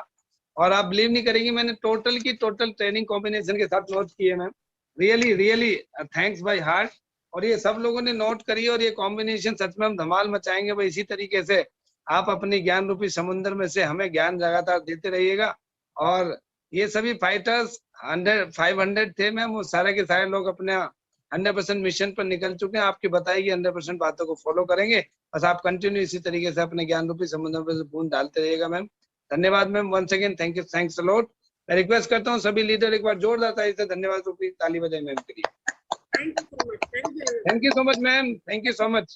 और आप बिलीव नहीं करेंगे, मैंने टोटल की टोटल ट्रेनिंग कॉम्बिनेशन के साथ नोट की है ma'am. Really really thanks by heart. और ये सब लोगों ने नोट करी और ये कॉम्बिनेशन सच में हम धमाल मचाएंगे। भाई इसी तरीके से आप अपनी ज्ञान रूपी समुद्र में से हमें ज्ञान लगातार देते रहिएगा। और ये सभी फाइटर्स 500 थे मैम, वो सारे के सारे लोग अपने 100% मिशन पर निकल चुके हैं। आपकी बताई गई 100% बातों को फॉलो करेंगे। बस आप कंटिन्यू इसी तरीके से अपने ज्ञान रूपी समुद्र पर बूंद डालते रहिएगा मैम। धन्यवाद ma'am, once again thank you, thanks a lot. मैं रिक्वेस्ट करता हूँ सभी लीडर एक बार जोरदार ताली से धन्यवाद रूपी ताली बजाएं मैम के लिए। Thank you so much. Thank you. Thank you so much, ma'am. Thank you so much.